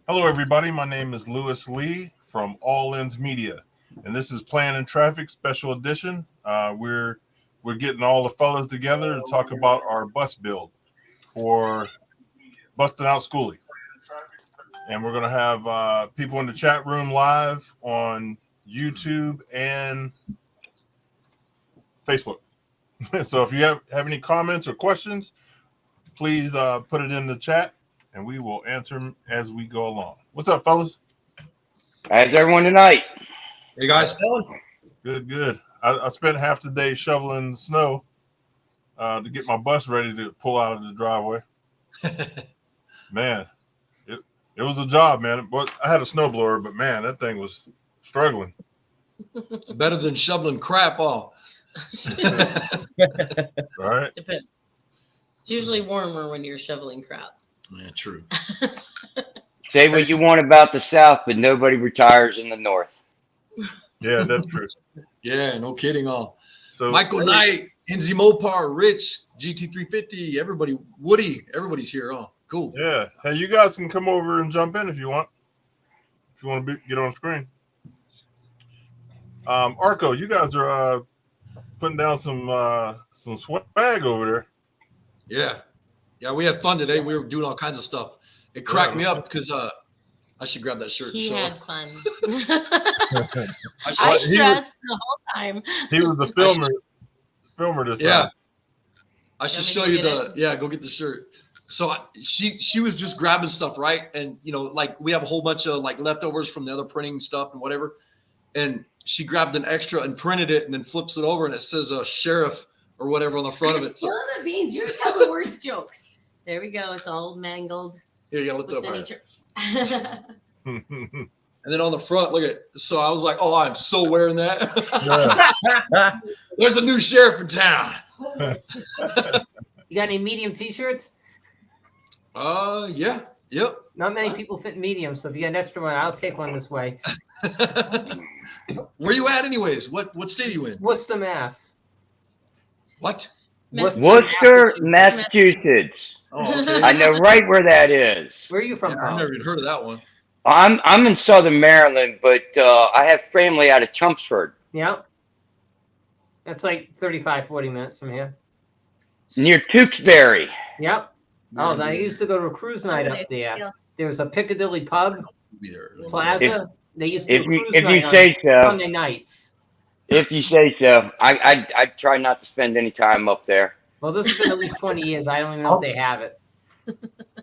Hello, everybody. My name is Lewis Lee from All Ends Media, and this is Plan and Traffic Special Edition. We're getting all the fellas together to talk about our bus build for busting out schoolie, and we're gonna have people in the chat room live on YouTube and Facebook. So if you have any comments or questions, please put it in the chat, and we will answer them as we go along. What's up, fellas? How's everyone tonight? Hey guys, Good, good. I spent half the day shoveling snow to get my bus ready to pull out of the driveway. Man, it was a job, man. But I had a snowblower, but man, that thing was struggling. it's better than shoveling crap off. All right. Depends. It's usually warmer when you're shoveling crap. Yeah, true. Say what you want about the South, but nobody retires in the North. Yeah, that's true. Yeah, no kidding. All So Michael Knight, Enzi Mopar, Rich, GT350, everybody, Woody, everybody's here. Oh, cool. yeah. Hey, you guys can come over and jump in if you want. If you want to get on screen. Arco, you guys are putting down some swag over there. Yeah, we had fun today. We were doing all kinds of stuff. It cracked me up because I should grab that shirt. He and show had it. fun. I I should- stressed the whole time. He was the filmer this yeah, time. I should Want me show to you get the. it? Yeah, go get the shirt. So she was just grabbing stuff, right? And like we have a whole bunch of like leftovers from the other printing stuff and whatever. And she grabbed an extra and printed it, and then flips it over, and it says sheriff or whatever on the front of You're it. So stealing the beans. You tell the worst jokes. There we go. It's all mangled. here, you gotta lift it With up. the Right. nature. And then on the front, look at. So I was like, oh, I'm so wearing that. Yeah. There's a new sheriff in town. You got any medium t-shirts? Yeah, yep. Not many people fit medium, so if you got an extra one, I'll take one this way. Where you at, anyways? What state are you in? Worcester, Mass. What? Worcester, Massachusetts. Oh, okay. I know right where that is. Where are you from, Yeah, I've Carl? never even heard of that one. I'm in Southern Maryland, but I have family out of Chelmsford, Yeah. That's like 35, 40 minutes from here. near Tewksbury. Yep. Oh, I used to go to a cruise night up there. There was a Piccadilly pub, Plaza. They used to do cruise if you night say on so. Sunday nights. If you say so. I try not to spend any time up there. Well, this has been at least 20 years. I don't even know if they have it.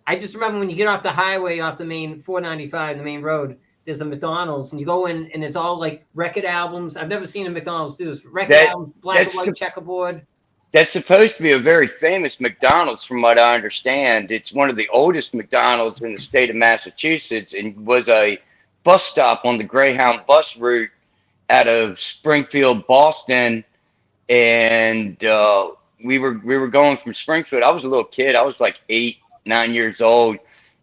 I just remember when you get off the highway, off the main 495, the main road, there's a McDonald's, and you go in, and it's all like record albums. I've never seen a McDonald's do this. Record albums, black and white checkerboard. That's supposed to be a very famous McDonald's, from what I understand. It's one of the oldest McDonald's in the state of Massachusetts, and was a bus stop on the Greyhound bus route out of Springfield, Boston. And we were going from Springfield. I was a little kid. I was like 8, 9 years old,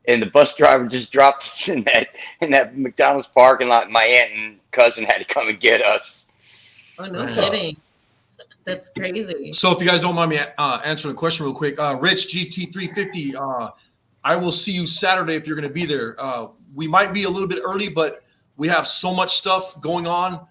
and the bus driver just dropped us in that McDonald's parking lot. My aunt and cousin had to come and get us. Oh, no kidding. That's crazy. So if you guys don't mind me answering the question real quick, Rich, GT350, I will see you Saturday if you're going to be there. We might be a little bit early, but we have so much stuff going on,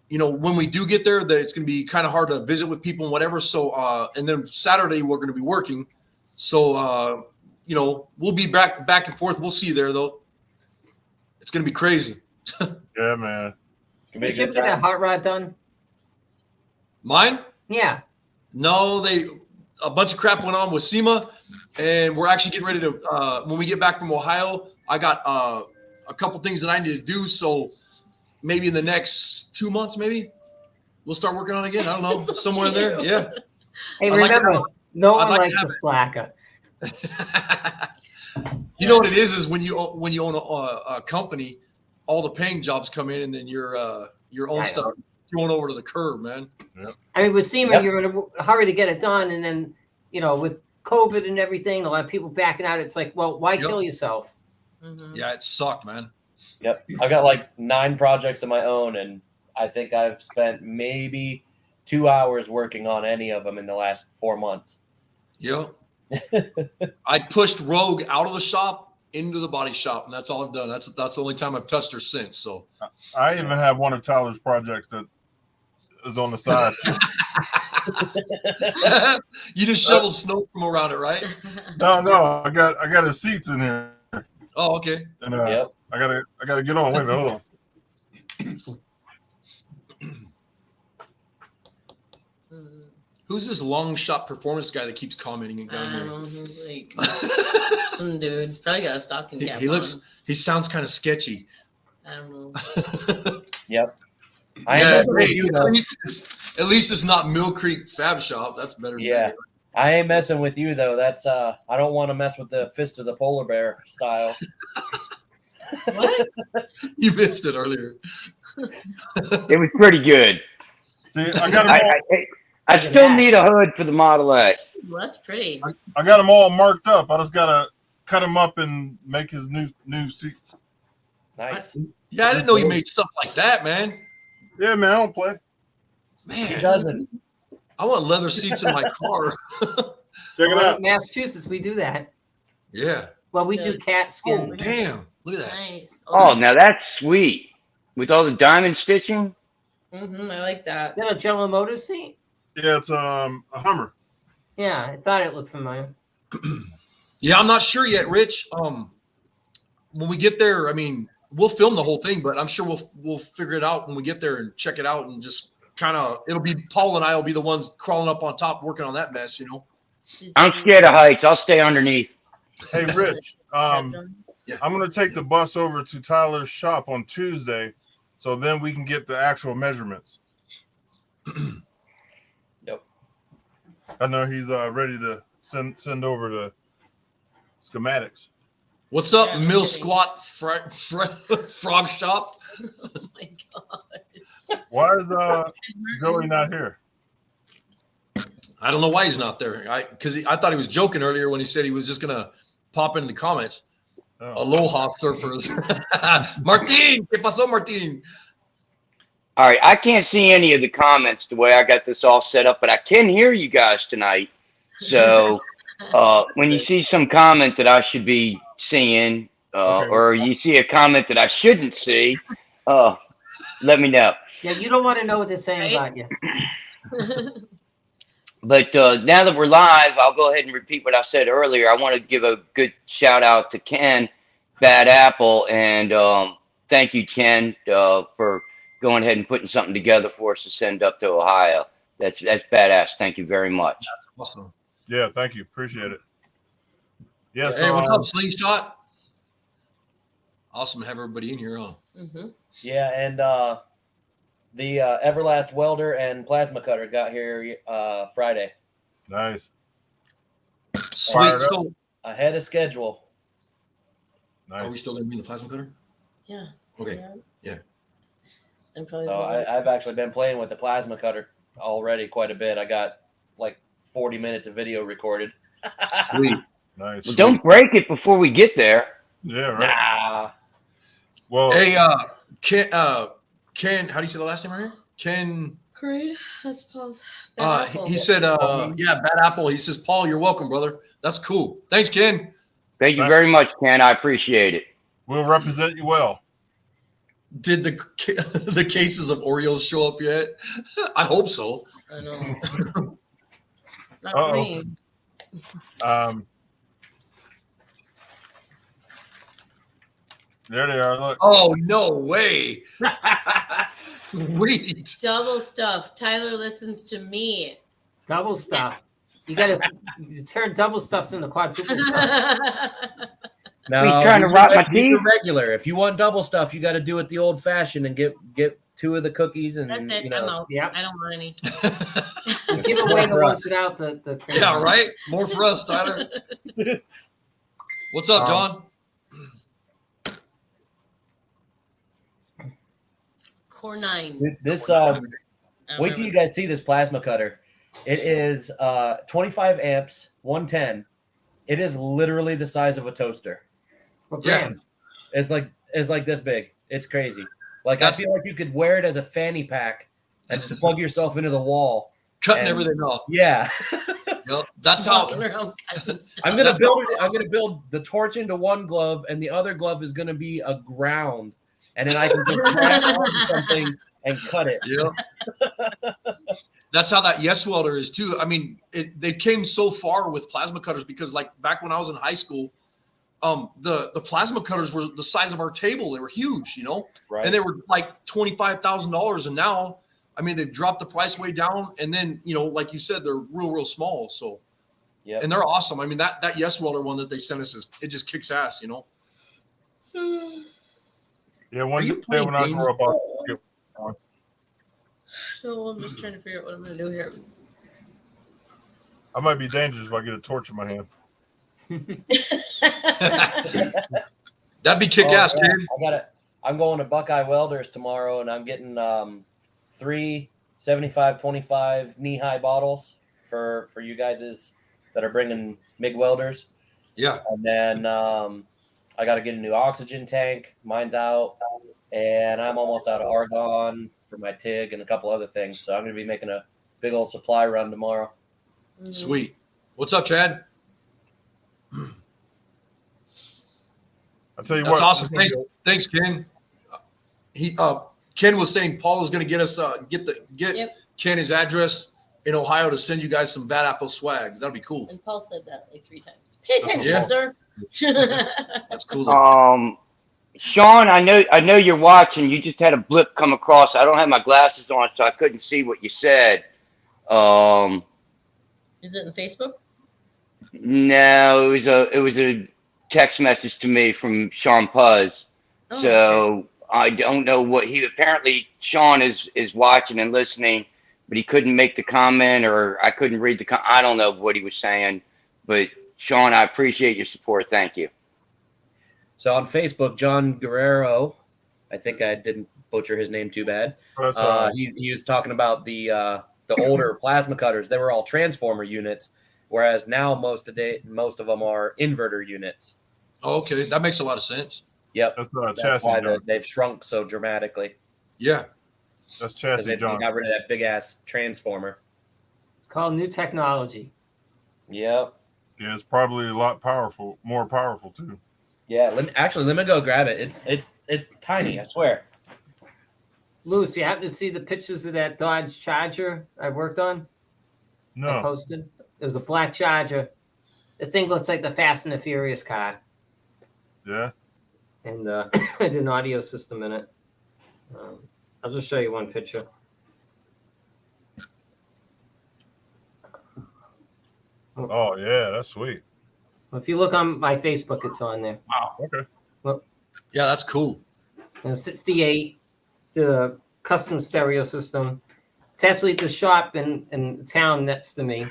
when we do get there, that it's going to be kind of hard to visit with people and whatever. So, and then Saturday we're going to be working. So, we'll be back and forth. We'll see you there, though. It's going to be crazy. Yeah, man. Did you ever get that hot rod done? Mine? Yeah. No, a bunch of crap went on with SEMA, and we're actually getting ready to, when we get back from Ohio, I got a couple things that I need to do. So maybe in the next 2 months, maybe we'll start working on it again. I don't know, somewhere in there. Yeah. Hey, I'd like to remember, have- no I'd one like to likes have a slacker. You know what it is when you own a company, all the paying jobs come in, and then your own stuff thrown over to the curb, man. I mean, with SEMA, you're in a hurry to get it done, and then with COVID and everything, a lot of people backing out. It's like, well, why kill yourself? Mhm. Yeah, it sucked, man. Yep. I've got like 9 projects of my own, and I think I've spent maybe 2 hours working on any of them in the last 4 months. Yep. I pushed Rogue out of the shop into the body shop, and that's all I've done. That's the only time I've touched her since. So I even have one of Tyler's projects that is on the side. you just shovel snow from around it, right? No, I got his seats in here, Oh, okay. and Yep. I gotta get on. Wait a minute, hold on. Who's this long shot performance guy that keeps commenting I down don't here? know. He's like some dude. Probably got a stocking cap. He sounds kind of sketchy. on. I don't know. Yep. I Yeah, ain't messing with hey, you at though. at least it's not Mill Creek Fab Shop. That's better than Yeah. that. I ain't messing with you though. That's I don't want to mess with the fist of the polar bear style. What? You missed it earlier. It was pretty good. See, I got them all. I still need a hood for the Model A. Well, that's pretty. I got them all marked up. I just gotta cut him up and make his new seats. Nice. Yeah, I didn't know you made stuff like that, man. Yeah, man, I don't play. He Man, doesn't. I want leather seats in my car. Check it Well, out. in Massachusetts, we do that. Yeah. Well, we do cat Oh, skin. damn. Look at that. Nice. Oh, now that's sweet. With all the diamond stitching. I like that. Is that a General Motors seat? Yeah, it's a Hummer. Yeah, I thought it looked familiar. Yeah, I'm not sure yet, Rich. When we get there, I mean, we'll film the whole thing, but I'm sure we'll figure it out when we get there and check it out and just kind of it'll be Paul and I will be the ones crawling up on top working on that mess, you know. I'm scared of heights. I'll stay underneath. Hey, Rich. I'm gonna take the bus over to Tyler's shop on Tuesday, so then we can get the actual measurements. Yep. I know he's ready to send over the schematics. What's up, Yeah, I'm Mill kidding. Squat Frog Shop? Oh my god. Why is Joey not here? I don't know why he's not there. I thought he was joking earlier when he said he was just gonna pop into the comments. Oh. Aloha, surfers. Martin, ¿qué pasó, Martin? All right, I can't see any of the comments the way I got this all set up, but I can hear you guys tonight. So when you see some comment that I should be seeing, Okay. or you see a comment that I shouldn't see, let me know. Yeah, you don't want to know what they're saying Right? about you. But now that we're live, I'll go ahead and repeat what I said earlier. I want to give a good shout out to Ken, Bad Apple, and thank you, Ken, for going ahead and putting something together for us to send up to Ohio. That's badass. Thank you very much. Awesome. Yeah, thank you. Appreciate it. Yeah, so Hey, what's up, Slingshot? Awesome to have everybody in here, huh? Yeah, and the Everlast welder and plasma cutter got here Friday nice. Sweet. Fired up. So, ahead of schedule. are we Nice. still gonna be in the plasma cutter? Yeah. Okay. Yeah. I'm probably So I've actually been playing with the plasma cutter already quite a bit. I got like 40 minutes of video recorded. Sweet. Nice. Well, don't break it before we get there. Yeah, right. Nah. Well, Hey, Ken, how do you say the last name right here? Ken. great. That's Paul's. Bad apple. He said, yeah, Bad Apple. He says, Paul, you're welcome, brother. That's cool. Thanks, Ken. Thank you very much, Ken. I appreciate it. we'll represent you well. Did the cases of Oreos show up yet? I hope so. I know. Not Uh-oh. me. There they are. Look. Oh, no way. Sweet. Double stuff. Tyler listens to me. Double stuff. You got to turn double stuffs into quadruple stuff. No, Wait, trying to these rot are my reg- these are teeth? regular. If you want double stuff, you got to do it the old fashioned and get 2 of the cookies and That's it. you I'm know. out. Yep. I don't want any. Give away the For ones us. without the Yeah, right? More for us, Tyler. What's up, John? Core 9. This I wait till you remember. guys see this plasma cutter. It is 25 amps, 110. It is literally the size of a toaster. What Yeah. brand? It's like this big. It's crazy. Like That's- I feel like you could wear it as a fanny pack and just plug yourself into the wall Cutting And- everything off. Yeah. Yep. That's how. Walking around. I'm gonna That's build it. I'm gonna build the torch into one glove, and the other glove is gonna be a ground, and then I can just grab onto something and cut it. Yeah. That's how that Yes Welder is too. I mean, they came so far with plasma cutters because, like, back when I was in high school, the plasma cutters were the size of our table. They were huge, you know, Right. and they were like $25,000. And now, I mean, they've dropped the price way down. And then, you know, like you said, they're real small. So, yeah. and they're awesome. I mean, that Yes Welder one that they sent us it just kicks ass, you know. Yeah, Are one you day playing when I games? grow up, I'll get one. So I'm just trying to figure out what I'm gonna do here. I might be dangerous if I get a torch in my hand. That'd be kick ass, yeah. kid. I'm going to Buckeye Welders tomorrow, and I'm getting 3 75-25 knee-high bottles for you guys that are bringing MIG welders. Yeah. And then I got to get a new oxygen tank. Mine's out, and I'm almost out of argon for my TIG and a couple other things. So I'm going to be making a big old supply run tomorrow. Mhm. Sweet. What's up, Chad? I'll tell you That's what. awesome. Thanks, Ken. Ken was saying Paul is going to get us get Yep. Ken his address in Ohio to send you guys some Bad Apple swag. That'd be cool. And Paul said that like 3 times. Pay attention, Yeah. sir. That's cool. Though. Sean, I know you're watching. You just had a blip come across. I don't have my glasses on, so I couldn't see what you said. Is it in Facebook? No, it was a text message to me from Sean Puz. Oh, So I don't know what he apparently Sean is watching and listening, but he couldn't make the comment, or I couldn't read the I don't know what he was saying, but Sean, I appreciate your support. Thank you. So on Facebook, John Guerrero, I think I didn't butcher his name too bad. That's, He was talking about the older plasma cutters. They were all transformer units, whereas now most of them are inverter units. Okay, that makes a lot of sense. Yep, that's that's chassis why John. they've shrunk so dramatically Yeah. That's because chassis they John. got rid of that big ass transformer. It's called new technology. Yep. Yeah, it's probably a lot more powerful too. Yeah. Let me go grab it. It's tiny. I swear. Louis, you happen to see the pictures of that Dodge Charger I worked on? I No, posted. It was a black Charger. The thing looks like the Fast and the Furious car, yeah, and I did an audio system in it. I'll just show you one picture. oh yeah, that's sweet. If you look on my Facebook, it's on there. Okay, Yeah, that's cool. And 68, did a custom stereo system. It's actually at the shop in the town next to me.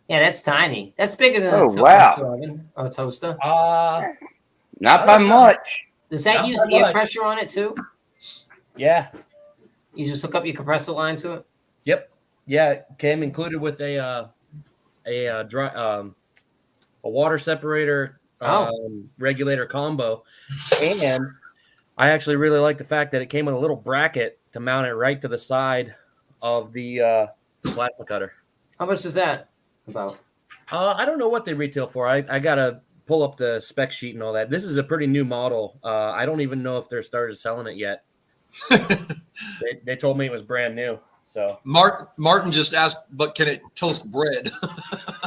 Yeah, that's tiny. That's bigger than Oh, a wow. toaster oven or a toaster. Not by much. Does that Not use by air much. pressure on it too? Yeah. You just hook up your compressor line to it? Yep. Yeah. It came included with a water separator regulator combo, and I actually really like the fact that it came with a little bracket to mount it right to the side of the plasma cutter. How much is that about? I don't know what they retail for. I gotta pull up the spec sheet and all that. This is a pretty new model. I don't even know if they're started selling it yet. They told me it was brand new. So Martin just asked, but can it toast bread?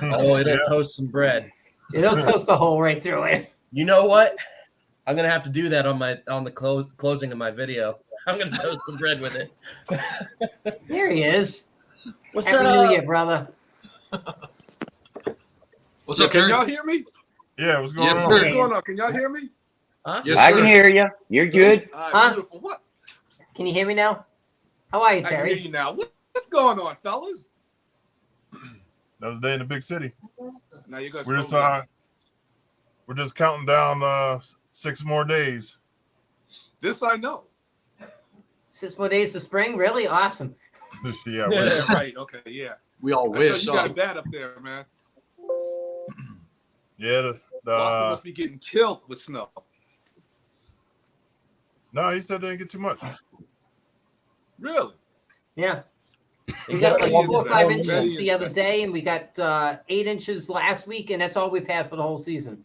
it'll Yeah. toast some bread. It'll toast a hole right through it. You know what? I'm gonna have to do that on the closing of my video. I'm gonna toast some bread with it. There he is. What's Happy up? New Year, brother. What's Yeah, up, can Terry? y'all hear me? Yeah, what's going Yeah, on? sure. What's going on? Can y'all hear me? Huh? Yes, I sir. can hear you. You're good. All right, Huh? beautiful. What? Can you hear me now? How are you, I can hear Terry? you now. What's going on, fellas? Another day in the big city. Now you guys. We're just counting down 6 more days. This I know. 6 more days of spring? Really? Awesome. Yeah, Yeah, right. Okay. Yeah. We all I know wish. you got it bad up there, man. yeah. Boston must be getting killed with snow. No, he said they didn't get too much. Really? Yeah. We got like Very 4 or 5 interesting. inches the other Interesting. day, and we got 8 inches last week, and that's all we've had for the whole season.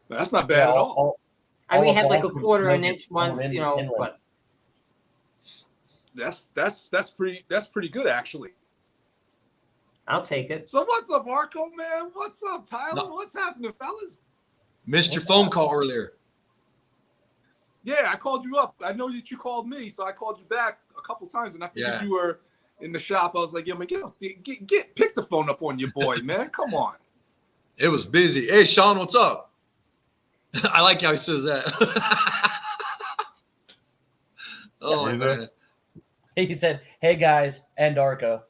That's not bad at all. I mean, we of had like a Boston quarter an make it inch once, in- you know, inland. but That's pretty good actually. I'll take it. So what's up, Marco, man? What's up, Tyler? No. What's happening, fellas? Missed your phone call earlier. Yeah, I called you up. I know that you called me, so I called you back a couple times, and I figured Yeah. you were in the shop. I was like, "Yo, man, pick the phone up on your boy, man. Come on." It was busy. Hey, Sean, what's up? I like how he says that. Oh, What is man. He said, "Hey guys," and Arco.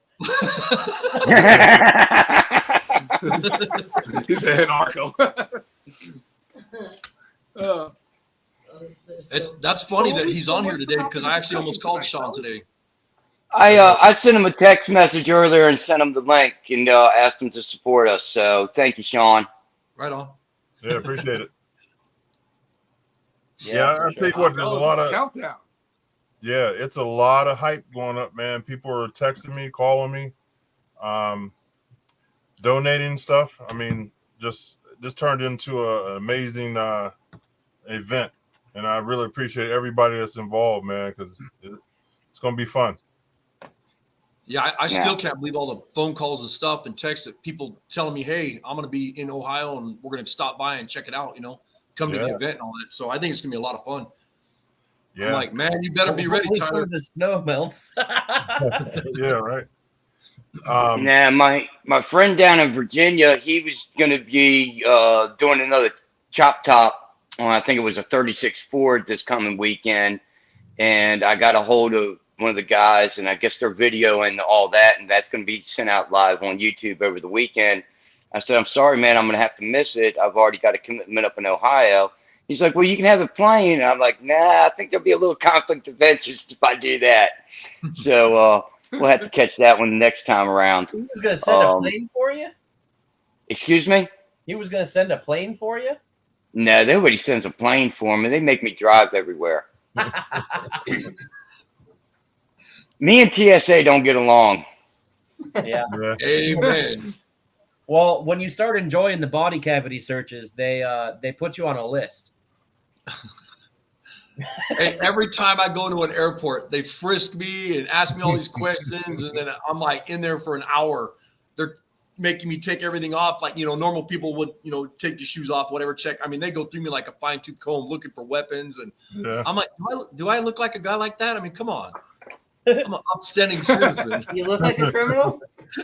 He said, "Arco." That's funny that he's on here today because I actually almost called Sean today. I sent him a text message earlier and sent him the link and asked him to support us. So thank you, Sean. Right on. Yeah, appreciate it. Yeah, Yeah, for I think sure. what there's a lot of countdown. yeah, it's a lot of hype going up, man. People are texting me, calling me, donating stuff. I mean, just turned into an amazing event, and I really appreciate everybody that's involved, man, because it's gonna be fun. Yeah, I Yeah. still can't believe all the phone calls and stuff and texts that people telling me, hey, I'm going to be in Ohio and we're going to stop by and check it out, come to the Yeah. event and all that. So I think it's going to be a lot of fun. Yeah, I'm like, man, you better be ready, Hopefully some Tyler. of the snow melts. yeah, right. Nah, my friend down in Virginia, he was going to be doing another chop top. I think it was a 36 Ford this coming weekend. And I got a hold of one of the guys, and I guess they're videoing all that, and that's going to be sent out live on YouTube over the weekend. I said, I'm sorry, man, I'm going to have to miss it. I've already got a commitment up in Ohio. He's like, well, you can have it playing. I'm like, nah, I think there'll be a little conflict of interest if I do that. So we'll have to catch that one next time around. He was going to send a plane for you? Excuse me? He was going to send a plane for you? No, nobody sends a plane for me. They make me drive everywhere. Me and TSA don't get along. Yeah. Yeah. Amen. Well, when you start enjoying the body cavity searches, they put you on a list. Hey, every time I go to an airport, they frisk me and ask me all these questions. And then I'm like in there for an hour. They're making me take everything off. Like, normal people would, take your shoes off, whatever, check. I mean, they go through me like a fine tooth comb looking for weapons. And Yeah. I'm like, do I look like a guy like that? I mean, come on. I'm an upstanding citizen. You look like a criminal. You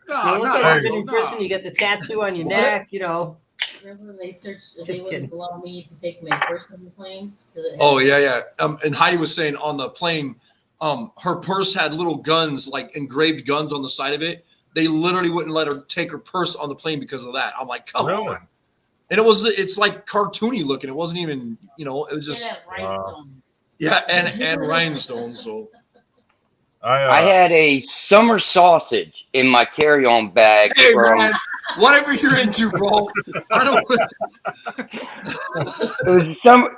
No, look no, like you've been no, in prison. You get the tattoo on your neck. Remember when they searched, they Just wouldn't kidding. allow me to take my purse on the plane? 'Cause it had- Oh, yeah. And Heidi was saying on the plane, her purse had little guns, like engraved guns on the side of it. They literally wouldn't let her take her purse on the plane because of that. I'm like, come Really? on. And it's like cartoony looking. It wasn't even, it was It just, had rhinestones. yeah, and rhinestones. So I had a summer sausage in my carry-on bag. hey, from, man, whatever you're into, bro. I don't.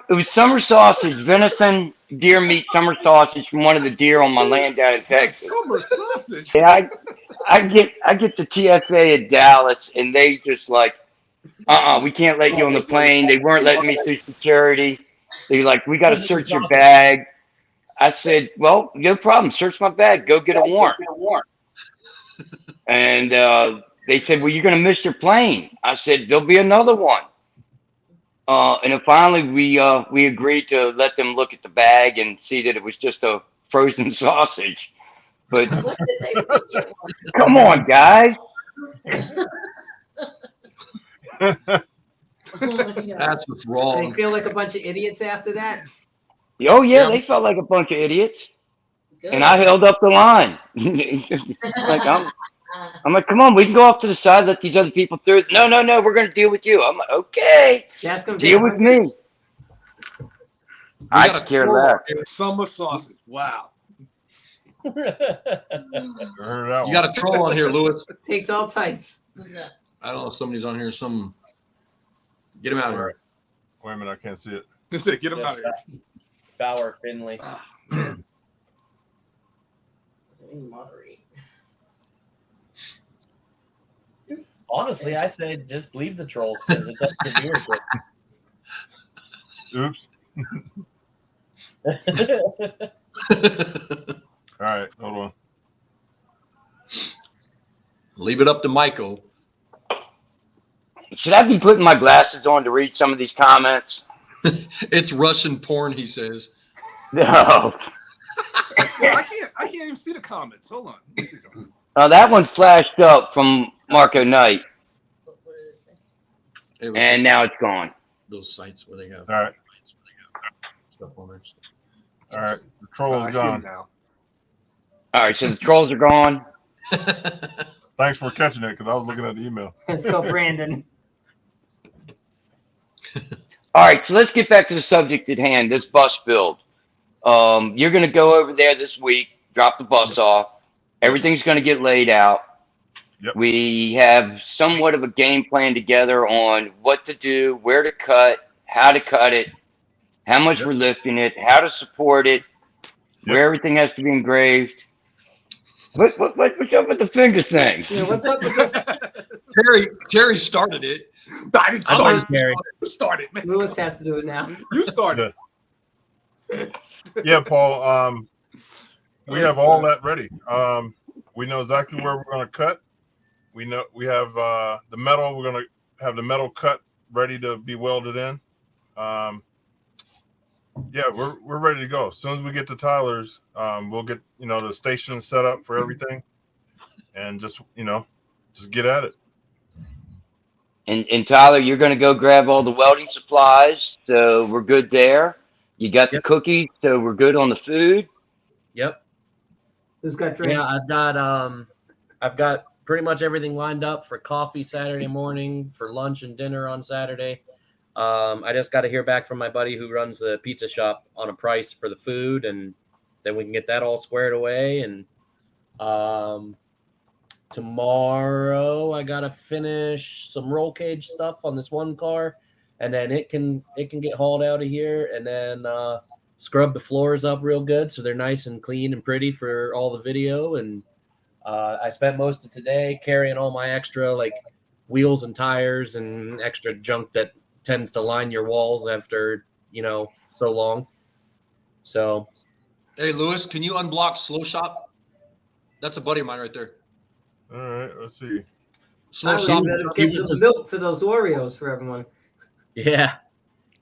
it was summer sausage, venison, deer meat summer sausage from one of the deer on my land down in Texas. Summer sausage. Yeah, I get the TSA at Dallas, and they just like, we can't let you on the plane. They weren't letting me through security. They're like, we got to search your bag. I said, well, no problem. Search my bag. Go get a warrant. And they said, well, you're going to miss your plane. I said, there'll be another one. And then finally, we agreed to let them look at the bag and see that it was just a frozen sausage. But What did they think it was? come on, guys. Oh my God. That's just They wrong. feel like a bunch of idiots after that. Oh, yeah, Yeah. they felt like a bunch of idiots. Good. And I held up the line. Like, I'm like, come on, we can go off to the side, let these other people through. No, we're going to deal with you. I'm like, okay, That's going to be deal with me. I could care less. Summer sausage. Wow. I heard that You one. got a troll on here, Lewis. Takes all types. Who's that? I don't know if somebody's on here. Get him out of here. Wait a minute, I can't see it. That's it. Get him out of here. Bauer Finley. Moderate. Honestly, I say just leave the trolls because it's up to viewership. Oops. All right, hold on. Leave it up to Michael. Should I be putting my glasses on to read some of these comments? It's Russian porn, he says. No. I can't even see the comments. Hold on. Let me see something. That one flashed up from Marco Knight, What did it say? It was and now it's gone. those sites where they have All right, stuff on there. all right. The troll I is see them gone. now. All right, so the trolls are gone. Thanks for catching it because I was looking at the email. Let's go, Brandon. All right, so let's get back to the subject at hand, this bus build. You're going to go over there this week, drop the bus off. Everything's going to get laid out. Yep. We have somewhat of a game plan together on what to do, where to cut, how to cut it, how much Yep. we're lifting it, how to support it, where everything has to be engraved. What's up with the finger thing? Yeah, what's up with this? Terry started it. I didn't I start. was Gary. You started, man. Lewis has to do it now. You started. Yeah, Paul. We have all that ready. We know exactly where we're going to cut. We know we have the metal. We're going to have the metal cut ready to be welded in. Yeah, we're ready to go. As soon as we get to Tyler's, we'll get the station set up for everything, and just get at it. And Tyler, you're going to go grab all the welding supplies, so we're good there. You got the cookies, so we're good on the food. Yep. Who's got drinks? Yeah, I've got pretty much everything lined up for coffee Saturday morning, for lunch and dinner on Saturday. I just got to hear back from my buddy who runs the pizza shop on a price for the food, and then we can get that all squared away. And tomorrow I gotta finish some roll cage stuff on this one car, and then it can get hauled out of here, and then scrub the floors up real good so they're nice and clean and pretty for all the video. And I spent most of today carrying all my extra like wheels and tires and extra junk that tends to line your walls after so long. So Hey, Lewis, can you unblock Slow Shop? That's a buddy of mine right there. All right, let's see. Slow I Shop. get some milk for those Oreos for everyone. yeah,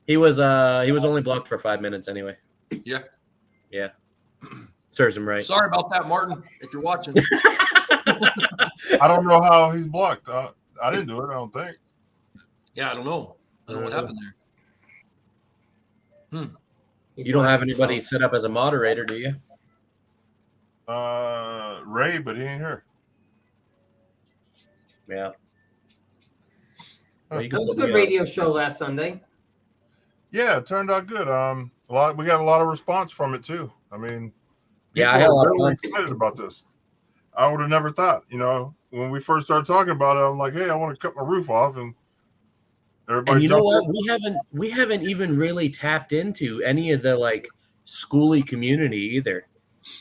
he was only blocked for 5 minutes anyway. Yeah. Serves him right. Sorry about that, Martin, if you're watching. I don't know how he's blocked. I didn't do it. I don't think. Yeah, I don't know. I don't know what happened there. You don't have anybody set up as a moderator, do you? Ray, but he ain't here. Yeah. Huh. Well, you That can was a put good me on. radio show last Sunday. Yeah, it turned out good. We got a lot of response from it too. I mean, Yeah, I people had a are lot of really fun. excited about this. I would have never thought. When we first started talking about it, I'm like, hey, I want to cut my roof off, and everybody. And you know jumped what? in. We haven't even really tapped into any of the like schooly community either.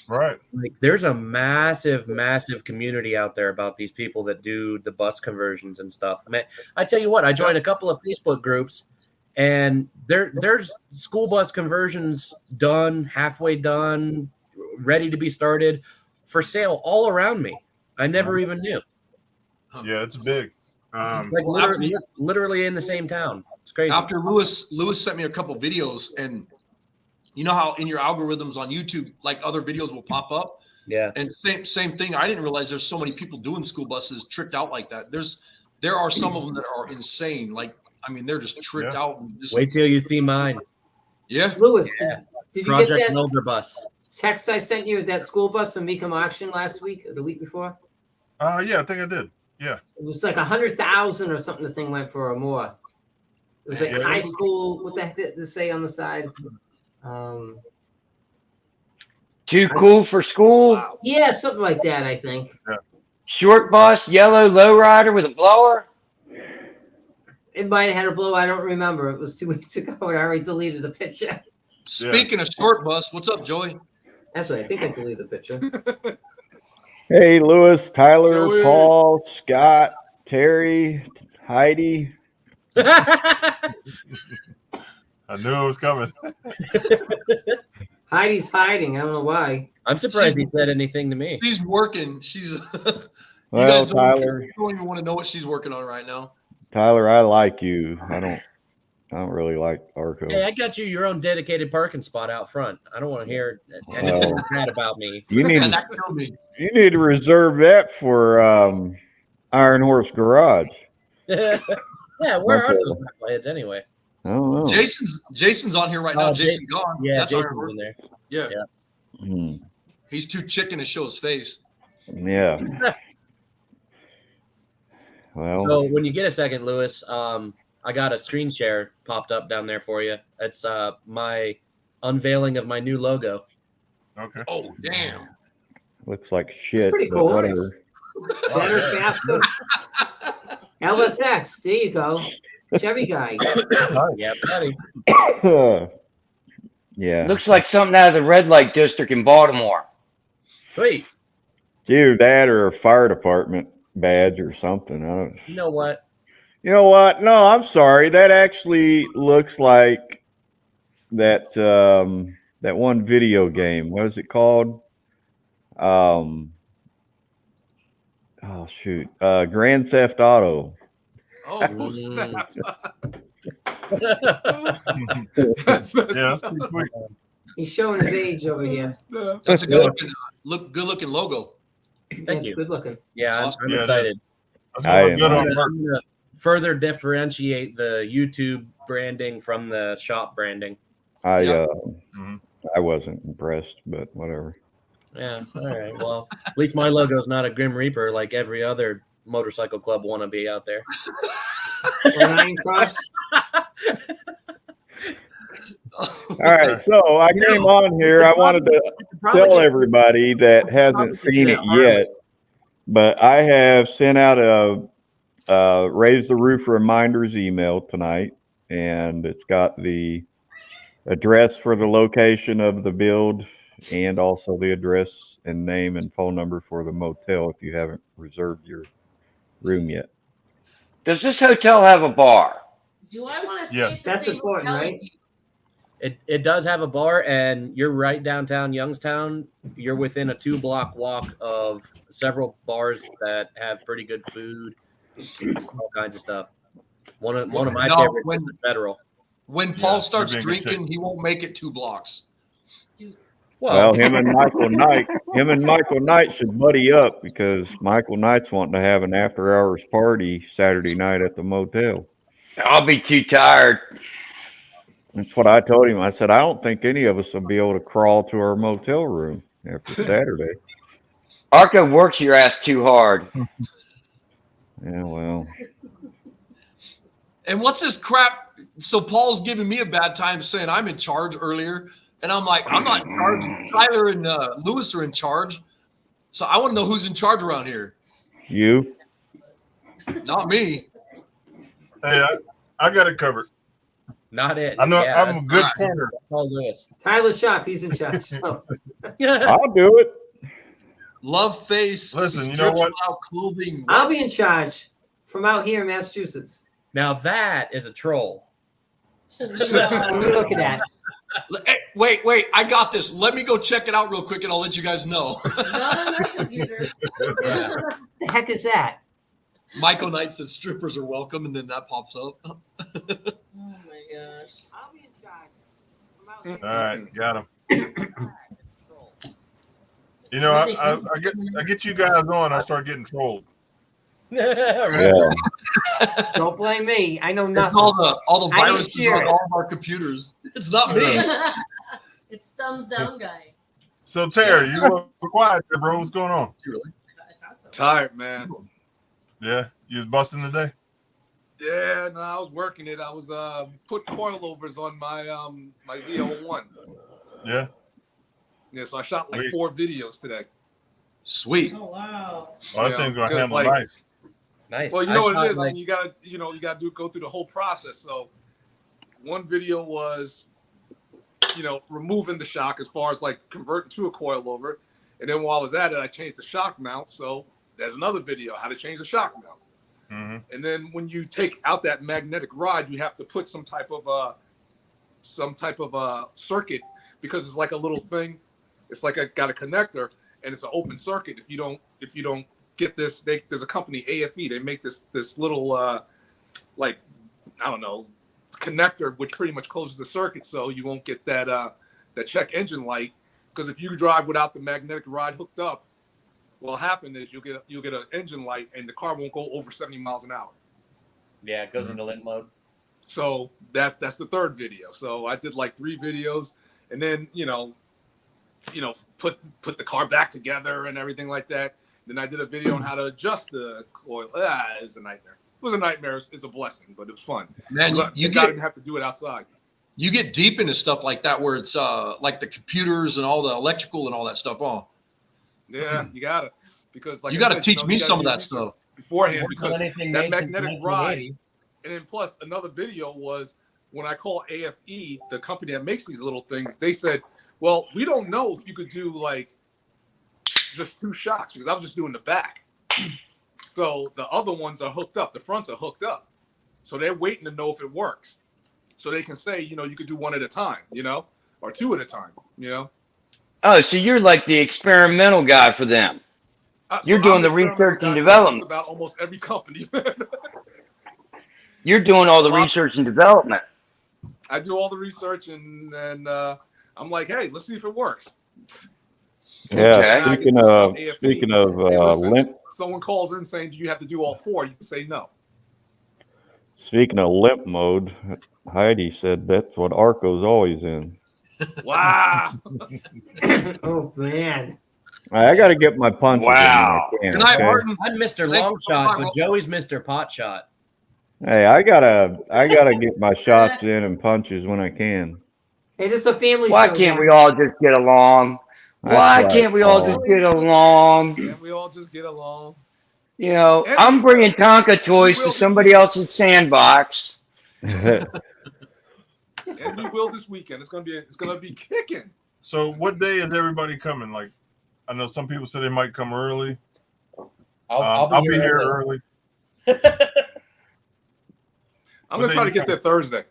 Right. Like there's a massive community out there about these people that do the bus conversions and stuff. Man, I tell you what, I joined a couple of Facebook groups, and there's school bus conversions done, halfway done, ready to be started, for sale all around me. I never even knew. Yeah, it's big. Like Well, literally in the same town. It's crazy. After Lewis sent me a couple videos, and you know how in your algorithms on YouTube, like other videos will pop up. Yeah. And same thing. I didn't realize there's so many people doing school buses tricked out like that. There are some of them that are insane. Like, I mean, they're just tricked out. And just, Wait till you see mine. yeah. Lewis, did you Project get that Elder Bus. text I sent you of that school bus from Mecum auction last week or the week before? Yeah, I think I did. Yeah. It was like 100,000 or something. The thing went for or more. It was like Yeah. high school. What the heck did it say on the side? Too cool for school. Wow. Yeah, something like that. I think Short bus, yellow lowrider with a blower. it might have had a blow. I don't remember. It was 2 weeks ago. I already deleted the picture. Speaking of short bus, what's up, Joey? That's right. I think I deleted the picture. Hey, Lewis, Tyler, Joey. Paul, Scott, Terry, Heidi. I knew it was coming. Heidi's hiding. I don't know why. I'm surprised he said anything to me. She's working. She's. You Well, guys Tyler, don't even want to know what she's working on right now. Tyler, I like you. I don't really like Arco. Hey, I got you your own dedicated parking spot out front. I don't want to hear anything Well, bad about me. You need And to, that killed me. you need to reserve that for Iron Horse Garage. Yeah, where are Okay. those knuckleheads anyway? I don't know. Jason's on here right now. Oh, Jason gone. Yeah, That's Jason's our in there. yeah. Hmm. He's too chicken to show his face. Yeah. Well, So when you get a second, Lewis, I got a screen share popped up down there for you. It's my unveiling of my new logo. Okay. Oh damn! looks like shit. Pretty but cool. whatever. Better, faster. LSX. There you go. Chevy guy. Yeah, buddy. Yeah. Looks like something out of the red light district in Baltimore. Sweet. Dude, that or a fire department badge or something. I don't. You know what? You know what? No, I'm sorry. That actually looks like that that one video game. What is it called? Oh shoot. Grand Theft Auto. Oh, Mm. snap. Yeah, that's pretty quick. He's showing his age over here. That's a good looking logo. That's you. good looking. Yeah, I'm, Awesome. I'm Yeah, it is. excited. That's I going am. good I'm on gonna, work. I'm gonna further differentiate the YouTube branding from the shop branding. Yeah. Mhm. I wasn't impressed, but whatever. Yeah. All right. Well, at least my logo's not a Grim Reaper like every other motorcycle club wannabe out there. An Iron Cross. All right, so I came on here. I wanted to tell everybody that hasn't seen it yet, but I have sent out a Raise the Roof reminders email tonight, and it's got the address for the location of the build and also the address and name and phone number for the motel if you haven't reserved your room yet. Does this hotel have a bar? Do I want to stay Yes. at the That's same important, hotel right? as you? It does have a bar, and you're right downtown Youngstown. You're within a 2-block walk of several bars that have pretty good food, all kinds of stuff. One of my No, favorites when- is the Federal. When Paul Yeah, starts you're being good drinking, he won't make it 2 blocks. Well, him and Michael Knight should buddy up because Michael Knight's wanting to have an after-hours party Saturday night at the motel. I'll be too tired. That's what I told him. I said, I don't think any of us will be able to crawl to our motel room after Saturday. Arco works your ass too hard. Yeah, well, And what's this crap? So Paul's giving me a bad time saying I'm in charge earlier, and I'm like, I'm not in charge. Tyler and Lewis are in charge. So I want to know who's in charge around here. you. Not me. Hey, I got it covered. Not it. I know Yeah, I'm a that's good not- corner. that's Paul Lewis. Tyler Shop. He's in charge. Oh, I'll do it. Love face. Listen, you know strips what? without clothing. I'll be in charge from out here in Massachusetts. Now that is a troll. What are you looking at? Hey, wait. I got this. Let me go check it out real quick, and I'll let you guys know. Not on my computer. The heck is that? Michael Knight says strippers are welcome, and then that pops up. Oh my gosh. I'll be in charge. All right, got him. You know, I get you guys on. I start getting trolled. Right. Yeah. Don't blame me. I know It's nothing. all the I didn't viruses share on it. all of our computers. It's not me. It's thumbs down guy. So Terry, you were quiet, there, bro. What's going on? I thought so. Tired, man. Yeah, you was busting today. Yeah, no, I was working it. I was putting coilovers on my my Z01. Yeah. Yeah, so I shot like Sweet. 4 videos today. Sweet. Oh wow. Oh, that Yeah, thing's gonna because, handle like, nice. Nice. Well, you I know what shot, it is. I like- mean, you gotta go through the whole process. So, one video was, removing the shock as far as like converting to a coilover, And then while I was at it, I changed the shock mount. So there's another video how to change the shock mount. Mm-hmm. And then when you take out that magnetic rod, you have to put some type of circuit, because it's like a little thing. It's like got a connector, and it's an open circuit. If you don't get this, there's a company, AFE. They make this little like, I don't know, connector, which pretty much closes the circuit, so you won't get that check engine light. Because if you drive without the magnetic rod hooked up, what'll happen is you'll get an engine light, and the car won't go over 70 miles an hour. Yeah, it goes into limp mode. So that's the third video. So I did like 3 videos, and then put the car back together and everything like that. Then I did a video on how to adjust the coil. It was a nightmare. It was a nightmare. It's a blessing, but it was fun. Man, you didn't have to do it outside. You get deep into stuff like that, where it's like the computers and all the electrical and all that stuff. Oh, Yeah, you got it, because like you I got to said, teach me you gotta some of do that research stuff beforehand, because Anything that made since magnetic rod. 1980. And then plus another video was when I called AFE, the company that makes these little things. They said, "Well, we don't know if you could do like just 2 shocks, because I was just doing the back. So the other ones are hooked up. The fronts are hooked up. So they're waiting to know if it works. So they can say, you could do 1 at a time, or 2 at a time, Oh, so you're like the experimental guy for them. You're So doing I'm the experimental research and guy for development. just about almost every company. You're doing all the Well, research and development. I do all the research, and I'm like, hey, let's see if it works. Yeah. Okay. Speaking of Hey, listen, limp. if someone calls in saying, do you have to do all 4? You can say no. Speaking of limp mode, Heidi said that's what Arco's always in. Wow. Oh man. I got to get my punches Wow. in when I can. Good night, okay? Martin. I'm Mr. Thanks Long for Shot, coming but by, Joey's Mr. Pot Shot. Hey, I gotta get my shots in and punches when I can. Hey, this is a family Why show. can't guys. we all just get along? That's Why right, can't we all Paul. just get along? Can't we all just get along? And I'm we bringing will. Tonka toys We will to somebody else's sandbox. And we will this weekend. It's gonna be kicking. So what day is everybody coming? Like, I know some people said they might come early. I'll be here early. I'm What gonna try day to you get there Thursday.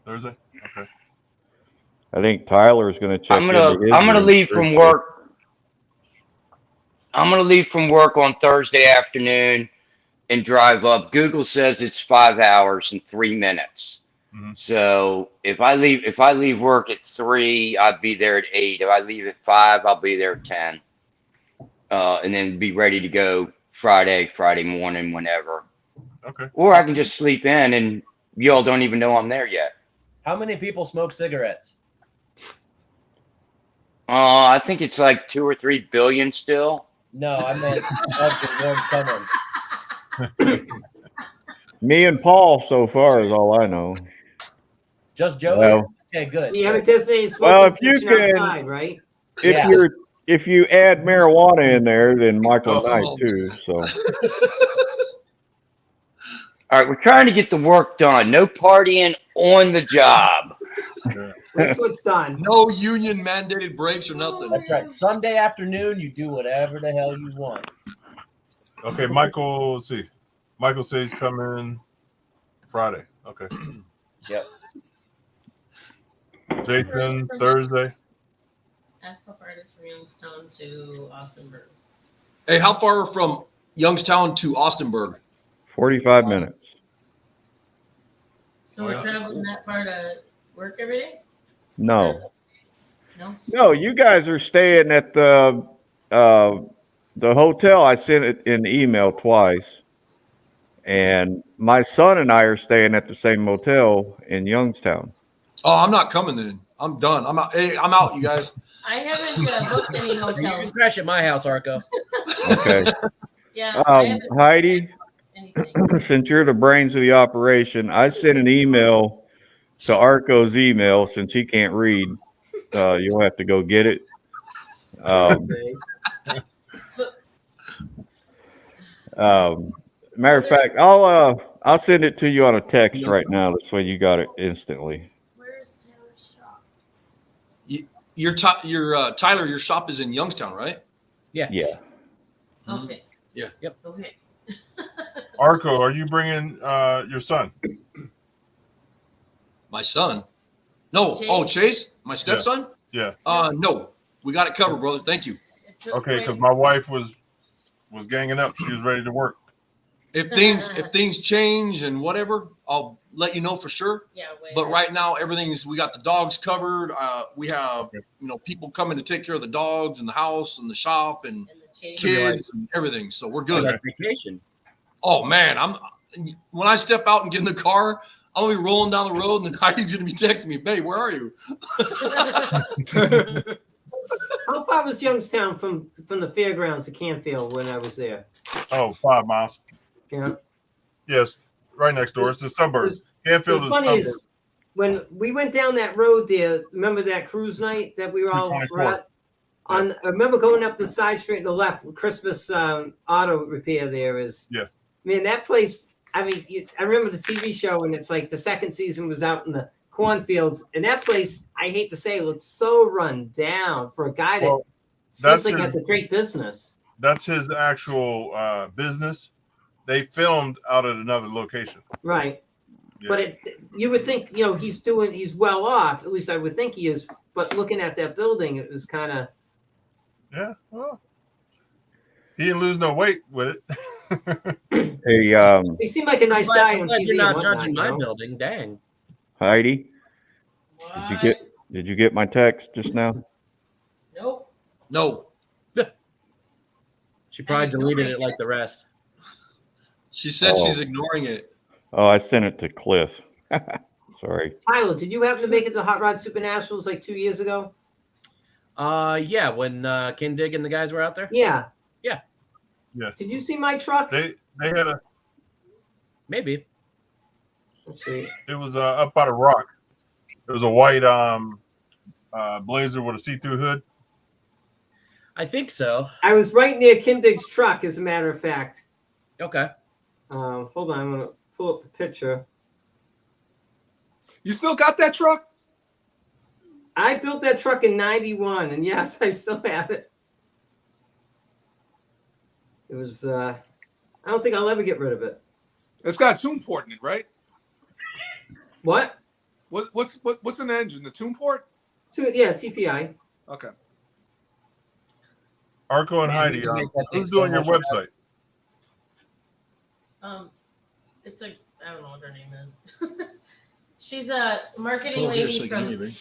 Thursday? Okay. I think Tyler's going to check. I'm gonna leave from work. I'm gonna leave from work on Thursday afternoon and drive up. Google says it's 5 hours and 3 minutes. Mhm. So if I leave work at 3, I'll be there at 8. If I leave at 5, I'll be there at 10. And then be ready to go Friday morning, whenever. Okay. Or I can just sleep in and y'all don't even know I'm there yet. How many people smoke cigarettes? I think it's like 2 or 3 billion still. No, I meant of the warm summer. Me and Paul so far is all I know. Just Joey? Well, Okay, good. You haven't tested any Well, smoking if you section can- outside, right? If you add marijuana in there, then Michael Oh. Knight too. So All right, we're trying to get the work done. No partying on the job. That's what's done. No union mandated breaks or nothing. That's right. Sunday afternoon, you do whatever the hell you want. Okay, Michael, let's see. Michael says he's coming Friday. Okay. Yep. Jason, Thursday. Ask for artists from Youngstown to Austinburg. Hey, how far from Youngstown to Austinburg? 45 minutes. So we're Yeah. traveling that far to work every day? No, No? you guys are staying at the hotel. I sent it in email twice, and my son and I are staying at the same motel in Youngstown. Oh, I'm not coming then. I'm done. I'm out. Hey, I'm out, you guys. I haven't booked any You can hotels. crash at my house, Arco. Okay. Yeah, I haven't Heidi, booked anything. since you're the brains of the operation, I sent an email to Arco's email since he can't read. You'll have to go get it. Matter of fact, I'll send it to you on a text right now. This way you got it instantly. Where's Taylor's shop? Tyler, your shop is in Youngstown, right? Yeah. Yeah. Okay. Yeah. Yep. Okay. Arco, are you bringing your son? My son. No. Chase? Oh, Chase, my stepson. Yeah. No, we got it covered, brother. Thank you. It took Okay, way- because my wife was ganging up. She was ready to work. If things change and whatever, I'll let you know for sure. Yeah, way But ahead. right now, we got the dogs covered. We have people coming to take care of the dogs and the house and the shop and And the chase. kids and everything. So we're good. Like vacation. Oh man, when I step out and get in the car, I'm gonna be rolling down the road, and then Heidi's gonna be texting me, "Babe, where are you?" How far was Youngstown from the fairgrounds to Canfield when I was there? Oh, 5 miles. Yeah. Yes, right next door. It's a suburb. Canfield What's is a funny suburb. is when we went down that road there, remember that cruise night that we were all 224. at? I remember going up the side street to the left, Christmas auto repair there is. Yeah. Man, that place, I mean, I remember the TV show and it's like the second season was out in the cornfields. And that place, I hate to say, looks so run down for a guy that Well, seems that's like his- has a great business. That's his actual business. They filmed out at another location. Right. Yeah. But you would think, he's well off. At least I would think he is. But looking at that building, it was kind of. Yeah. Well, he didn't lose no weight with it. Hey, He seemed like a nice guy I'm on glad TV. you're not and whatnot, judging you my know? building. Dang. Heidi, What? did you get my text just now? Nope. No, She probably I deleted ignored it like the rest. she said Oh. she's ignoring it. Oh, I sent it to Cliff. Sorry. Tyler, did you happen to make it to Hot Rod Super Nationals like 2 years ago? Yeah, when Kindig and the guys were out there. Yeah. Yeah. Yeah. Did you see my truck? They had Maybe. Let's see. it was up by the rock. It was a white Blazer with a see-through hood. I think so. I was right near Kindig's truck, as a matter of fact. Okay. Hold on, I'm gonna pull up the picture. You still got that truck? I built that truck in '91, and yes, I still have it. It was. I don't think I'll ever get rid of it. It's got a tune port in it, right? What? What's an engine? The tune port? Yeah, TPI. Okay. Arco and Man, Heidi, you can make that thing who's so doing your much website? It's I don't know what her name is. She's a marketing Pull here lady so you can from. hear me.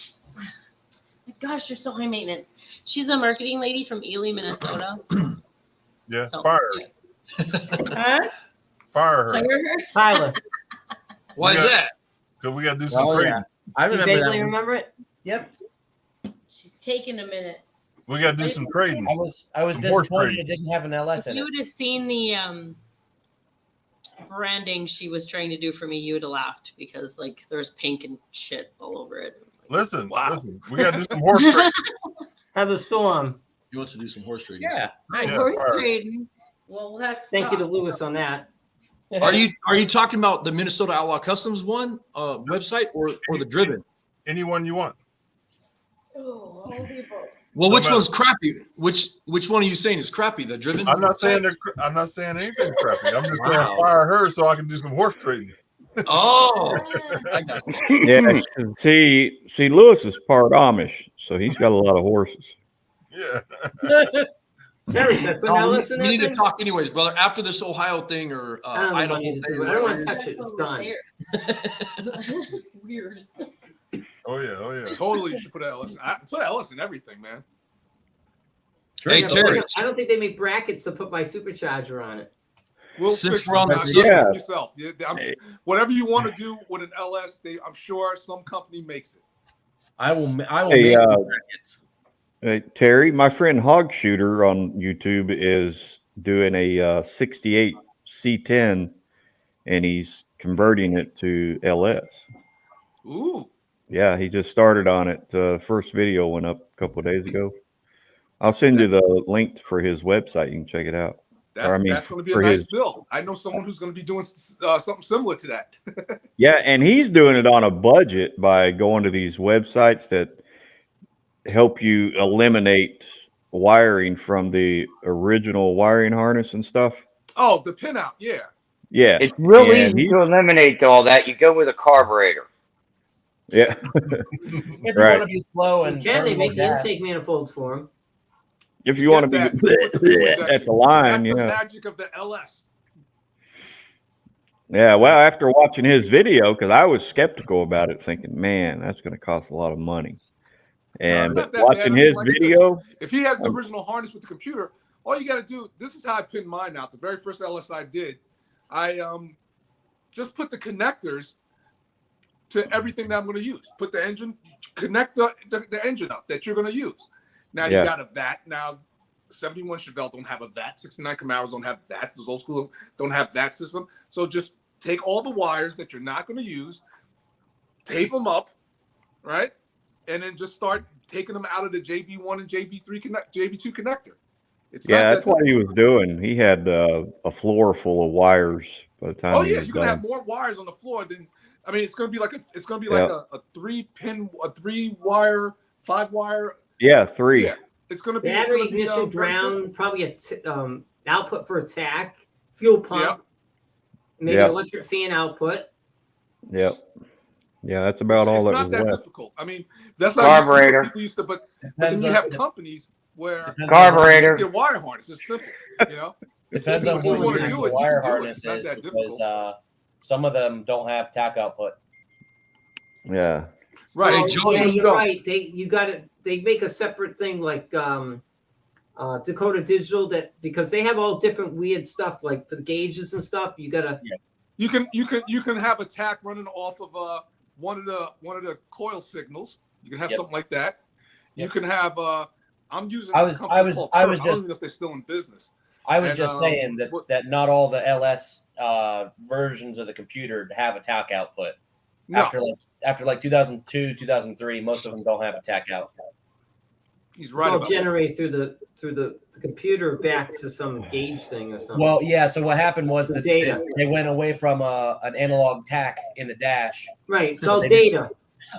Gosh, you're so high maintenance. She's a marketing lady from Ely, Minnesota. Yeah, So, fire Huh? her. Fire her? Tyler, Why is Yeah. that? Because we got to do some Oh, trading. yeah. I do you remember that. vaguely one. remember it? Yep. She's taking a minute. We got to do some trading. I was Some horse disappointed trading. it didn't have an LS If in you it. would have seen the branding she was trying to do for me, you would have laughed because like there's pink and shit all over it. Listen, Wow. listen. We got to do some horse trading. Heather Storm. He wants to do some horse trading. Yeah. Yeah, Horse fire. trading. Well, we'll have to Thank you to talk. Lewis on that. Are you talking about the Minnesota Outlaw Customs one website or the Driven? Anyone you want. Oh, all the above. Well, No which matter. one's crappy? Which one are you saying is crappy? The Driven? I'm not saying anything crappy. I'm just Wow. saying fire her so I can do some horse trading. Oh, I got you. Yeah. See, Lewis is part Amish, so he's got a lot of horses. Yeah. Terry, should I put No, Alex in we that need to thing? talk anyways, brother. After this Ohio thing or I don't know if I need to do it. I don't want to touch it. It's done. Weird. Oh yeah. Oh yeah. Totally, you should put Ellis. Put Ellis in everything, man. Hey, Yeah, but Terry. I don't think they make brackets to put my supercharger on it. We'll Since fix we're on it. the I'm subject- sure yourself. Whatever you want to do with an LS, I'm sure some company makes it. I will Hey, make brackets. Terry, my friend Hog Shooter on YouTube is doing a 68 C10, and he's converting it to LS. Ooh, Yeah, he just started on it. First video went up a couple of days ago. I'll send you the link for his website. You can check it out. that's going to be a for nice his- build. I know someone who's going to be doing something similar to that. Yeah, and he's doing it on a budget by going to these websites that help you eliminate wiring from the original wiring harness and stuff. Oh, the pinout. Yeah. Yeah. It's real And easy to eliminate all that. You go with a carburetor. Yeah. If you Right. want to be slow and Can they burn make more the gas. intake manifolds for them? If you want to be Get that. With the fuel at injection. the line, That's the yeah. magic of the LS. Yeah, well, after watching his video, because I was skeptical about it, thinking, man, that's going to cost a lot of money. And not that watching bad. I mean, his like I said, video, If he has the original harness with the computer, all you got to do, this is how I pinned mine out. The very first LS I did, I just put the connectors to everything that I'm going to use. Put the engine, connect the engine up that you're going to use. Now Yeah. you got a VAT. Now 71 Chevelle don't have a VAT. 69 Camaros don't have VATs. Those old school don't have that system. So just take all the wires that you're not going to use, tape them up, right? And then just start taking them out of the JB1 and JB2 connector. It's yeah, not that's what he was doing. He had a floor full of wires by the time Oh he yeah, was you're gonna done. have more wires on the floor than. I mean, it's gonna be like a three wire, 5 wire. Yeah, 3. Yeah, it's gonna be Battery, it's gonna be, ignition, very simple. ground, probably output for attack, fuel pump, Yep. maybe Yep. electric fan output. Yep. Yeah, that's about all It's that not was that left. difficult. I mean, that's not used to do Carburetor. what people used to. But then Depends you on- have companies where Depends on- Carburetor. your wire harness is simple. You know, Depends If on you what wanna your do it, you wire can do it. harness It's not is, that because difficult. some of them don't have tack output. Yeah. right? Hey, Well, Joe, yeah, you you're don't. right. They make a separate thing like Dakota Digital because they have all different weird stuff like for the gauges and stuff. You gotta You can have a tack running off of one of the coil signals. You can have Yep. something like that. You Yep. can have I'm using I this was- company I was- called I Turk. was I don't just- even know if they're still in business. I was And, just saying that, what- that not all the LS versions of the computer have a tack output. No, After like 2002, 2003, most of them don't have a tack out. he's it's right all about that. generate through the computer back to some gauge thing or something. Well, yeah. So what happened was The that data. they went away from an analog tack in the dash. Right, it's all They data.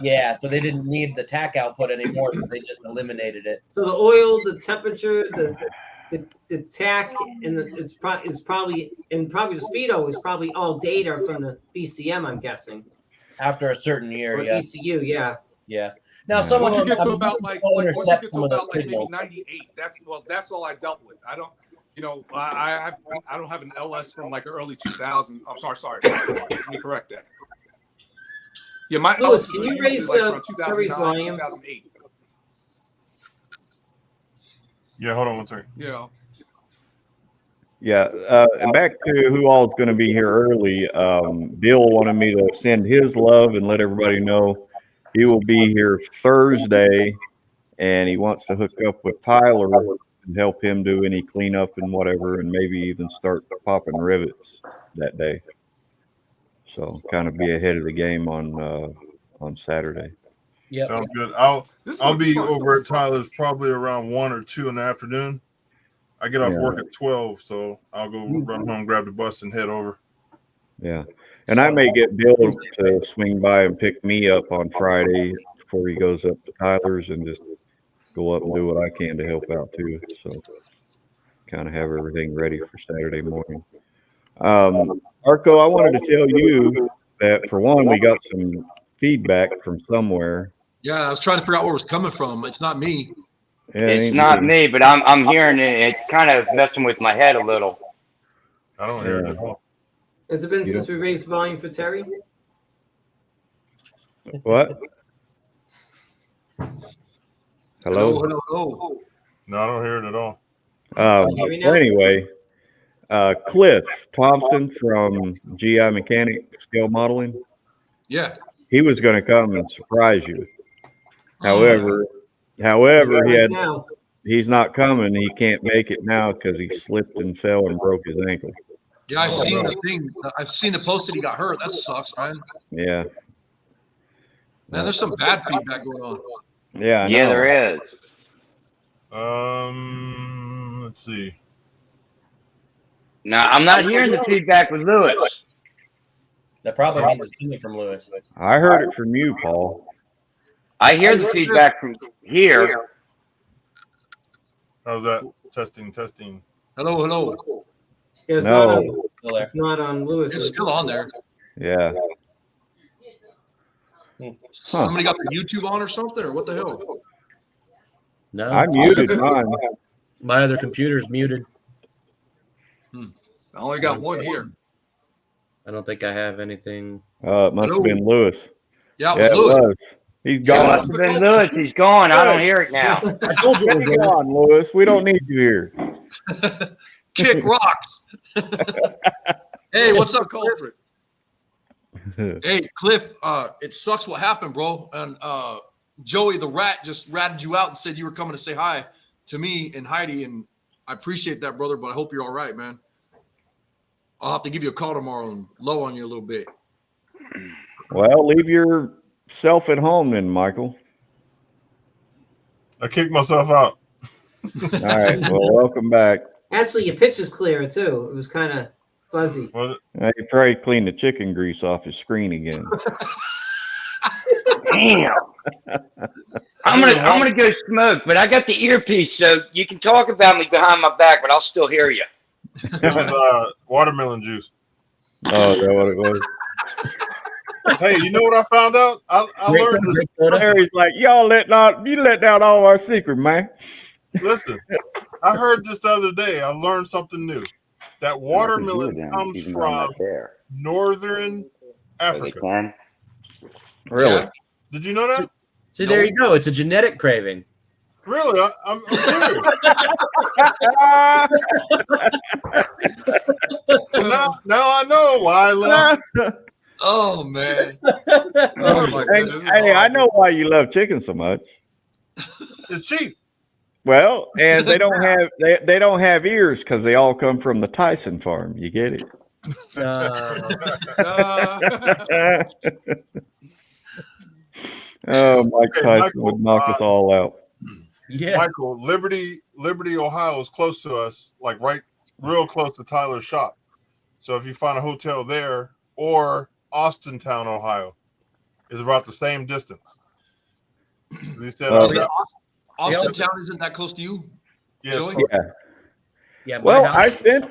Yeah, so they didn't need the tack output anymore, so they just eliminated it. So the oil, the temperature, the tack, and it's probably the speedo is probably all data from the BCM. I'm guessing After a certain year, or yeah, ECU. Yeah. yeah. Now some Once of you them get to have- about like will once you intercept get some to of the about like maybe signals. 98, that's all I dealt with. I don't, I don't have an LS from like early 2000. I'm sorry. Let me correct that. Yeah, my Louis, LS can was you used raise, like around Terry's 2009, volume? 2008. Yeah, hold on one second. You know, Yeah. And back to who all's going to be here early. Bill wanted me to send his love and let everybody know he will be here Thursday, and he wants to hook up with Tyler and help him do any cleanup and whatever, and maybe even start popping rivets that day. So kind of be ahead of the game on Saturday. Yep. Sounds good. this I'll would be fun. over at Tyler's probably around 1 or 2 in the afternoon. I get off Yeah. work at 12, so I'll go run home, grab the bus, and head over. Yeah. And I may get Bill to swing by and pick me up on Friday before he goes up to Tyler's and just go up and do what I can to help out too. So kind of have everything ready for Saturday morning. Arco, I wanted to tell you that for one, we got some feedback from somewhere. Yeah, I was trying to figure out where it was coming from. It's not me. Yeah, It's ain't not me. me, but I'm hearing it. It's kind of messing with my head a little. I don't hear it Yeah. at all. Has it been You since we raised volume for Terry? What? Hello? Hello. No, I don't hear it at all. hear me now? Well, anyway, Cliff Thompson from GI Mechanic Scale Modeling, Yeah. he was going to come and surprise you. However, Now. he's not coming. He can't make it now because he slipped and fell and broke his ankle. Yeah, I've seen the thing. I've seen the post that he got hurt. That sucks, man. Yeah. Man, there's some bad feedback going on. Yeah. I Yeah, know. there is. Let's see. Now I'm not hearing the feedback with Lewis. That probably means it's coming from Lewis. I heard it from you, Paul. I hear the feedback from here. How's that? Testing. Hello, hello. It's No. not on, Still there. it's not on Lewis. It's still on there. Yeah. Somebody got the YouTube on or something, or what the hell? No, I muted mine. my other computer's muted. I only got one here. I don't think I have anything. It must have been Lewis. Yeah, Yeah, it it was Lewis. was. He's It gone. must have been Lewis. He's gone. I don't hear it now. I told you it was Take it Lewis. on, Lewis. We don't need you here. Kick rocks. Hey, what's up, Cliff? culprit? Hey, Cliff. It sucks what happened, bro. And Joey the rat just ratted you out and said you were coming to say hi to me and Heidi, and I appreciate that, brother. But I hope you're all right, man. I'll have to give you a call tomorrow and low on you a little bit. Well, leave yourself at home then, Michael. I kicked myself out. All right. Well, welcome back. Actually, your pitch is clearer too. It was kind of fuzzy. Was it? You probably clean the chicken grease off your screen again. Damn. I'm gonna go smoke, but I got the earpiece, so you can talk about me behind my back, but I'll still hear you. It was watermelon juice. Oh, is that what it was? Hey, you know what I found out? I learned this. Larry's like, you let down all our secret, man. Listen, I heard this the other day. I learned something new. That watermelon comes from northern Africa. Really? Yeah. Did you know that? See, there you go. It's a genetic craving. Really? I'm serious. So now I know why I left. Oh man. Oh my Hey, goodness. I know why you love chicken so much. It's cheap. Well, and they don't have ears because they all come from the Tyson farm. You get it? Oh, Mike Okay, Tyson Michael, would knock us all out. Yeah. Michael, Liberty, Ohio is close to us, like real close to Tyler's shop. So if you find a hotel there, or Austintown, Ohio, is about the same distance. They said, Austin Town isn't that close to you? yes, Joey? Yeah. Yeah. my Well, house- I sent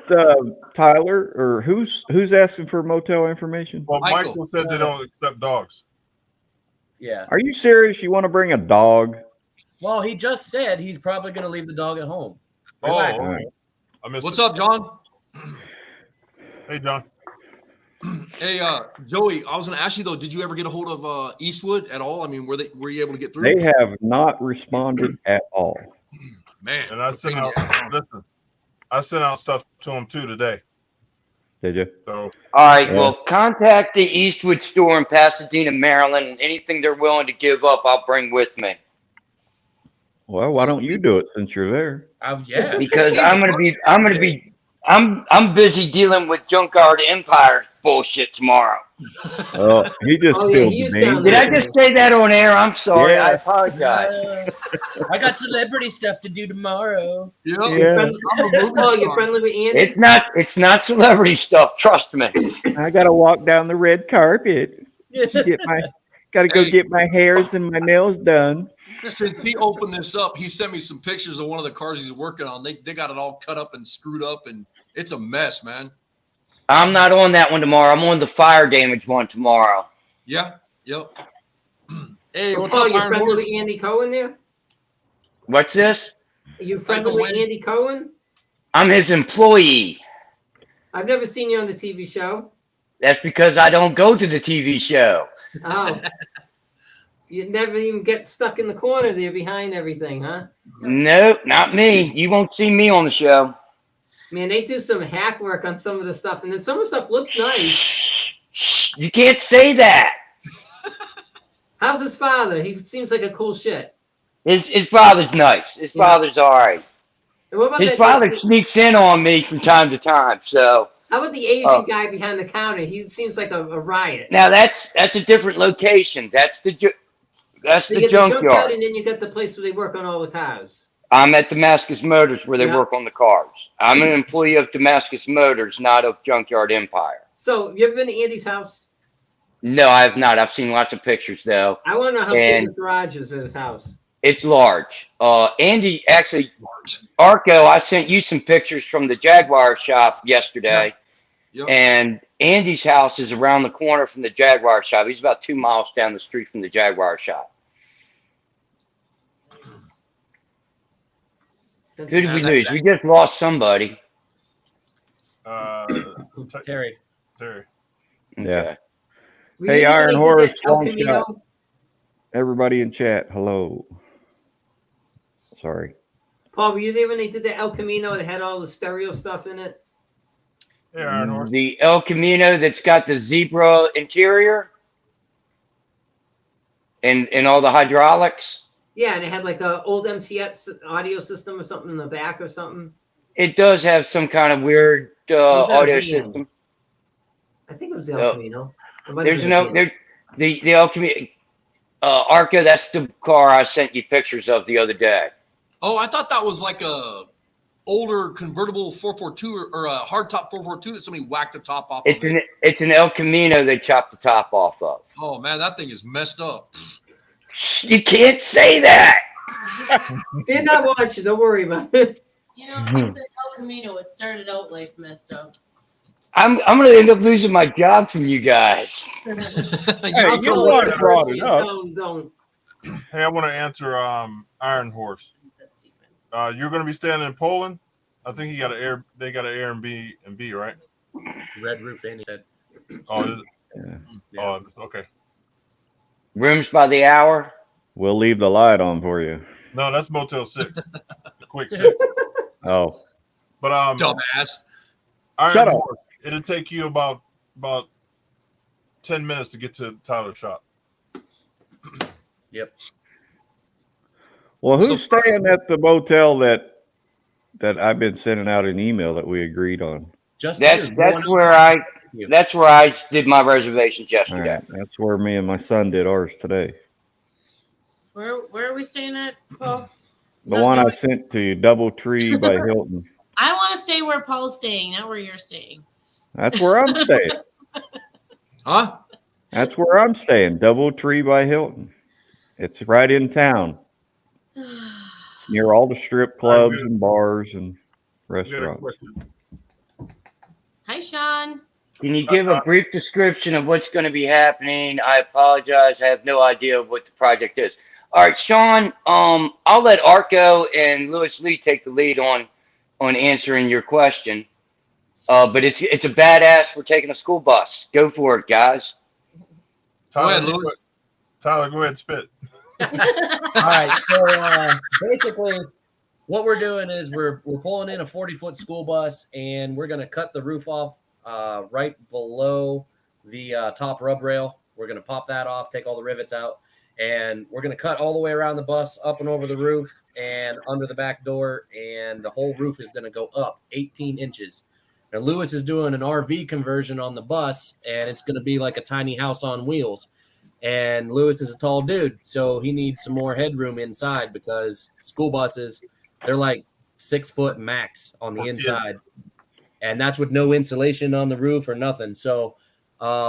Tyler, or who's asking for motel information? well, Michael. Michael said they don't accept dogs. yeah. Are you serious? You want to bring a dog? Well, he just said he's probably going to leave the dog at home. Oh, Relax. okay. I missed What's it. up, John? Hey, John. Hey, Joey, I was going to ask you though, did you ever get a hold of Eastwood at all? I mean, were you able to get through? They have not responded at all. Man, And I sent out stuff to him too today. Did you? So All right, Yeah. well, contact the Eastwood store in Pasadena, Maryland, and anything they're willing to give up, I'll bring with me. Well, why don't you do it since you're there? Yeah. Because I'm busy dealing with Junkyard Empire bullshit tomorrow. Oh, he just Oh, yeah, killed he is the down name. Did I just say that on air? I'm sorry. Yeah. I apologize. I got celebrity stuff to do tomorrow. yeah. Yeah. Oh, you're friendly with Andy? It's not celebrity stuff. Trust me. I gotta walk down the red carpet. Gotta go get my hairs and my nails done. Since he opened this up, he sent me some pictures of one of the cars he's working on. They got it all cut up and screwed up, and it's a mess, man. I'm not on that one tomorrow. I'm on the fire damage one tomorrow. Yeah. Yep. Hey, what's Oh, up, you're Iron friendly Horse? with Andy Cohen there? What's this? Are you friendly with Andy Cohen? I'm his employee. I've never seen you on the TV show. That's because I don't go to the TV show. Oh. You never even get stuck in the corner there behind everything, huh? Nope, not me. You won't see me on the show. Man, they do some hack work on some of the stuff, and then some of the stuff looks nice. Shh, you can't say that. How's his father? He seems like a cool shit. His father's nice. His father's all right. And what about His that- father sneaks in on me from time to time. So How about the Asian guy behind the counter? He seems like a riot. now that's a different location. That's the So you get the junkyard, junkyard. and then you got the place where they work on all the cars. I'm at Damascus Motors where they Yeah. work on the cars. I'm an employee of Damascus Motors, not of Junkyard Empire. So, you ever been to Andy's house? No, I have not. I've seen lots of pictures though. I want to know how big And- his garage is at his house. It's large. Andy, actually, Arco, I sent you some pictures from the Jaguar shop yesterday. Yep. And Andy's house is around the corner from the Jaguar shop. He's about 2 miles down the street from the Jaguar shop. Who did we lose? We just lost somebody. Terry. Terry. Yeah. Okay. Were Hey, you there when Iron they did Horse, that El long Camino? shot. Everybody in chat, hello. Sorry. Paul, were you there when they did the El Camino that had all the stereo stuff in it? Hey, Iron Horse. The El Camino that's got the zebra interior and all the hydraulics. Yeah, and it had like a old MTS audio system or something in the back or something. It does have some kind of weird Was that a audio van? system. I think it was the El No. Camino. It might have There's been a no van. the El Camino. Arca, that's the car I sent you pictures of the other day. Oh, I thought that was like a older convertible 442 or a hardtop 442 that somebody whacked the top off of it. It's an El Camino they chopped the top off of. Oh man, that thing is messed up. You can't say that. They're not watching. Don't worry about it. You know, it's the El Camino. It started out life messed up. I'm gonna end up losing my job from you guys. Hey, I'll you call brought you it brought first. it up. Don't. Hey, I want to answer Iron Horse. You're going to be staying in Poland. I think they got an Airbnb, right? Red Roof Andy said. Oh, is it? Yeah. Oh, okay. Rooms by the hour. We'll leave the light on for you. No, that's Motel 6. Quick 6. Oh, But Dumbass. Iron Shut up. Horse, it'll take you about 10 minutes to get to Tyler's shop. Yep. well, who's So- staying at the motel that I've been sending out an email that we agreed on? Just That's here, no one that's else. where I did my reservations All yesterday. right, that's where me and my son did ours today. Where are we staying at, Paul? The No, one no. I sent to you, DoubleTree by Hilton. I want to stay where Paul's staying, not where you're staying. That's where I'm staying. Huh? That's where I'm staying. DoubleTree by Hilton. It's right in town, near all the strip clubs and bars and I got a restaurants. question. Hi, Sean. Can you give a brief description of what's going to be happening? I apologize. I have no idea what the project is. All right, Sean. I'll let Arco and Lewis Lee take the lead on answering your question. But it's a badass. We're taking a school bus. Go for it, guys. Go ahead, Tyler, Louis. Tyler, go ahead, spit. All right. So basically, what we're doing is we're pulling in a 40-foot school bus, and we're going to cut the roof off right below the top rub rail. We're going to pop that off, take all the rivets out, and we're going to cut all the way around the bus, up and over the roof, and under the back door, and the whole roof is going to go up 18 inches. Now, Lewis is doing an RV conversion on the bus, and it's going to be like a tiny house on wheels. And Lewis is a tall dude, so he needs some more headroom inside because school buses, they're like 6 foot max on the inside. And that's with no insulation on the roof or nothing. So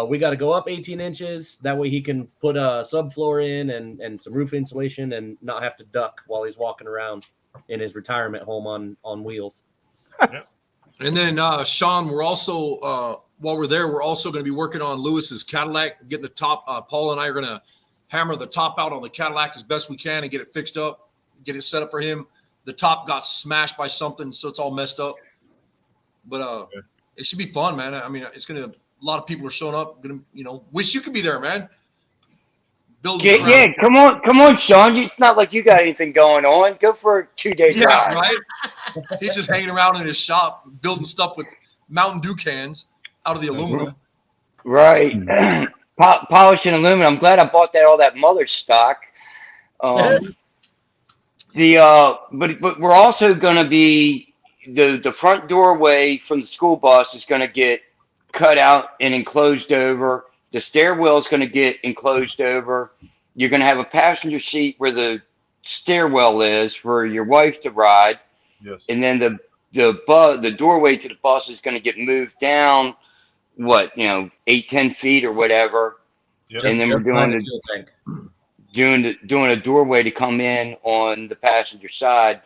we got to go up 18 inches. That way he can put a subfloor in and some roof insulation and not have to duck while he's walking around in his retirement home on wheels. And then Sean, we're also while we're there, we're also going to be working on Lewis's Cadillac, getting the top. Paul and I are going to hammer the top out on the Cadillac as best we can and get it fixed up, get it set up for him. The top got smashed by something, so it's all messed up. But it should be fun, man. I mean, it's gonna. A lot of people are showing up. Wish you could be there, man. Building. Yeah, come on, Sean. It's not like you got anything going on. Go for a 2-day Yeah, drive. right. He's just hanging around in his shop, building stuff with Mountain Dew cans out of the aluminum. Right. Polishing aluminum. I'm glad I bought all that mother stock. But we're also going to be the front doorway from the school bus is going to get cut out and enclosed over. The stairwell is going to get enclosed over. You're going to have a passenger seat where the stairwell is for your wife to ride. Yes. And then the doorway to the bus is going to get moved down, 8-10 feet or whatever. Yep. And then we're doing behind the fuel tank. doing a doorway to come in on the passenger side,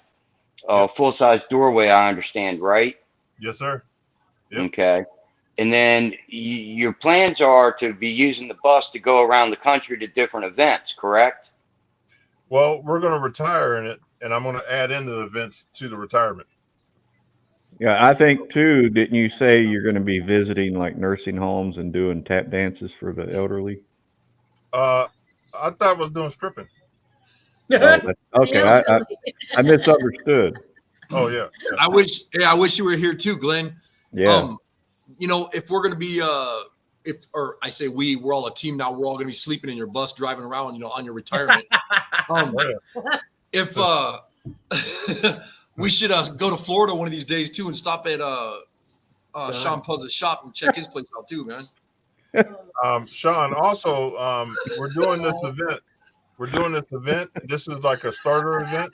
full size doorway. I understand, right? Yes, sir. Yep. Okay. And then your plans are to be using the bus to go around the country to different events, correct? Well, we're going to retire in it, and I'm going to add in the events to the retirement. Yeah, I think too. Didn't you say you're going to be visiting like nursing homes and doing tap dances for the elderly? I thought I was doing stripping. Okay, I misunderstood. Oh yeah. I wish you were here too, Glenn. Yeah. You know, if we're gonna be or I say we're all a team now, we're all gonna be sleeping in your bus driving around, you know, on your retirement. If we should go to Florida one of these days too and stop at Sean Puzz's shop and check his place out too, man. Sean, also, we're doing this event. This is like a starter event.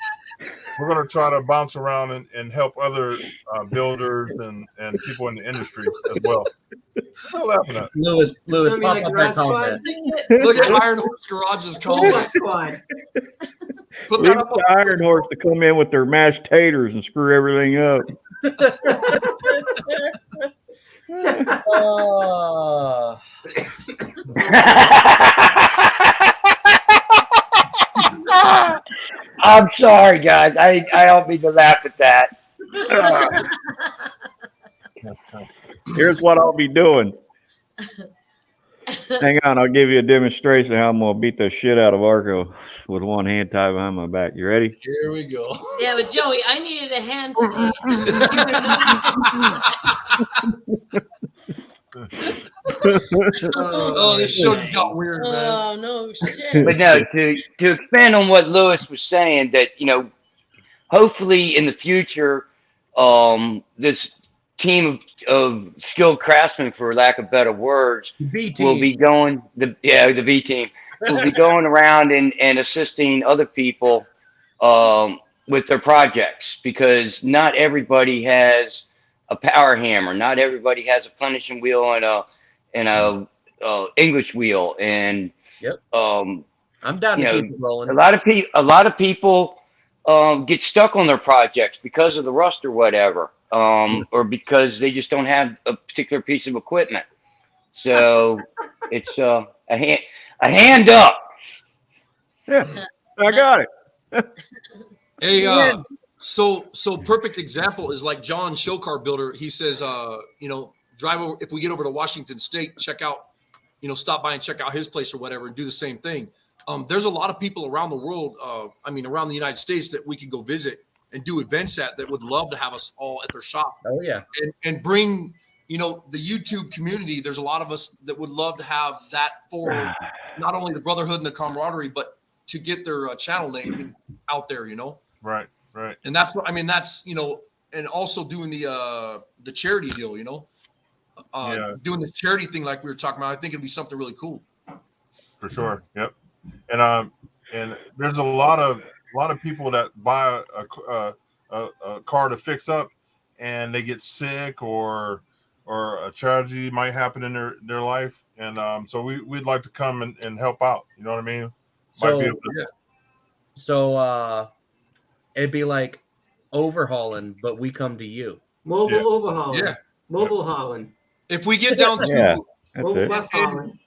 We're going to try to bounce around and help other builders and people in the industry as well. What are you laughing at? Lewis, gonna be pop like up Garage that comment. Look at Iron Horse Garage's comment. Cobra Squad. Put Leave that up. the Iron Horse to come in with their mashed taters and screw everything up. I'm sorry, guys. I don't mean to laugh at that. Here's what I'll be doing. Hang on, I'll give you a demonstration of how I'm gonna beat the shit out of Arco with one hand tied behind my back. You ready? Here we go. Yeah, but Joey, I needed a hand today. Oh, this show just got weird, man. Oh no shit. But no, to expand on what Lewis was saying, that hopefully in the future, this team of skilled craftsmen, for lack of better words, will be going the V team will be going around and assisting other people with their projects, because not everybody has a power hammer, not everybody has a punishing wheel and a English wheel, and I'm down to keep it rolling. a lot of people get stuck on their projects because of the rust or whatever, or because they just don't have a particular piece of equipment. So it's a hand up. Yeah, I got it. Hey, so perfect example is like John Showcar Builder. He says, drive over, if we get over to Washington State, check out, stop by and check out his place or whatever, and do the same thing. There's a lot of people around the world, around the United States, that we could go visit and do events at, that would love to have us all at their shop. Oh yeah. And bring, the YouTube community. There's a lot of us that would love to have that for not only the brotherhood and the camaraderie, but to get their channel name out there, Right. And that's what that's and also doing the charity deal, doing the charity thing like we were talking about. I think it'd be something really cool. For sure. Yep. And there's a lot of people that buy a car to fix up, and they get sick or a tragedy might happen in their life, and so we'd like to come and help out. You know what I mean? So it'd be like overhauling, but we come to you. Mobile overhauling. Yeah. Mobile hauling. If we get down to that's Mobile it. bus hauling.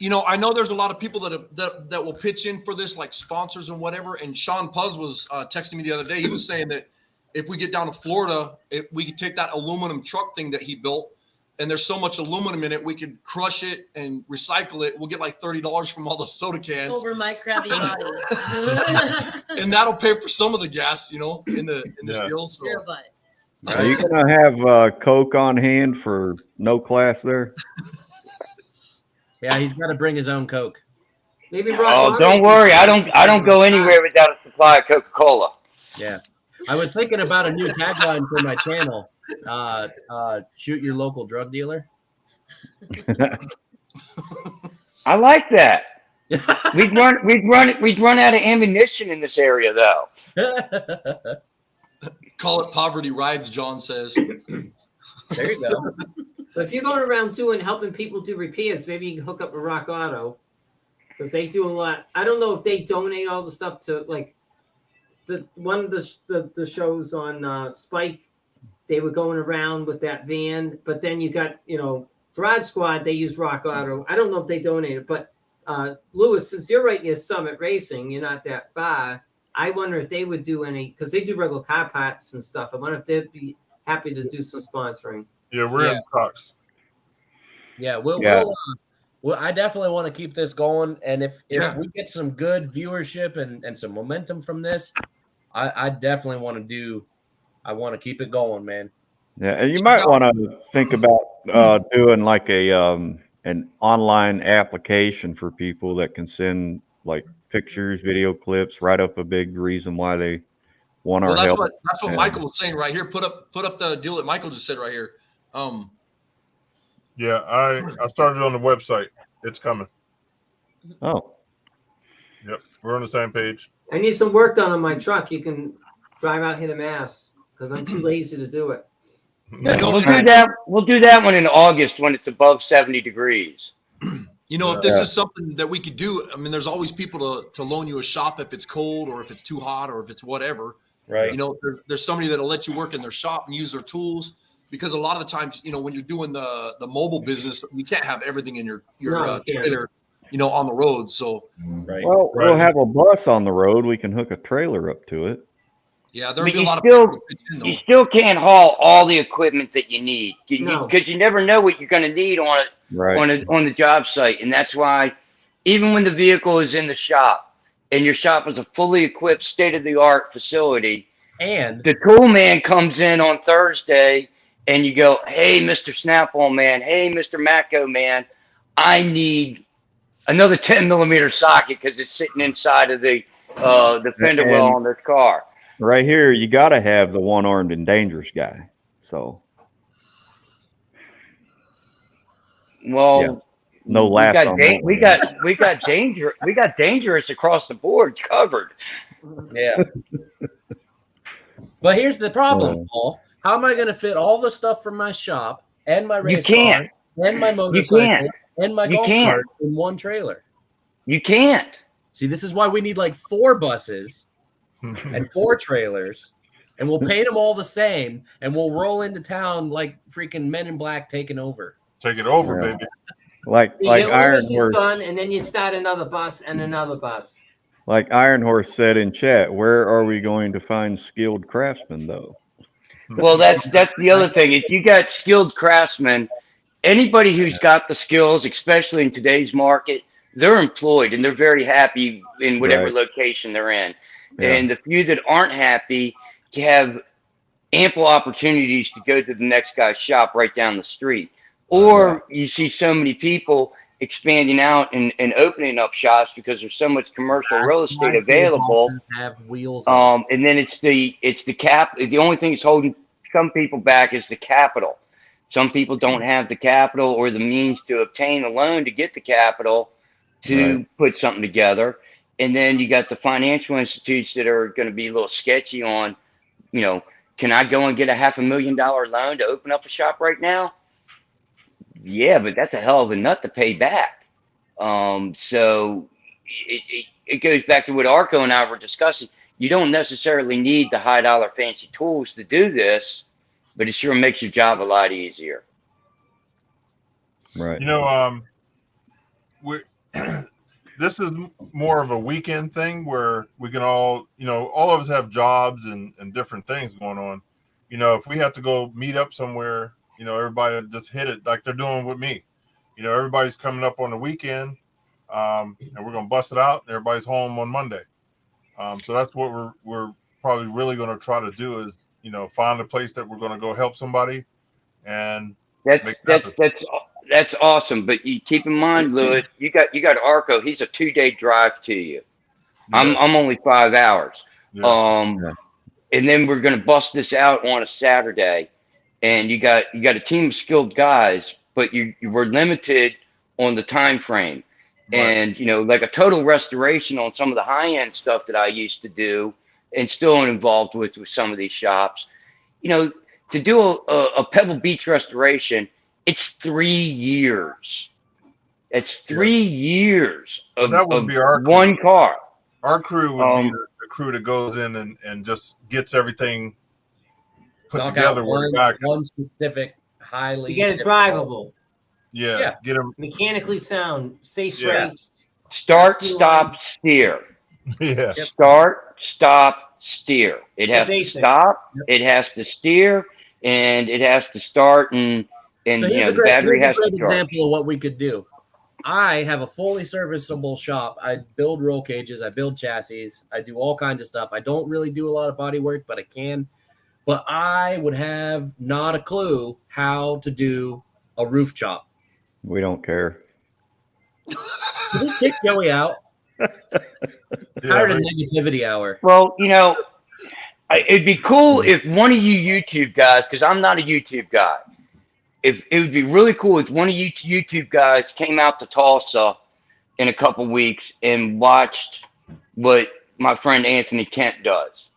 I know there's a lot of people that will pitch in for this, like sponsors and whatever. And Sean Puz was texting me the other day. He was saying that if we get down to Florida, we could take that aluminum truck thing that he built, and there's so much aluminum in it, we could crush it and recycle it. We'll get like $30 from all the soda cans Over my crabby body. and that'll pay for some of the gas, in the deal. So Your butt. Are you gonna have Coke on hand for no class there? Yeah, he's got to bring his own Coke. Maybe Oh, don't worry. I don't go anywhere without a supply of Coca-Cola. Yeah. I was thinking about a new tagline for my channel. Shoot your local drug dealer. I like that. We'd run out of ammunition in this area, though. call it poverty rides, John says. There you go. But if you're going around too and helping people do repairs, maybe you can hook up a Rock Auto. because they do a lot. I don't know if they donate all the stuff to like one of the shows on Spike. They were going around with that van, but then you got Garage Squad. They use Rock Auto. I don't know if they donated, but Lewis, since you're right near Summit Racing, you're not that far. I wonder if they would do any, because they do regular car parts and stuff. I wonder if they'd be happy to do some sponsoring. Yeah, we're in talks. Yeah, I definitely want to keep this going, and if we get some good viewership and some momentum from this, I definitely want to keep it going, man. Yeah, and you might want to think about doing like an online application for people that can send like pictures, video clips, write up a big reason why they want our help. That's what Michael was saying right here. Put up the deal that Michael just said right here. Yeah, I started on the website. It's coming. Oh. Yep, we're on the same page. I need some work done on my truck. You can drive out here to Mass because I'm too lazy to do it. We'll do that. We'll do that one in August when it's above 70 degrees. If this is something that we could do, I mean, there's always people to loan you a shop if it's cold or if it's too hot or if it's whatever. Right. There's somebody that'll let you work in their shop and use their tools, because a lot of the times, when you're doing the mobile business, you can't have everything in your trailer, on the road. So, right. Well, we'll have a bus on the road. We can hook a trailer up to it. Yeah, there'll be a lot of you still can't haul all the equipment that you need because you never know what you're going to need on the job site, and that's why even when the vehicle is in the shop and your shop is a fully equipped, state-of-the-art facility, and the tool man comes in on Thursday, and you go, "Hey, Mr. Snap-on man, hey, Mr. Matco man, I need another 10mm socket because it's sitting inside of the fender well on this car." Right here, you got to have the one-armed and dangerous guy. So, well, no laughs on that. We got dangerous across the board covered. Yeah. But here's the problem, Paul. How am I going to fit all the stuff from my shop and my race car and my motorcycle and my golf cart in one trailer? You can't. See, this is why we need like 4 buses and 4 trailers, and we'll paint them all the same, and we'll roll into town like freaking Men in Black taking over. Take it over, baby. Like Iron Horse. Done, and then you start another bus and another bus. Like Iron Horse said in chat, where are we going to find skilled craftsmen, though? Well, that's the other thing. If you got skilled craftsmen, anybody who's got the skills, especially in today's market, they're employed and they're very happy in whatever location they're in. Yeah. And the few that aren't happy have ample opportunities to go to the next guy's shop right down the street. Or you see so many people expanding out and opening up shops because there's so much commercial real estate available. Have wheels. And then it's the cap. The only thing that's holding some people back is the capital. Some people don't have the capital or the means to obtain a loan to get the capital to put something together. And then you got the financial institutes that are going to be a little sketchy on, can I go and get a $500,000 loan to open up a shop right now? Yeah, but that's a hell of a nut to pay back. So it goes back to what Arco and I were discussing. You don't necessarily need the high dollar fancy tools to do this, but it sure makes your job a lot easier. Right. This is more of a weekend thing where we can all of us have jobs and different things going on. If we have to go meet up somewhere, everybody just hit it like they're doing with me. Everybody's coming up on the weekend, and we're going to bust it out, and everybody's home on Monday. So that's what we're probably really going to try to do is, find a place that we're going to go help somebody. And that's awesome. But you keep in mind, Lewis, you got Arco. He's a 2-day drive to you. Yeah. I'm only 5 hours. Yeah. And then we're going to bust this out on a Saturday. And you got a team of skilled guys, but you were limited on the time frame. Right. And like a total restoration on some of the high end stuff that I used to do, and still involved with some of these shops. To do a Pebble Beach restoration, it's 3 years. It's 3 years of, That would of be our one car. Our crew would be Um, the crew that goes in and just gets everything put Knock together out where the guy can, one specific highly You get it difficult- drivable, yeah, get him. mechanically sound, safe Yeah. brakes. Start, stop, steer. Yeah. Start, stop, steer. It has to basics. stop, it has to steer, and it has to start, and So you know, here's the a great, battery here's a has great to charge. example of what we could do. I have a fully serviceable shop. I build roll cages. I build chassis. I do all kinds of stuff. I don't really do a lot of body work, but I can. But I would have not a clue how to do a roof chop. We don't care. Did we kick Joey out? Tired of negativity hour. Well, you know, it'd be cool if one of you YouTube guys, because I'm not a YouTube guy, if it would be really cool if one of you YouTube guys came out to Tulsa in a couple weeks and watched what my friend Anthony Kent does.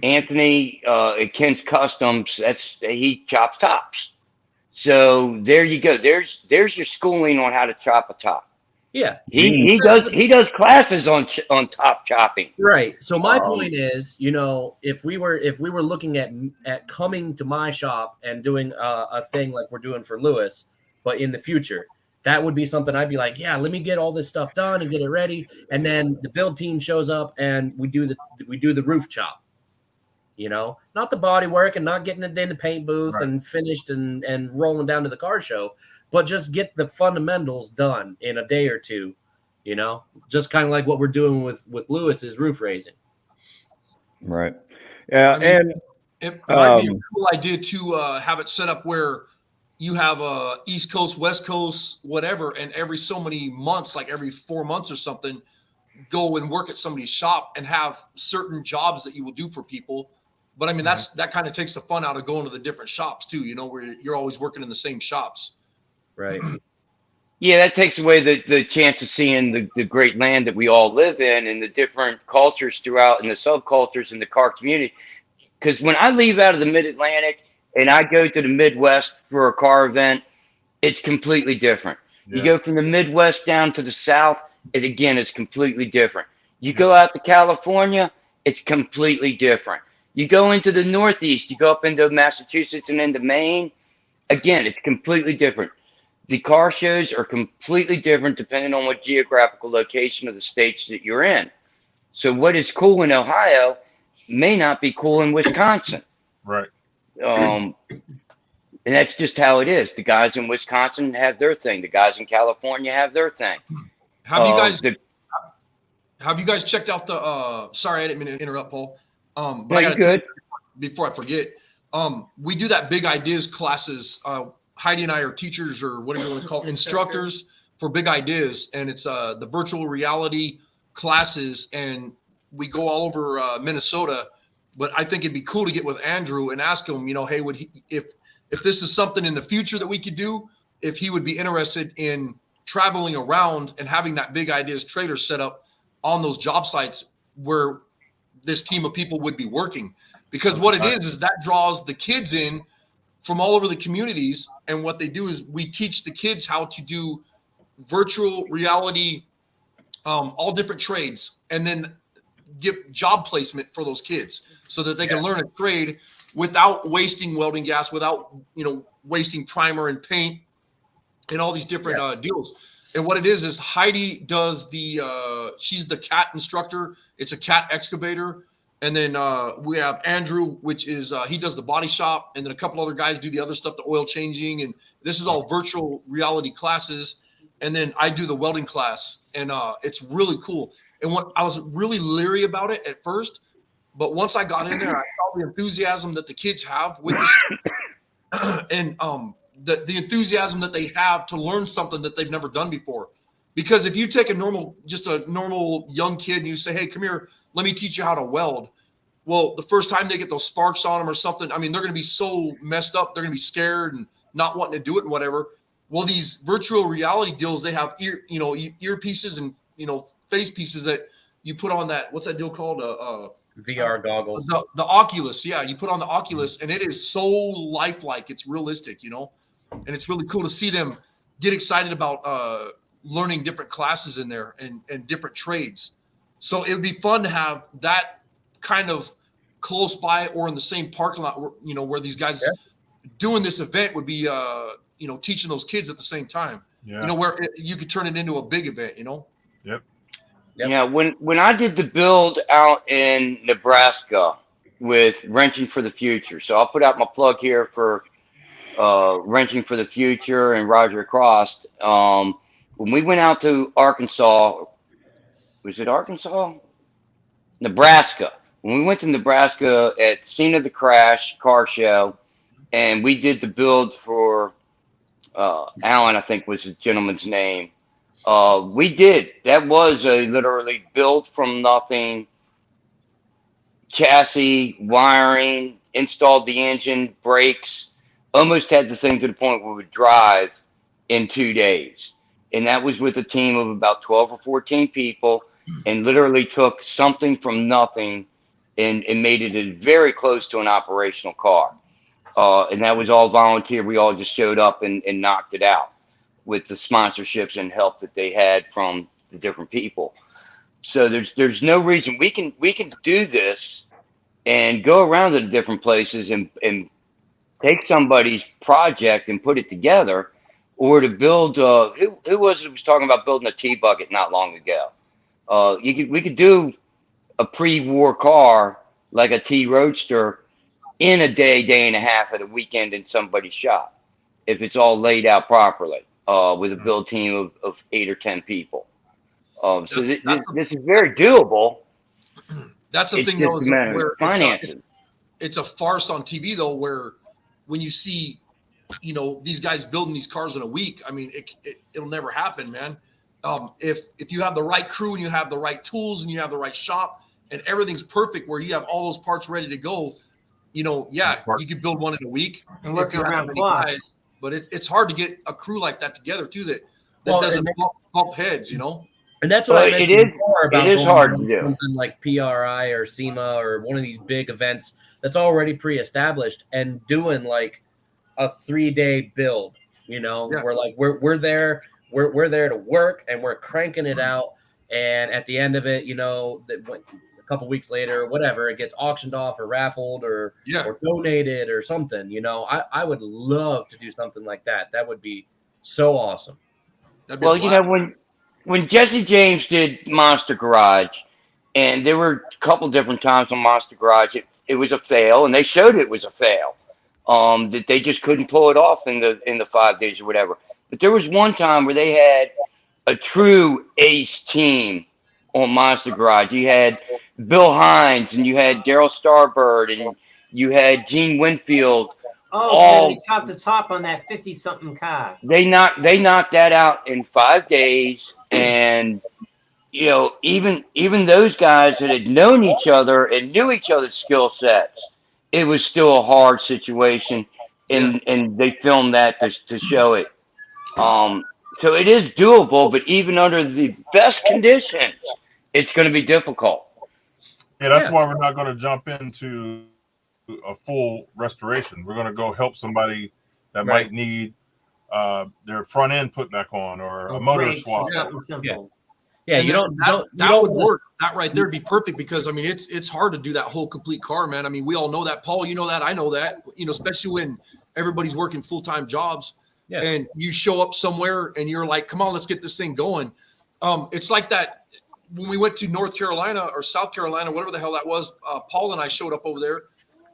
Anthony at Kent's Customs, he chops tops. So there you go. There's your schooling on how to chop a top. Yeah, He does classes on top chopping. right. So my point is, you know, if we were looking at coming to my shop and doing a thing like we're doing for Lewis, but in the future, that would be something I'd be like, yeah, let me get all this stuff done and get it ready, and then the build team shows up and we do the roof chop. You know, not the body work and not getting it in the paint booth and finished and rolling down to the car show, but just get the fundamentals done in a day or two, you know, just kind of like what we're doing with Lewis's roof raising. Right. Yeah. I mean, And it might be a cool idea to have it set up where you have a East Coast, West Coast, whatever, and every so many months, like every 4 months or something, go and work at somebody's shop and have certain jobs that you will do for people. But I mean, that kind of takes the fun out of going to the different shops too, you know, where you're always working in the same shops. Right. Yeah, that takes away the chance of seeing the great land that we all live in and the different cultures throughout and the subcultures in the car community. Because when I leave out of the Mid-Atlantic and I go to the Midwest for a car event, it's completely different. Yeah. You go from the Midwest down to the South, it's completely different. You go out to California, it's completely different. You go into the Northeast, you go up into Massachusetts and into Maine, again, it's completely different. The car shows are completely different depending on what geographical location of the states that you're in. So what is cool in Ohio may not be cool in Wisconsin. Right. And that's just how it is. The guys in Wisconsin have their thing. The guys in California have their thing. Have you guys checked out the sorry, I didn't mean to interrupt, Paul. But I got good. Before I forget, we do that Big Ideas classes. Heidi and I are teachers, or whatever you want to call it, instructors for Big Ideas, and it's the virtual reality classes, and we go all over Minnesota. But I think it'd be cool to get with Andrew and ask him, you know, hey, would he, if this is something in the future that we could do, if he would be interested in traveling around and having that Big Ideas trailer set up on those job sites where this team of people would be working. Because what it is that draws the kids in from all over the communities. And what they do is we teach the kids how to do virtual reality, all different trades, and then give job placement for those kids so that they can learn a trade without wasting welding gas, without, you know, wasting primer and paint and all these different deals. And what it is Heidi does she's the CAT instructor. It's a CAT excavator. And then we have Andrew, which is he does the body shop, and then a couple other guys do the other stuff, the oil changing, and this is all virtual reality classes. And then I do the welding class, and it's really cool. And what I was really leery about it at first, but once I got in there, I saw the enthusiasm that the kids have with this, and the enthusiasm that they have to learn something that they've never done before. Because if you take a normal young kid and you say, hey, come here, let me teach you how to weld. Well, the first time they get those sparks on them or something, I mean, they're going to be so messed up. They're going to be scared and not wanting to do it and whatever. Well, these virtual reality deals, they have earpieces and, you know, face pieces that you put on that. What's that deal called? VR goggles. The Oculus. Yeah. You put on the Oculus and it is so lifelike. It's realistic, you know, and it's really cool to see them get excited about, learning different classes in there and different trades. So it would be fun to have that kind of close by or in the same parking lot, where these guys doing this event would be, teaching those kids at the same time. Yeah. Where you could turn it into a big event. Yep. Yeah, when I did the build out in Nebraska with Wrenching for the Future, so I'll put out my plug here for Wrenching for the Future and Roger Cross. When we went out to Arkansas, was it Arkansas? Nebraska. When we went to Nebraska at Scene of the Crash car show, and we did the build for Alan, I think was the gentleman's name. We did. That was a literally built from nothing chassis, wiring, installed the engine, brakes, almost had the thing to the point where we would drive in 2 days. And that was with a team of about 12 or 14 people, and literally took something from nothing and made it very close to an operational car. And that was all volunteer. We all just showed up and knocked it out with the sponsorships and help that they had from the different people. So there's no reason we can do this and go around to the different places and take somebody's project and put it together, or to build. Who was it who was talking about building a T-bucket not long ago? We could do a pre-war car like a T-Roadster in a day and a half at a weekend in somebody's shop, if it's all laid out properly, with a build team of 8 or 10 people. So this is very doable. That's the It's thing, just though, a is matter where of finances. it's a farce on TV, though, where when you see, these guys building these cars in a week, I mean, it'll never happen, man. If you have the right crew and you have the right tools and you have the right shop and everything's perfect, where you have all those parts ready to go, you could build one in a week And work if you have around many clock. guys. But it's hard to get a crew like that together too, that Well, doesn't bump heads, And that's what Well, I it mentioned is- before about it is going hard to to do. something like PRI or SEMA or one of these big events that's already pre-established and doing like a 3-day build. We're like we're there, we're there to work and we're cranking it out. And at the end of it, a couple weeks later, or whatever, it gets auctioned off or raffled or donated or something. I would love to do something like that. That would be so awesome. That'd be a Well, blast. when Jesse James did Monster Garage, and there were a couple different times on Monster Garage, it was a fail, and they showed it was a fail. That they just couldn't pull it off in the 5 days or whatever. But there was one time where they had a true ace team on Monster Garage. You had Bill Hines, and you had Daryl Starbird, and you had Gene Winfield. Oh, they chopped the top on that 50-something car. They knocked that out in 5 days, and even those guys that had known each other and knew each other's skill sets, it was still a hard situation, and they filmed that to show it. So it is doable, but even under the best conditions, it's going to be difficult. Yeah, that's why we're not going to jump into a full restoration. We're going to go help somebody that might need their front end put back on or a motor Brakes swap. or something simple. Yeah, And you don't that would work. That right there would be perfect, because I mean it's hard to do that whole complete car, man. I mean, we all know that. Paul, you know that, I know that, especially when everybody's working full-time jobs. Yeah. And you show up somewhere and you're like, come on, let's get this thing going. It's like that when we went to North Carolina or South Carolina, whatever the hell that was. Paul and I showed up over there,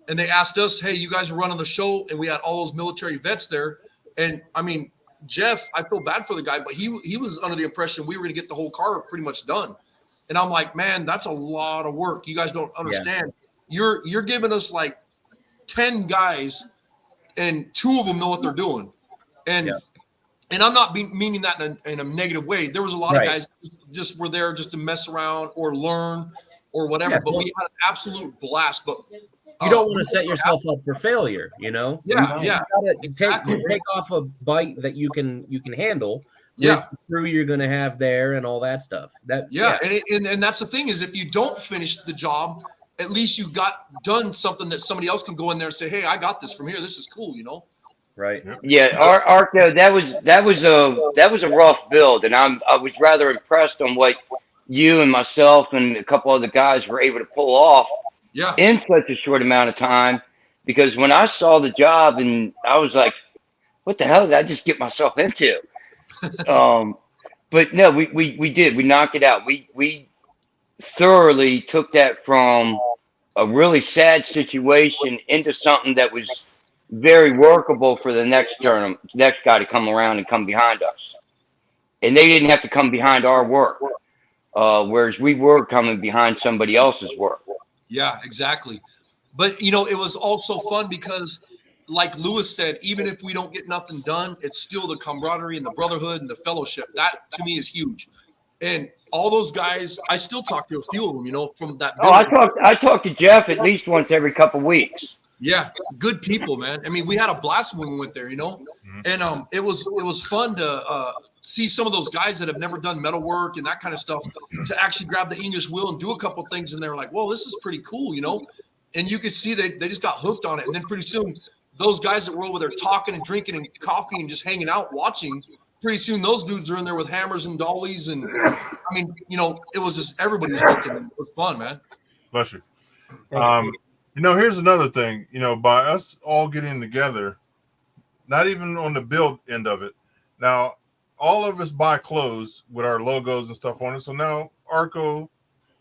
and they asked us, hey, you guys are running the show, and we had all those military vets there. And I mean, Jeff, I feel bad for the guy, but he was under the impression we were going to get the whole car pretty much done. And I'm like, man, that's a lot of work. You guys don't understand. Yeah. You're giving us like 10 guys, and 2 of them know what they're doing. And I'm not meaning that in a negative way. There was a lot of guys just were there just to mess around or learn or whatever. But we had an absolute blast. But you don't want to set yourself up for failure, Yeah, You gotta take off a bite that you can handle with the crew you're going to have there and all that stuff. And that's the thing, is if you don't finish the job, at least you got done something that somebody else can go in there and say, hey, I got this from here. This is cool, right? Yeah, Arco, that was a rough build, and I was rather impressed on what you and myself and a couple other guys were able to pull off Yeah. in such a short amount of time. Because when I saw the job, and I was like, "What the hell did I just get myself into?" But no, we did. We knocked it out. We thoroughly took that from a really sad situation into something that was very workable for the next guy to come around and come behind us. And they didn't have to come behind our work, whereas we were coming behind somebody else's work. Yeah, exactly. But it was also fun because, like Lewis said, even if we don't get nothing done, it's still the camaraderie and the brotherhood and the fellowship. That to me is huge. And all those guys, I still talk to a few of them, from that. Oh, I talked to Jeff at least once every couple of weeks. Yeah, good people, man. I mean, we had a blast when we went there, and it was fun to see some of those guys that have never done metal work and that kind of stuff to actually grab the English wheel and do a couple things, and they're like, "Well, this is pretty cool," And you could see they just got hooked on it, and then pretty soon those guys that were over there talking and drinking and coffee and just hanging out watching. Pretty soon those dudes are in there with hammers and dollies, and I mean, it was just everybody was working. It was fun, man. Bless you. Here's another thing. By us all getting together, not even on the build end of it. Now, all of us buy clothes with our logos and stuff on it. So now Arco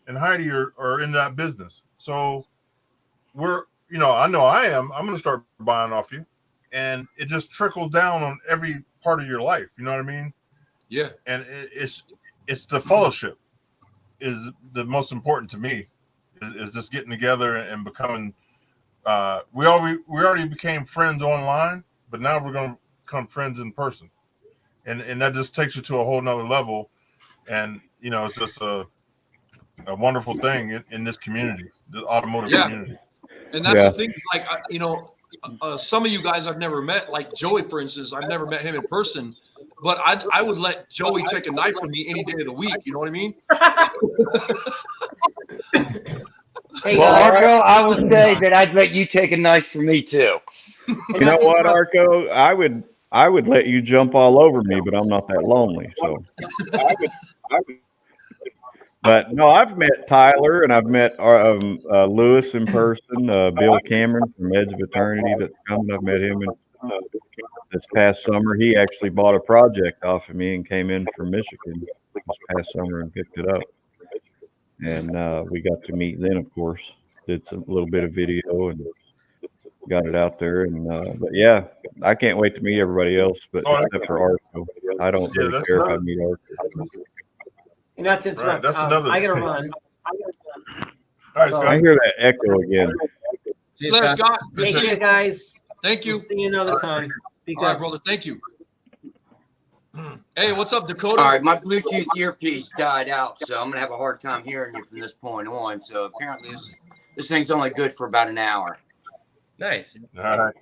and Heidi are in that business. So we're, I know I am. I'm going to start buying off you, and it just trickles down on every part of your life. You know what I mean? Yeah. And it's the fellowship is the most important to me. Is just getting together and becoming. We already became friends online, but now we're going to become friends in person, and that just takes you to a whole nother level. And it's just a wonderful thing in this community, the automotive community. And that's the thing. Like some of you guys I've never met, like Joey, for instance. I've never met him in person, but I would let Joey take a knife from me any day of the week. You know what I mean? Hey, Well, Arco, I would say that I'd let you take a knife from me too. You know what, Arco? I would let you jump all over me, but I'm not that lonely. So I would. But no, I've met Tyler and I've met Lewis in person. Bill Cameron from Edge of Eternity that's coming. I've met him this past summer. He actually bought a project off of me and came in from Michigan this past summer and picked it up. And we got to meet then, of course. Did a little bit of video and got it out there. And but yeah, I can't wait to meet everybody else, but except for Arco. I don't really care if I meet Arco. Not to interrupt. That's another. I gotta run. All right, Scott. I hear that echo again. See you later, Scott. Take care, guys. Thank you. We'll see you another time. Be All right, good. brother. Thank you. Hey, what's up, Dakota? All right, my Bluetooth earpiece died out, so I'm gonna have a hard time hearing you from this point on. So apparently, this thing's only good for about an hour. Nice. All right.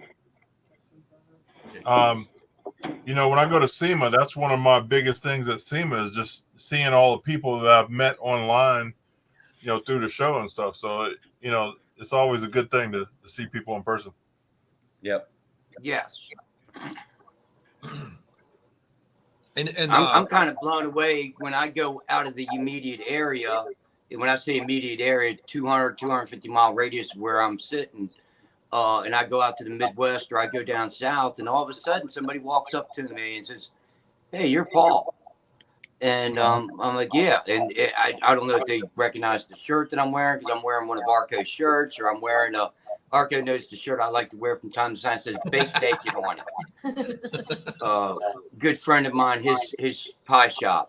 When I go to SEMA, that's one of my biggest things at SEMA is just seeing all the people that I've met online, through the show and stuff. So, it's always a good thing to see people in person. Yep. Yes. And I'm kind of blown away when I go out of the immediate area. When I say immediate area, 250 mile radius where I'm sitting, and I go out to the Midwest or I go down south, and all of a sudden somebody walks up to me and says, "Hey, you're Paul." And I'm like, "Yeah." And I don't know if they recognize the shirt that I'm wearing because I'm wearing one of Arco's shirts, or I'm wearing a Arco knows the shirt I like to wear from time to time. It says "Baked Bacon" on it. Good friend of mine, his pie shop,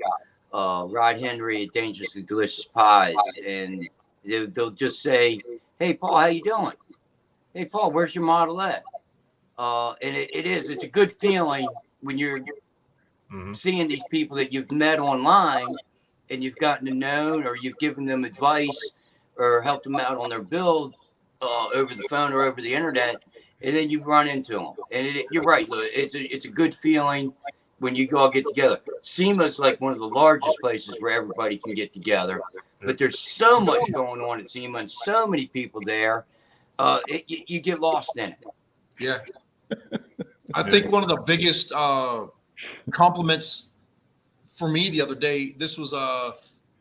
Rod Henry at Dangerously Delicious Pies, and they'll just say, "Hey, Paul, how you doing? Hey, Paul, where's your Model A?" And it's a good feeling when you're seeing these people that you've met online and you've gotten to know, or you've given them advice or helped them out on their build over the phone or over the internet, and then you run into them. And you're right, Lou, it's a good feeling when you go all get together. SEMA's like one of the largest places where everybody can get together, but there's so much going on at SEMA and so many people there. You get lost in it. yeah. I think one of the biggest compliments for me the other day, this was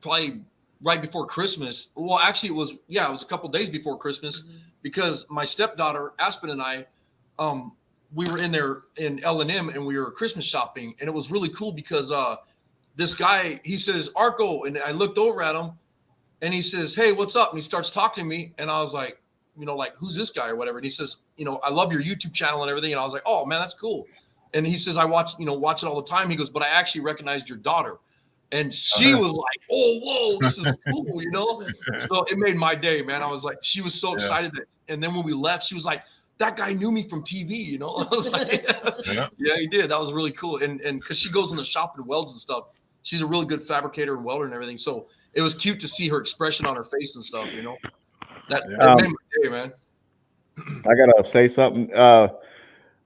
probably right before Christmas. Well, actually it was a couple days before Christmas, because my stepdaughter Aspen and I, we were in there in L&M and we were Christmas shopping, and it was really cool because this guy, he says, Arco, and I looked over at him and he says, hey, what's up? And he starts talking to me, and I was like, like, who's this guy or whatever? And he says, I love your YouTube channel and everything. And I was like, oh man, that's cool. And he says, I watch it all the time. He goes, but I actually recognized your daughter. And she was like, oh, whoa, this is cool, So it made my day, man. I was like, she was so excited. And then when we left, she was like, that guy knew me from TV, I was like, yeah, he did. That was really cool. And because she goes in the shop and welds and stuff. She's a really good fabricator and welder and everything. So it was cute to see her expression on her face and stuff, That made my day, man. I gotta say something.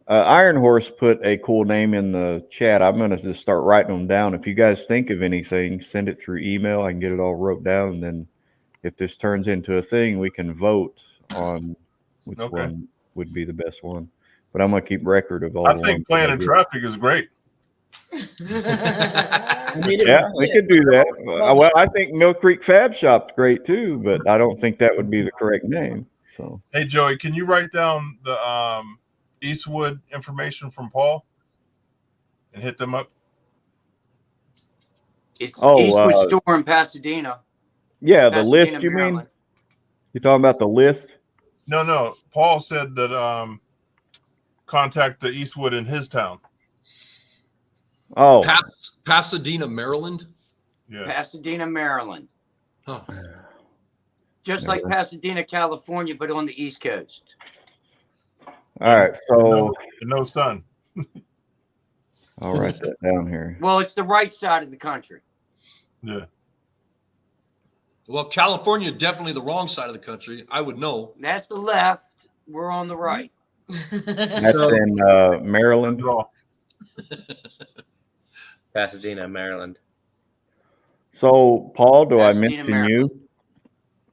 Iron Horse put a cool name in the chat. I'm gonna just start writing them down. If you guys think of anything, send it through email. I can get it all wrote down, and then if this turns into a thing, we can vote on which one would be the best one. But I'm gonna keep record of all. I think Plan and Traffic is great. Yeah, we could do that. Well, I think Mill Creek Fab Shop's great too, but I don't think that would be the correct name. So, hey Joey, can you write down the Eastwood information from Paul and hit them up? It's Eastwood store in Pasadena. Yeah, Pasadena, the list. You Maryland. mean? You're talking about the list? No. Paul said that contact the Eastwood in his town. Oh, Pasadena, Maryland. Yeah, Pasadena, Maryland. Huh. Just like Pasadena, California, but on the East Coast. all right. So no sun. I'll write that down here. Well, it's the right side of the country. Yeah. Well, California, definitely the wrong side of the country. I would know. That's the left. We're on the right. That's in Maryland. Pasadena, Maryland. So, Paul, do I Pasadena, mention Maryland. you?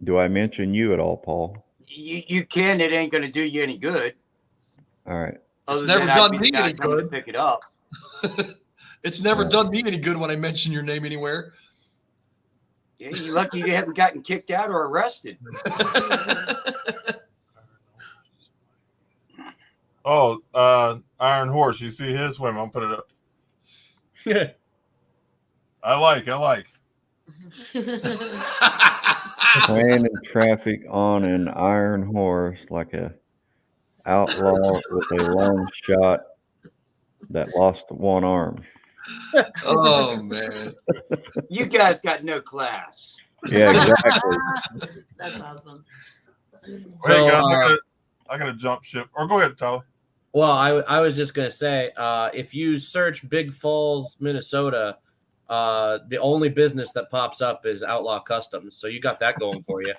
Do I mention you at all, Paul? You can. It ain't going to do you any good. All right. Other never than I'd done be me the guy any coming to good. pick it up. It's never done me any good when I mention your name anywhere. Yeah, you're lucky you haven't gotten kicked out or arrested. Oh, Iron Horse. You see his? Wait a minute, I'll put it up. I like. Plan and Traffic on an Iron Horse like a outlaw with a long shot that lost one arm. Oh man. You guys got no class. Yeah, exactly. That's awesome. Hey So, guys, I gotta jump ship. Or go ahead, Tyler. Well, I was just gonna say, if you search Big Falls, Minnesota, the only business that pops up is Outlaw Customs. So you got that going for you.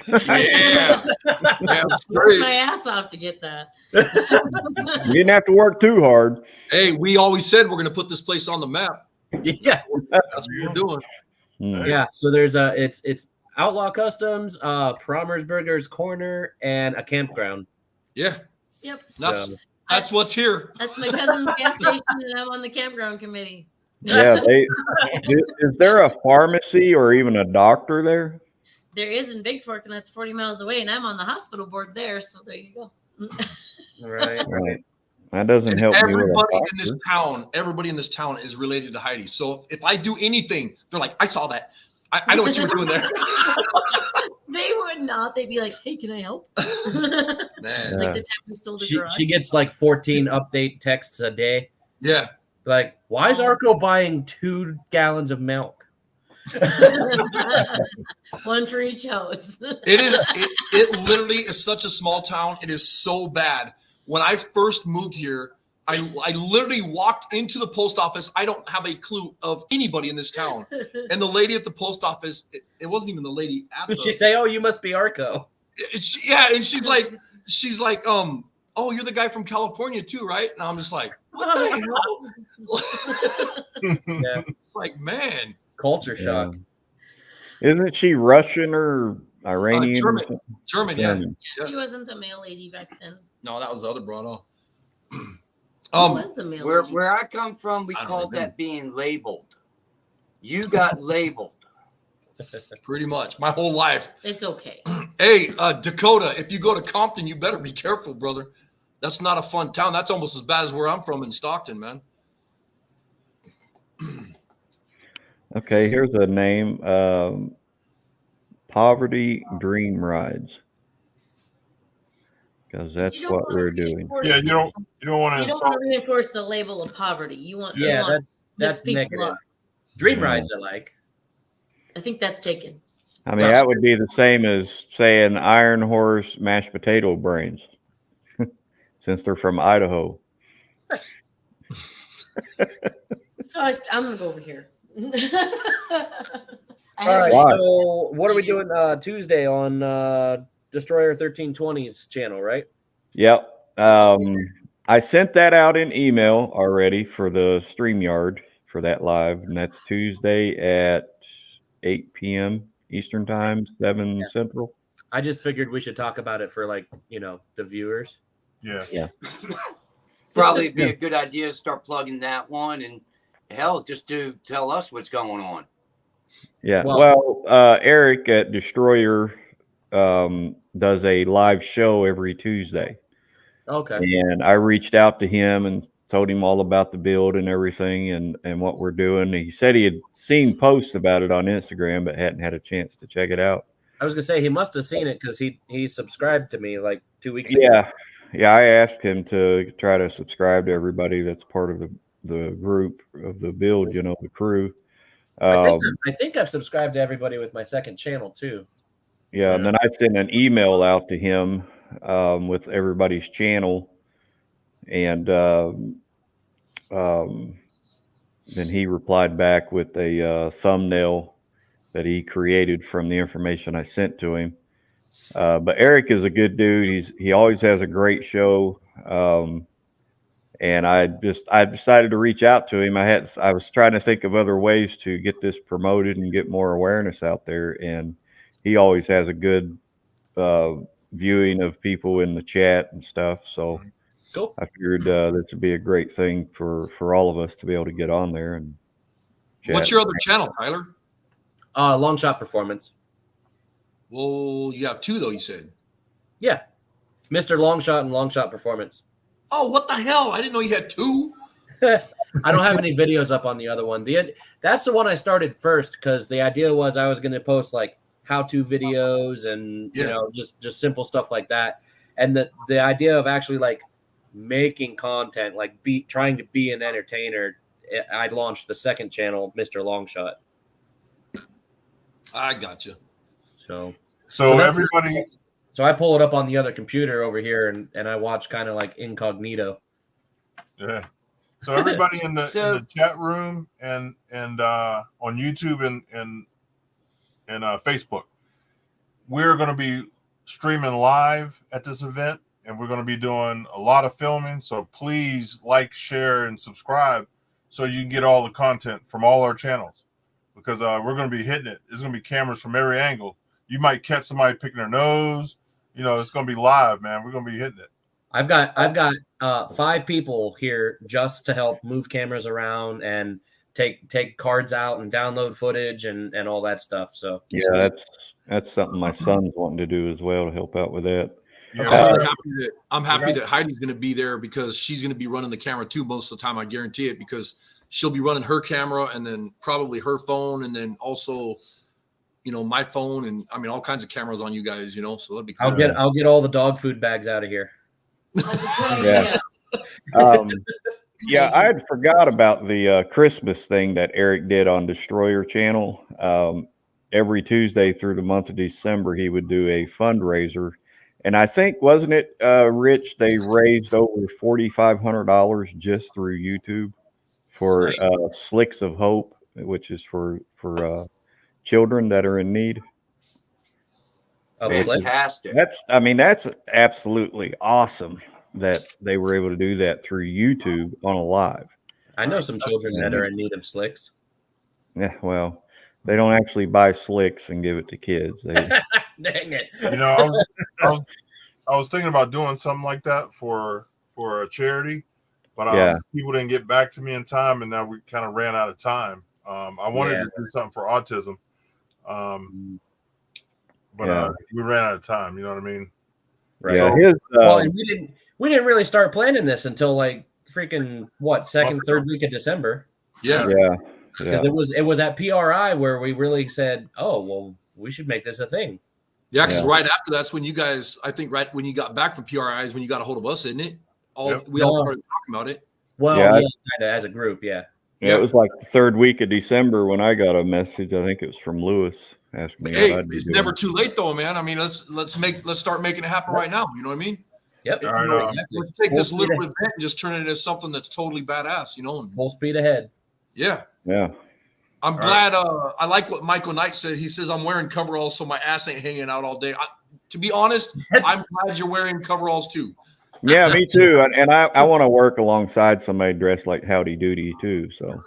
Yeah. That's Work great. my ass off to get that. You didn't have to work too hard. Hey, we always said we're gonna put this place on the map. Yeah, That's what we're doing. yeah. So there's it's Outlaw Customs, Promersburger's Corner, and a campground. Yeah. Yep. That's what's here. That's my cousin's gas station, and I'm on the campground committee. Yeah, is there a pharmacy or even a doctor there? There is in Big Fork, and that's 40 miles away, and I'm on the hospital board there. So there you go. Right. Right. That doesn't And help me with a everybody in this doctor. town, everybody in this town is related to Heidi. So if I do anything, they're like, I saw that. I know what you were doing there. They would not. They'd be like, "Hey, can I help?" Man. Like the time we stole the garage. She gets like 14 update texts a day. Yeah. Like, why is Arco buying 2 gallons of milk? One for each house. It literally is such a small town. It is so bad. When I first moved here, I literally walked into the post office. I don't have a clue of anybody in this town. And the lady at the post office, it wasn't even the lady at Did the, she say, "Oh, you must be Arco"? yeah, and she's like, oh, you're the guy from California too, right? And I'm just like, what the hell? Yeah. It's like, man, Culture shock. Isn't she Russian or Iranian? German, yeah. German. She wasn't the mail lady back then. No, that was the other broad. Who was the mail agent? Where I come from, we I don't called remember. that being labeled. You got labeled. Pretty much my whole life. It's okay. Hey, Dakota, if you go to Compton, you better be careful, brother. That's not a fun town. That's almost as bad as where I'm from in Stockton, man. Okay, here's a name. Poverty Dream Rides. Because that's You don't what wanna we're doing. reinforce- Yeah, you don't want to You don't want insult. to reinforce the label of poverty. You want. you Yeah, want that's people negative. up. Dream Yeah. rides I like. I think that's taken. I mean, that would be the same as saying Iron Horse mashed potato brains, since they're from Idaho. So I'm gonna go over here. All right. Why? So what are we doing Tuesday on Destroyer 1320's channel, right? Yep. I sent that out in email already for the StreamYard for that live, and that's Tuesday at 8 p.m. Eastern Time, 7 Central. I just figured we should talk about it for like, the viewers. Yeah. Probably be a good idea to start plugging that one, and hell, just to tell us what's going on. Yeah. Well- Well, Eric at Destroyer does a live show every Tuesday. Okay. And I reached out to him and told him all about the build and everything and what we're doing. He said he had seen posts about it on Instagram, but hadn't had a chance to check it out. I was gonna say he must have seen it because he subscribed to me like 2 weeks ago. Yeah. Yeah. I asked him to try to subscribe to everybody that's part of the group of the build, the crew. I think I've subscribed to everybody with my second channel too. Yeah. And then I sent an email out to him with everybody's channel. And then he replied back with a thumbnail that he created from the information I sent to him. But Eric is a good dude. He always has a great show. And I decided to reach out to him. I was trying to think of other ways to get this promoted and get more awareness out there. And he always has a good viewing of people in the chat and stuff. So Cool. I figured this would be a great thing for all of us to be able to get on there and chat. What's your other channel, Tyler? Long Shot Performance. Well, you have two though. You said. Yeah. Mr. Long Shot and Long Shot Performance. Oh, what the hell? I didn't know you had two. I don't have any videos up on the other one. That's the one I started first because the idea was I was going to post like how-to videos and just simple stuff like that. And the idea of actually like making content, like trying to be an entertainer, I launched the second channel, Mr. Longshot. I got you. Oh. So that's- everybody, So I pull it up on the other computer over here and I watch kind of like incognito. yeah. So everybody in the So- chat room and on YouTube and Facebook, we're going to be streaming live at this event, and we're going to be doing a lot of filming. So please like, share, and subscribe so you can get all the content from all our channels, because we're going to be hitting it. There's going to be cameras from every angle. You might catch somebody picking their nose. It's going to be live, man. We're going to be hitting it. I've got 5 people here just to help move cameras around and take cards out and download footage and all that stuff. So Yeah, that's something my son's wanting to do as well to help out with that. Yeah, I'm happy that Heidi's going to be there because she's going to be running the camera too most of the time. I guarantee it, because she'll be running her camera and then probably her phone and then also, my phone and I mean all kinds of cameras on you guys. So that'd be cool. I'll get all the dog food bags out of here. Yeah. Yeah, I had forgot about the Christmas thing that Eric did on Destroyer channel. Every Tuesday through the month of December, he would do a fundraiser. And I think, wasn't it, Rich, they raised over $4,500 just through YouTube for Slicks of Hope, which is for children that are in need. Oh, It's- Slick? Fantastic. That's absolutely awesome that they were able to do that through YouTube on a live. I know some children that are in need of slicks. Yeah, well, they don't actually buy slicks and give it to kids. They, Dang it. I was thinking about doing something like that for a charity, but Yeah. people didn't get back to me in time, and now we kind of ran out of time. I wanted to do something for autism, but we ran out of time. You know what I mean? Right. Yeah. So- His, Well, and we didn't really start planning this until like freaking second, Month third ago. week of December. Yeah. yeah. Because it was at PRI where we really said, oh well, we should make this a thing. Yeah, because Yeah. right after that's when you guys, I think right when you got back from PRI is when you got a hold of us, isn't it? Yep. We all No. started talking about it. Well, Yeah. yeah, kind of as a group, yeah. Yeah, it was like the third week of December when I got a message. I think it was from Lewis asking me Hey, what I'd be it's doing. never too late though, man. I mean, let's start making it happen right now. You know what I mean? Yep. All right, Exactly. Let's take this Full little speed event and just turn it into something that's totally badass. You know? And full speed ahead. yeah. Yeah. I'm glad. I like what Michael Knight said. He says I'm wearing coveralls so my ass ain't hanging out all day. To be honest, I'm glad you're wearing coveralls too. Yeah, me too. And I want to work alongside somebody dressed like Howdy Doody too. So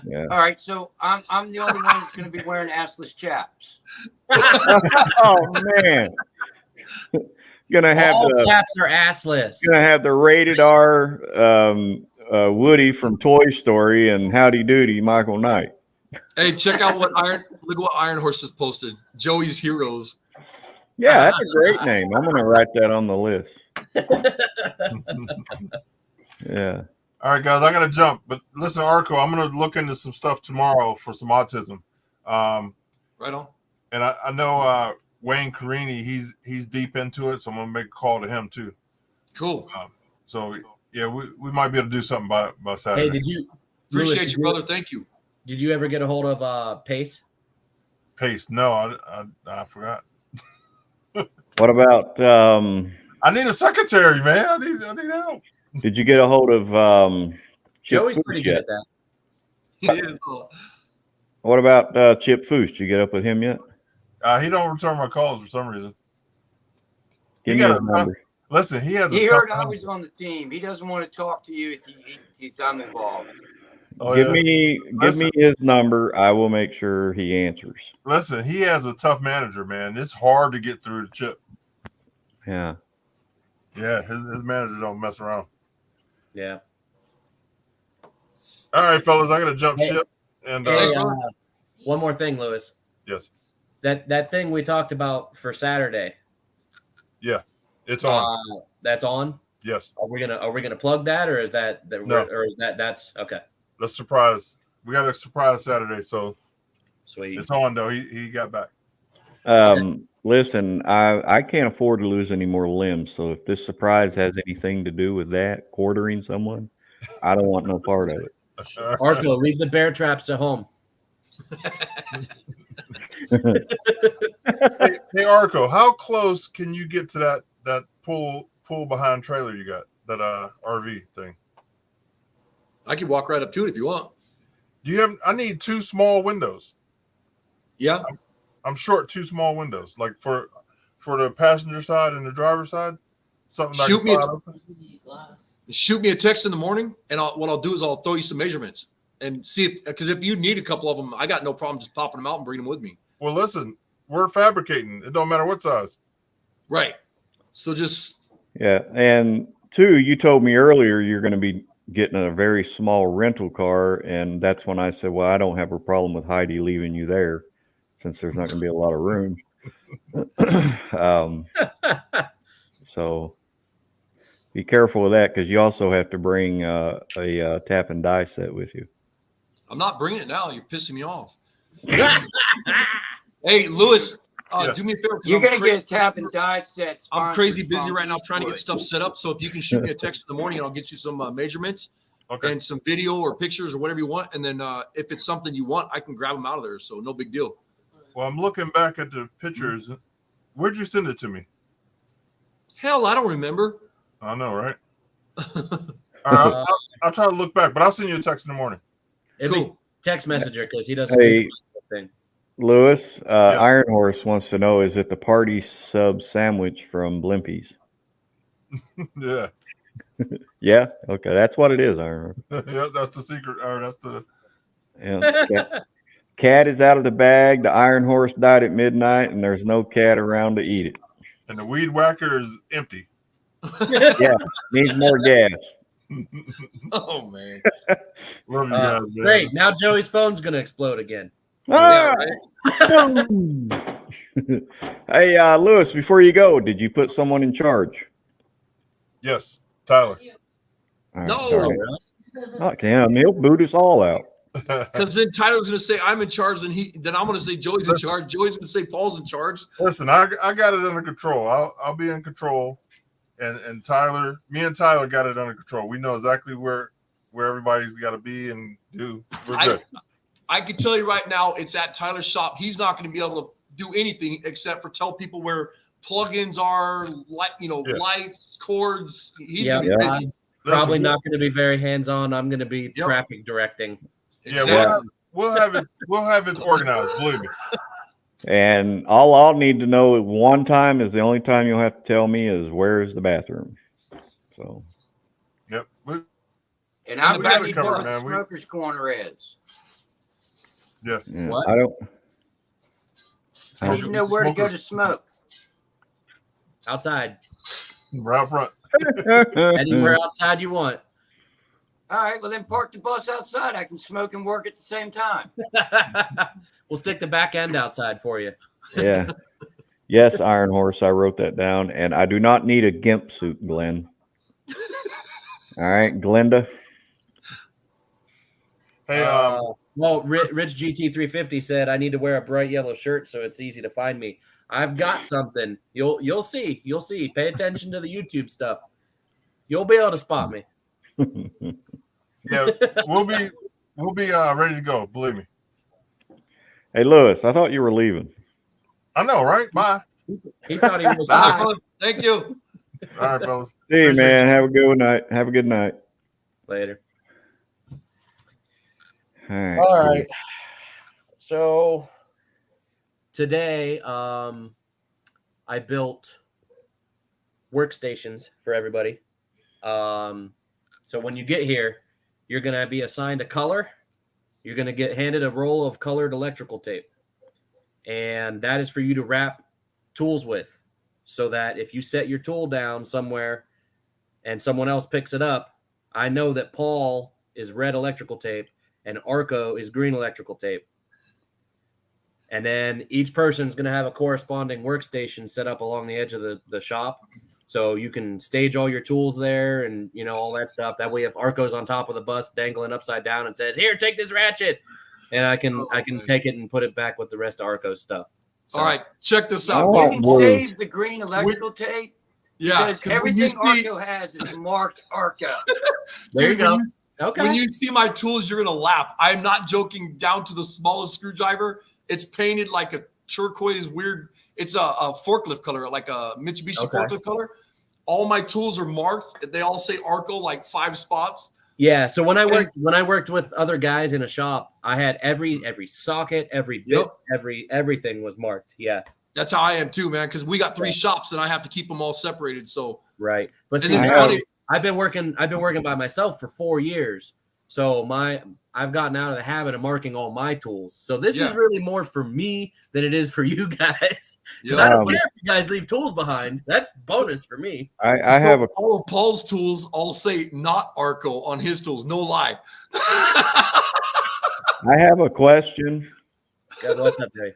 yeah. All right, so I'm the only one that's going to be wearing assless chaps. Oh man. Gonna have All the chaps are assless. gonna have the rated R Woody from Toy Story and Howdy Doody Michael Knight. Hey, check out look at what Iron Horse has posted. Joey's Heroes. Yeah, that's a great name. I'm gonna write that on the list. Yeah. All right, guys, I gotta jump. But listen, Arco, I'm gonna look into some stuff tomorrow for some autism. Right on. And I know Wayne Carini, he's deep into it, so I'm gonna make a call to him too. Cool. So yeah, we might be able to do something by Saturday. Hey, did you Appreciate Lewis, you, brother. Thank you. Did you ever get a hold of Pace? Pace? No, I forgot. What about I need a secretary, man. I need help. did you get a hold of Chip Joey's Foose pretty good yet? at that. He is. What about Chip Foose? Did you get up with him yet? He don't return my calls for some reason. Give He me got his a number. Listen, he has a He tough heard I number. was on the team. He doesn't want to talk to you if I'm involved. Oh, give yeah. me his number. I will make sure he answers. Listen, he has a tough manager, man. It's hard to get through to Chip. Yeah. Yeah, his manager don't mess around. Yeah. All right, fellas, I gotta jump Hey. ship. And Hey, one more thing, Lewis. yes, That thing we talked about for Saturday. it's on. That's on. Yes, Are we gonna plug that, or is that No. or is that's okay? let's surprise. We got a surprise Saturday, so Sweet. it's on though. He got back. Listen, I can't afford to lose any more limbs. So if this surprise has anything to do with that, quartering someone, I don't want no part of it. Arco, leave the bear traps at home. Hey, Arco, how close can you get to that pool behind trailer you got, that RV thing? I can walk right up to it if you want. Do you have? I need two small windows. Yeah. I'm short two small windows, like for the passenger side and the driver's side. Something like Shoot me a- open. Glass. Shoot me a text in the morning, and what I'll do is I'll throw you some measurements and see because if you need a couple of them, I got no problem just popping them out and bringing them with me. Well, listen, we're fabricating. It don't matter what size. Right. So just Yeah. And two, you told me earlier you're going to be getting a very small rental car. And that's when I said, well, I don't have a problem with Heidi leaving you there since there's not going to be a lot of room. So be careful with that because you also have to bring a tap and die set with you. I'm not bringing it now. You're pissing me off. Hey, Lewis, Yeah. do me a favor. 'cause You're I'm going to cra- get a tap and die set. I'm sponsored crazy busy from right now trying to get Eastwood. stuff set up. So if you can shoot me a text in the morning, I'll get you some measurements Okay. and some video or pictures or whatever you want. And then if it's something you want, I can grab them out of there. So no big deal. Well, I'm looking back at the pictures. Where'd you send it to me? Hell, I don't remember. I know, right? All right, I'll try to look back, but I'll send you a text in the morning. It'd be Cool. text messenger because he doesn't. Hey. do the thing. Lewis, Iron Horse wants to know, is it the party sub sandwich from Blimpies? Yeah, Yeah. Okay. That's what it is, Iron Horse. yeah, that's the secret. Or that's the. Yeah. Cat is out of the bag. The Iron Horse died at midnight, and there's no cat around to eat it. And the weed whacker is empty. Needs more gas. Oh man. Love you guys, man. Great. Now Joey's phone's gonna explode again. Yeah, Ah! right? Boom. Hey, Lewis, before you go, did you put someone in charge? Yes, Tyler. All right, No. all right. Not him. He'll boot us all out. Because then Tyler's going to say I'm in charge, and then I'm going to say Joey's in charge. Joey's going to say Paul's in charge. Listen, I got it under control. I'll be in control, and Tyler, me and Tyler got it under control. We know exactly where everybody's got to be and do. We're good. I can tell you right now, it's at Tyler's shop. He's not going to be able to do anything except for tell people where plugins are, lights, cords. He's going to be busy. Probably not going to be very hands-on. I'm going to be traffic directing. Yeah, Exactly. we'll have it organized. Believe me. And all I'll need to know at one time is the only time you'll have to tell me is where is the bathroom. So. Yep. And how we about got it you covered, know man. what Smoker's Corner is? Yeah. What? I don't. I need to know where to go to smoke. Outside. Right out front. Anywhere outside you want. All right, well then park the bus outside. I can smoke and work at the same time. We'll stick the back end outside for you. Yeah. Yes, Iron Horse. I wrote that down. And I do not need a GIMP suit, Glenn. All right, Glenda. Hey, Well, Rich GT350 said I need to wear a bright yellow shirt so it's easy to find me. I've got something. You'll see. You'll see. Pay attention to the YouTube stuff. You'll be able to spot me. yeah, we'll be ready to go. Believe me. Hey, Lewis, I thought you were leaving. I know, right? Bye. He thought he was. Bye. Thank you. All right, fellas. See you, man. Have a good night. Have a good night. Later. All right. So today, I built workstations for everybody. So when you get here, you're going to be assigned a color. You're going to get handed a roll of colored electrical tape. And that is for you to wrap tools with, so that if you set your tool down somewhere and someone else picks it up, I know that Paul is red electrical tape and Arco is green electrical tape. And then each person's going to have a corresponding workstation set up along the edge of the shop. So you can stage all your tools there and, all that stuff. That way, if Arco's on top of the bus dangling upside down and says, "Here, take this ratchet," and I can take it and put it back with the rest of Arco's stuff. So, All right, check this out. Oh, You can save the green electrical tape. Yeah, Because 'cause when you everything see- Arco has is marked Arco. there you Dude, go. when Okay. When you see my tools, you're gonna laugh. I'm not joking. Down to the smallest screwdriver, it's painted like a turquoise weird. It's a forklift color, like a Mitsubishi forklift color. All my tools are marked. They all say Arco, like 5 spots. Yeah. So when I worked with other guys in a shop, I had every socket, every bit, everything was marked. Yeah. That's how I am too, man. Because we got 3 shops and I have to keep them all separated. So Right. But and see, then it's funny. I've been working by myself for 4 years. So I've gotten out of the habit of marking all my tools. So this is really more for me than it is for you guys. Because I don't care if you guys leave tools behind. That's bonus for me. I have a all of Paul's tools all say not Arco on his tools. No lie. I have a question. Yeah, what's up, Jay?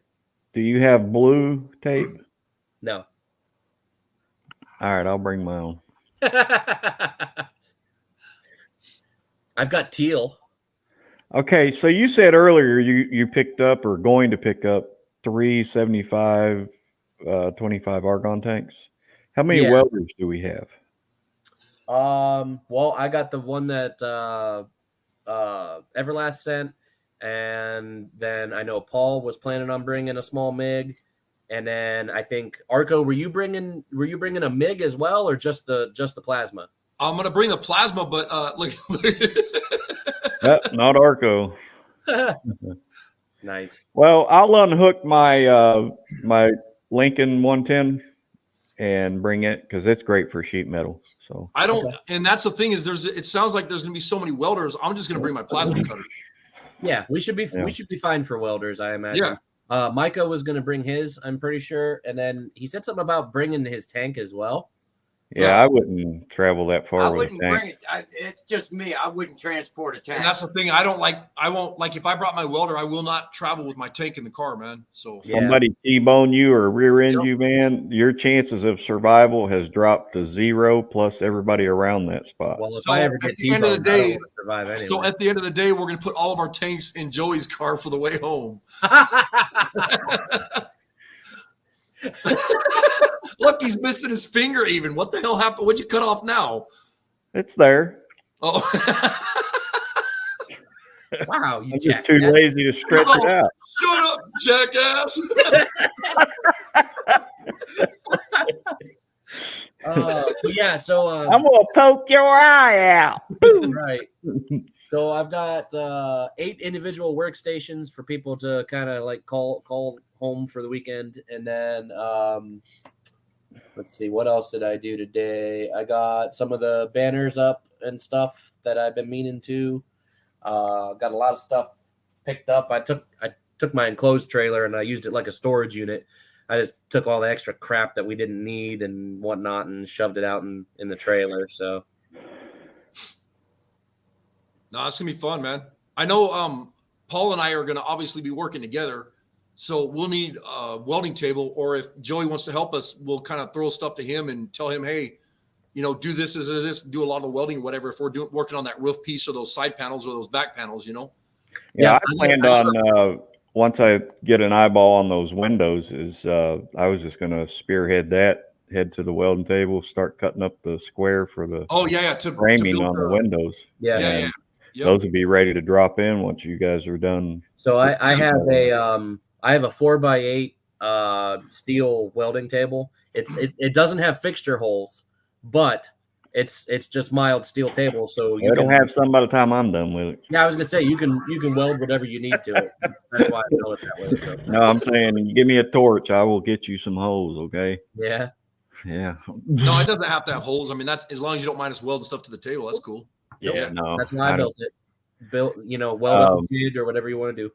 Do you have blue tape? No. All right, I'll bring my own. I've got teal. Okay, so you said earlier you picked up or going to pick up 375 25 argon tanks. How many welders do we have? Well, I got the one that Everlast sent, and then I know Paul was planning on bringing a small MIG, and then I think Arco, were you bringing a MIG as well, or just the plasma? I'm gonna bring the plasma, but look. Not Arco. Nice. Well, I'll unhook my my Lincoln 110 and bring it because it's great for sheet metal. So I don't, and that's the thing is it sounds like there's gonna be so many welders. I'm just gonna bring my plasma cutter. Yeah, we should be fine for welders, I imagine. Yeah. Micah was gonna bring his, I'm pretty sure, and then he said something about bringing his tank as well. Yeah, I wouldn't travel that I far with a wouldn't tank. bring it. It's just me. I wouldn't transport a tank. And that's the thing. I won't like if I brought my welder, I will not travel with my tank in the car, man. So Yeah. Somebody T-bone you or rear end Yep. you, man, your chances of survival has dropped to 0 plus everybody around that spot. Well, if So I ever at get the end of the T-boned, I don't day- want to survive anyway. So at the end of the day, we're gonna put all of our tanks in Joey's car for the way home. Look, he's missing his finger even. What the hell happened? What'd you cut off now? It's there. Oh, Wow, you I'm just too jackass. lazy to stretch it out. shut up, jackass. But yeah, so I'm gonna poke your eye out. right. So I've got 8 individual workstations for people to kind of like call home for the weekend, and then let's see, what else did I do today? I got some of the banners up and stuff that I've been meaning to. Got a lot of stuff picked up. I took my enclosed trailer and I used it like a storage unit. I just took all the extra crap that we didn't need and whatnot and shoved it out in the trailer. So No, it's gonna be fun, man. I know Paul and I are gonna obviously be working together, so we'll need a welding table, or if Joey wants to help us, we'll kind of throw stuff to him and tell him, hey, do this, do a lot of the welding, whatever. If we're working on that roof piece or those side panels or those back panels, Yeah, I planned on once I get an eyeball on those windows, I was just gonna spearhead that, head to the welding table, start cutting up the square for the Oh yeah, to framing build on the windows. yeah. Yeah, And yeah. Yep. those would be ready to drop in once you guys are done. So I have a 4x8 steel welding table. It doesn't have fixture holes, but it's just mild steel table. So you It'll can have some by the time I'm done with it. Yeah, I was gonna say you can weld whatever you need to it. That's why I built it that way. So No, I'm saying, you give me a torch, I will get you some holes. Okay. yeah. Yeah. No, it doesn't have to have holes. I mean, that's as long as you don't mind us welding stuff to the table. That's cool. Yeah. No. That's why I don't- built it. Weld up a jig or whatever you want to do.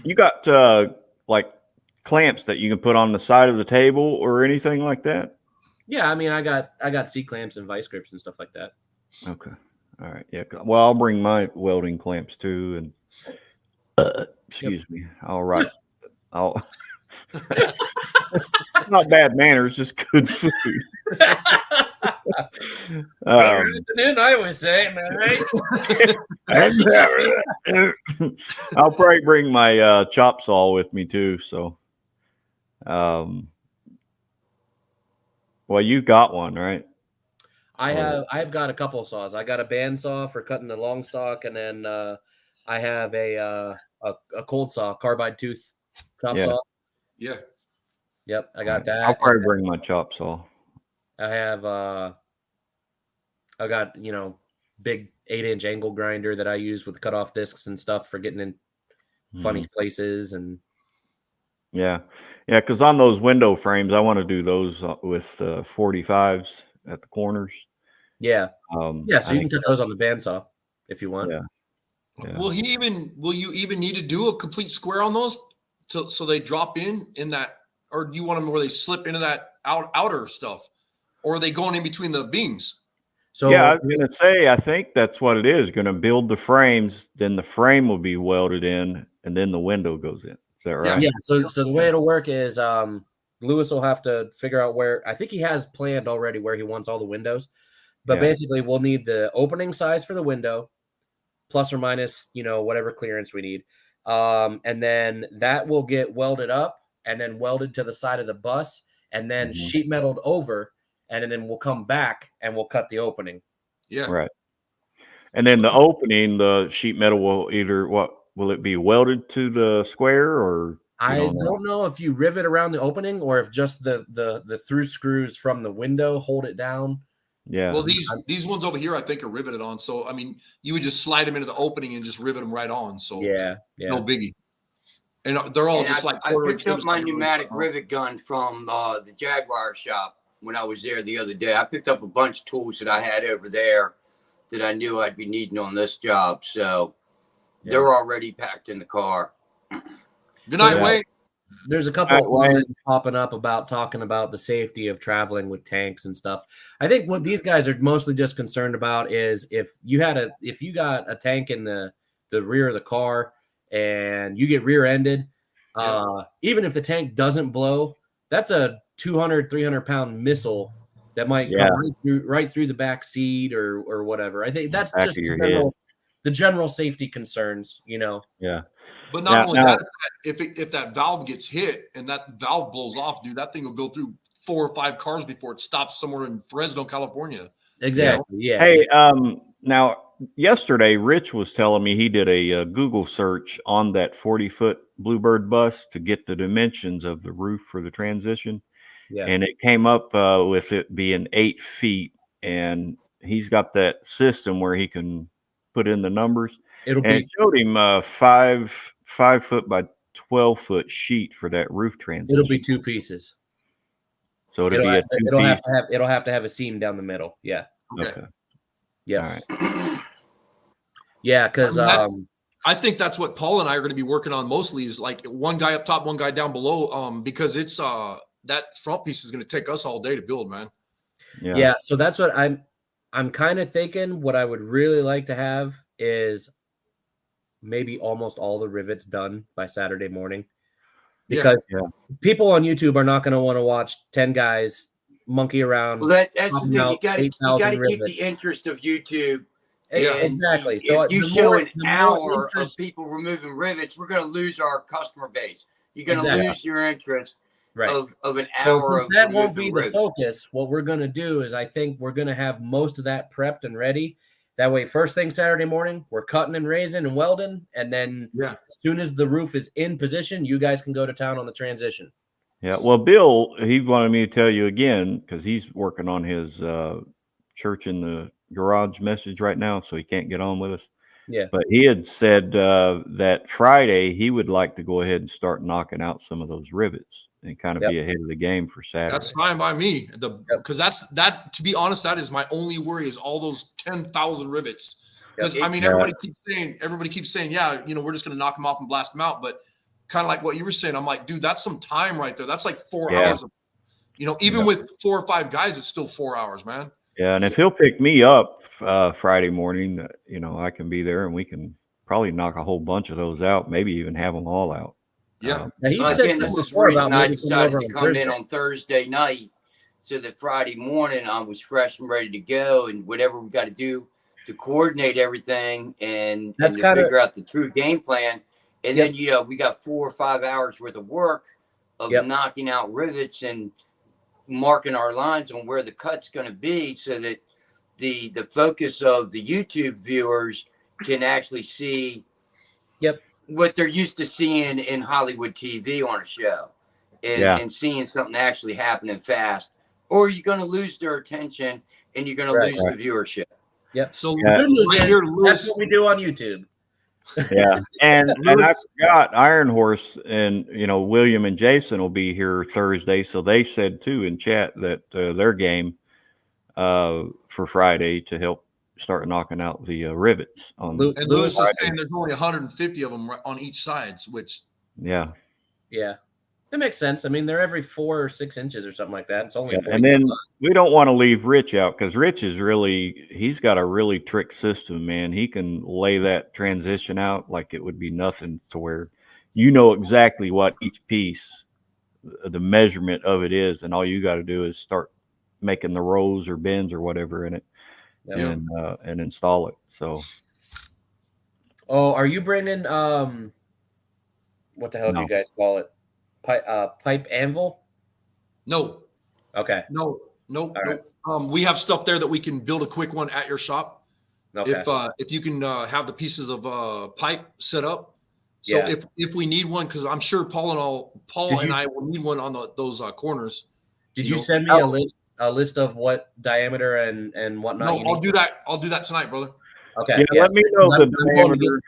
You got like clamps that you can put on the side of the table or anything like that? Yeah, I mean, I got C clamps and vice grips and stuff like that. Okay. All right. Yeah. Well, I'll bring my welding clamps too. And excuse me. All right. I'll. It's not bad manners, just good food. Then I would say, am I right? I'll probably bring my chop saw with me too. So, well, you got one, right? I've got a couple of saws. I got a band saw for cutting the long stock, and then I have a cold saw, carbide tooth chop saw. Yeah. Yep, I got that. I'll probably bring my chop saw. I have I got big 8-inch angle grinder that I use with cutoff discs and stuff for getting in funny places and Yeah, because on those window frames, I want to do those with 45s at the corners. yeah. So You can cut those on the bandsaw if you want. Yeah. Yeah. Will you even need to do a complete square on those so they drop in that, or do you want them where they slip into that outer stuff, or are they going in between the beams? So yeah, I was gonna say, I think that's what it is. Going to build the frames, then the frame will be welded in, and then the window goes in. Is that right? Yeah. So the way it'll work is Lewis will have to figure out where. I think he has planned already where he wants all the windows, but Yeah. basically we'll need the opening size for the window, plus or minus whatever clearance we need, and then that will get welded up and then welded to the side of the bus, and then sheet metaled over, and then we'll come back and we'll cut the opening. Yeah. Right. And then the opening, the sheet metal will will it be welded to the square, or I don't know if you rivet around the opening or if just the through screws from the window hold it down. Yeah. Well, these ones over here, I think, are riveted on. So, I mean, you would just slide them into the opening and just rivet them right on. So, Yeah. no biggie. And they're all just I picked up my pneumatic rivet. rivet gun from the Jaguar shop when I was there the other day. I picked up a bunch of tools that I had over there that I knew I'd be needing on this job. So they're already packed in the car. Good night, Yeah. Wayne. There's a couple of Wayne. comments popping up about talking about the safety of traveling with tanks and stuff. I think what these guys are mostly just concerned about is if you got a tank in the rear of the car and you get rear-ended, even if the tank doesn't blow, that's a 200, 300-pound missile that might come right through the back seat or whatever. I think that's just the general safety concerns, you know. Yeah. But not only that, if that valve gets hit and that valve blows off, dude, that thing will go through 4 or 5 cars before it stops somewhere in Fresno, California. Exactly. Yeah. Hey, now yesterday, Rich was telling me he did a Google search on that 40-foot Bluebird bus to get the dimensions of the roof for the transition. Yeah. And it came up with it being 8 feet. And he's got that system where he can put in the numbers. It showed him 5 foot by 12 foot sheet for that roof transition. It'll be 2 pieces. So it'll have to have a seam down the middle. Yeah. Okay. Yeah. All right. Yeah, because I think that's what Paul and I are going to be working on mostly is like one guy up top, one guy down below. Because it's that front piece is going to take us all day to build, man. Yeah. So that's what I'm kind of thinking. What I would really like to have is maybe almost all the rivets done by Saturday morning, because people on YouTube are not going to want to watch 10 guys monkey around. Well, that's the thing. You got to keep the interest of YouTube. Exactly. So if you show an hour of people removing rivets, we're going to lose our customer base. You're going to lose your interest of an hour. So since that won't be the focus, what we're going to do is I think we're going to have most of that prepped and ready. That way, first thing Saturday morning, we're cutting and raising and welding. And then as soon as the roof is in position, you guys can go to town on the transition. Yeah. Well, Bill, he wanted me to tell you again, because he's working on his church in the garage message right now, so he can't get on with us. Yeah. But he had said that Friday he would like to go ahead and start knocking out some of those rivets and kind of be ahead of the game for Saturday. That's fine by me. Because that, to be honest, that is my only worry is all those 10,000 rivets. Because I mean, everybody keeps saying, yeah, you know, we're just going to knock them off and blast them out. But kind of like what you were saying, I'm like, dude, that's some time right there. That's like 4 hours. You know, even with 4 or 5 guys, it's still 4 hours, man. Yeah, and if he'll pick me up Friday morning, you know, I can be there and we can probably knock a whole bunch of those out, maybe even have them all out. Yeah. Again, this is the reason I decided to come in on Thursday night, so that Friday morning I was fresh and ready to go, and whatever we got to do to coordinate everything and to figure out the true game plan. And then, you know, we got 4 or 5 hours worth of work of knocking out rivets and marking our lines on where the cut's going to be, so that the focus of the YouTube viewers can actually see what they're used to seeing in Hollywood TV on a show, and seeing something actually happening fast, or you're going to lose their attention and you're going to lose the viewership. Yep. So good news, that's what we do on YouTube. Yeah. And I forgot Iron Horse and, you know, William and Jason will be here Thursday. So they said too in chat that their game for Friday to help start knocking out the rivets on. And Lewis is saying there's only 150 of them on each side, which that makes sense. I mean, they're every 4 or 6 inches or something like that. It's only and then we don't want to leave Rich out, because Rich is he's got a really trick system, man. He can lay that transition out like it would be nothing, to where you know exactly what each piece, the measurement of it is, and all you got to do is start making the rows or bends or whatever in it. And install it. So, are you bringing what the hell do you guys call it? Pipe anvil? No. Okay. No. Right. We have stuff there that we can build a quick one at your shop. Okay. If you can have the pieces of pipe set up. So if we need one, because I'm sure Paul and I will need one on those corners. Did you send me a list of what diameter and whatnot? No, I'll do that tonight, brother. Okay. Yeah, let me know the diameter.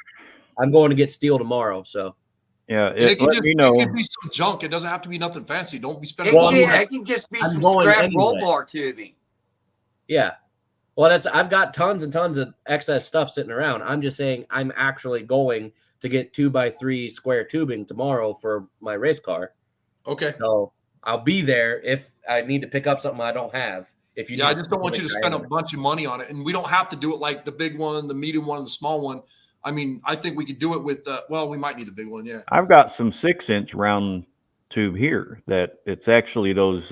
I'm going to get steel tomorrow, so. Yeah, it can be some junk. It doesn't have to be nothing fancy. Don't be spending. It can just be some scrap roll bar tubing. Yeah. Well, I've got tons and tons of excess stuff sitting around. I'm just saying I'm actually going to get 2x3 square tubing tomorrow for my race car. Okay. So I'll be there if I need to pick up something I don't have. If you Yeah, need I just don't want you to specific spend a diameter. bunch of money on it, and we don't have to do it like the big one, the medium one, and the small one. I mean, I think we could do it with well, we might need the big one, yeah. I've got some 6-inch round tube here that it's actually those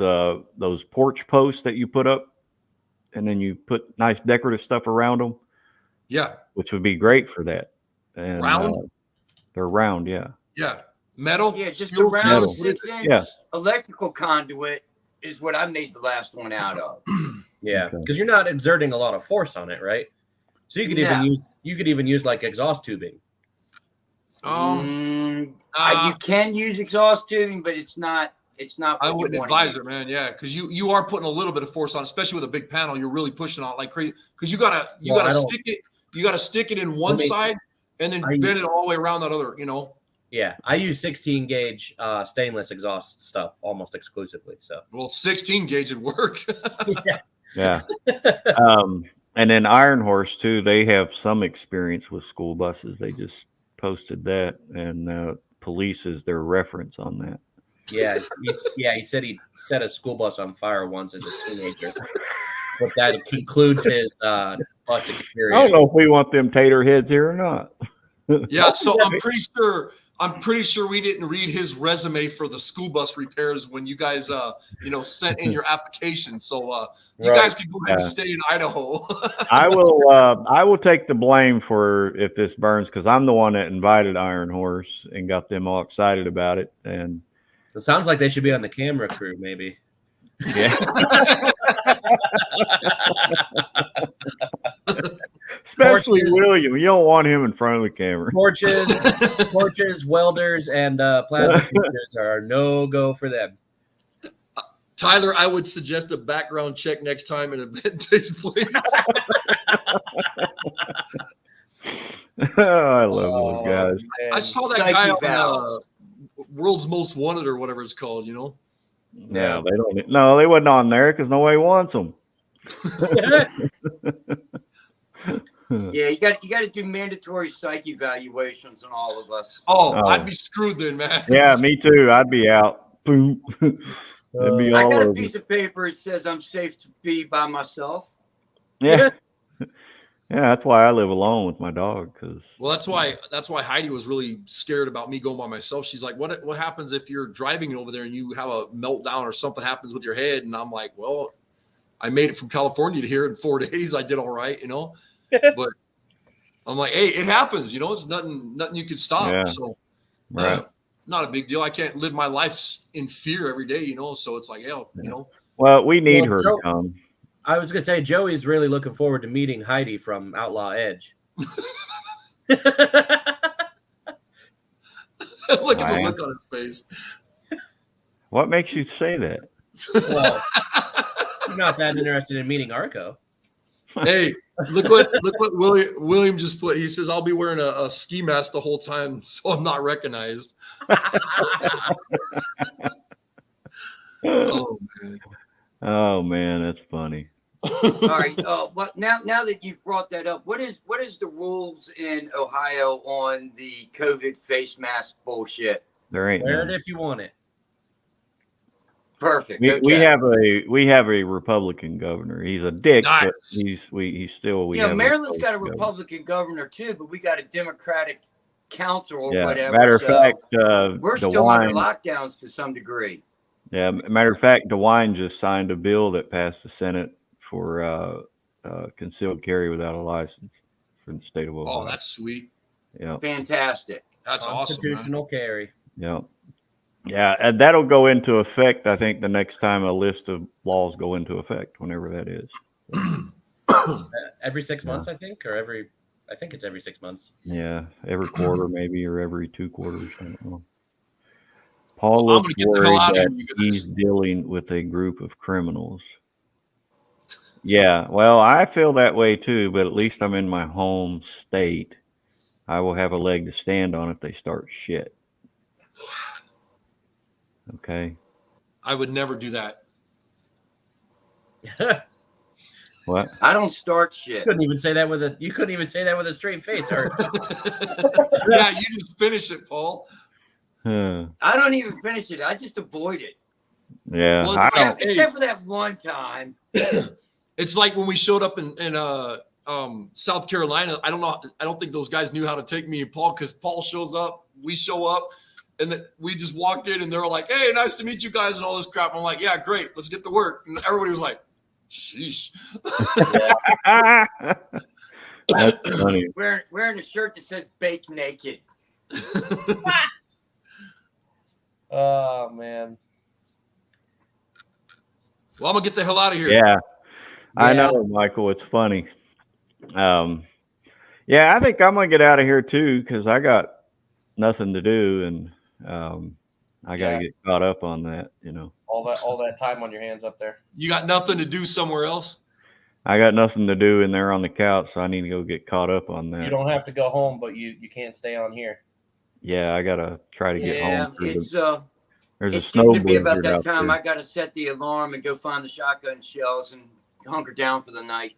porch posts that you put up, and then you put nice decorative stuff around them, Yeah. which would be great for that. And Round? they're round, yeah. Yeah. Metal? Yeah, just steel, a round metal. 6-inch Yeah. electrical conduit is what I made the last one out of. Yeah, Okay. because you're not exerting a lot of force on it, right? So you could even use like exhaust tubing. You can use exhaust tubing, but it's not. I what you wouldn't wanna advise use. it, man. Yeah, because you are putting a little bit of force on, especially with a big panel. You're really pushing on it like crazy because you gotta I don't- stick it. You gotta stick it in one Let me- side and then I- bend it all the way around that other. Yeah, I use 16 gauge stainless exhaust stuff almost exclusively. So Well, 16 gauge would work. Yeah. And then Iron Horse too, they have some experience with school buses. They just posted that, and police is their reference on that. yeah, he said he set a school bus on fire once as a teenager, but that concludes his bus experience. I don't know if we want them tater heads here or not. Yeah, so I'm pretty sure we didn't read his resume for the school bus repairs when you guys sent in your application. So you Right. guys can go ahead and stay in Idaho. I will take the blame for if this burns, because I'm the one that invited Iron Horse and got them all excited about it. And It sounds like they should be on the camera crew, maybe. yeah. Especially Horses. William. You don't want him in front of the camera. Torches, welders, and plasma features are no go for them. Tyler, I would suggest a background check next time an event takes place. I love those guys. I saw that Psyche guy on valves. World's Most Wanted or whatever it's called, Yeah, they don't. No, they wasn't on there because nobody wants them. Yeah, you got to do mandatory psych evaluations on all of us. Oh, Oh. I'd be screwed then, man. Yeah, me too. I'd be out. Boom. It'd be I all got a over. piece of paper that says I'm safe to be by myself. Yeah. Yeah, that's why I live alone with my dog. Because Well, that's why Heidi was really scared about me going by myself. She's like, what happens if you're driving over there and you have a meltdown or something happens with your head? And I'm like, well, I made it from California to here in 4 days. I did all right, But I'm like, hey, it happens, it's nothing you can stop. Yeah. So right. not a big deal. I can't live my life in fear every day, so it's like, Well, we need Well, her Joe- to come. I was gonna say Joey's really looking forward to meeting Heidi from Outlaw Edge. Look at the I look on his face. What makes you say that? Well, you're not that interested in meeting Arco. Hey, look what William just put. He says, I'll be wearing a ski mask the whole time, so I'm not recognized. Oh man. Oh man, that's funny. All right. But now that you've brought that up, what is the rules in Ohio on the COVID face mask bullshit? There ain't. Wear it none. if you want it. Perfect. We Okay. have a Republican governor. He's a dick, but Nice. he's still we. Yeah, have a Maryland's got a Republican Republican governor too, but we got a Democratic council or governor. Yeah. whatever. Matter of so fact, we're still under DeWine. lockdowns to some degree. Yeah. Matter of fact, DeWine just signed a bill that passed the Senate for concealed carry without a license for the state of Ohio. Oh, that's sweet. Yeah. Fantastic. That's awesome. Man. Constitutional carry. Yeah. Yeah, and that'll go into effect, I think, the next time a list of laws go into effect, whenever that is. Every 6 months, I think, or I think it's every 6 months. Yeah, every quarter maybe, or every 2 quarters. I don't know. Paul Well, I'm looks gonna get the hell worried out of that here, you guys. he's dealing with a group of criminals. Yeah, well, I feel that way too, but at least I'm in my home state. I will have a leg to stand on if they start shit. Okay. I would never do that. What? I don't start You shit. couldn't even say that with a straight face. Or Yeah, you just finish it, Paul. Huh. I don't even finish it. I just avoid it. Yeah, Well, I it's don't. Except for that one time. It's like when we showed up in South Carolina. I don't think those guys knew how to take me and Paul, because Paul shows up, we show up, and then we just walked in and they're like, "Hey, nice to meet you guys," and all this crap. I'm like, "Yeah, great, let's get to work." And everybody was like, "Sheesh." That's funny. Wearing a shirt that says "Bake Naked." oh man. Well, I'm gonna get the hell out of here. Yeah, I Yeah. know, Michael. It's funny. Yeah, I think I'm gonna get out of here too because I got nothing to do, and I got to Yeah. get caught up on that. You know, All that time on your hands up there. You got nothing to do somewhere else? I got nothing to do in there on the couch, so I need to go get caught up on that. You don't have to go home, but you can't stay on here. Yeah, I gotta try to get Yeah, home. through it's there's a it's snow getting to be blizzard about that out time. there. I got to set the alarm and go find the shotgun shells and hunker down for the night.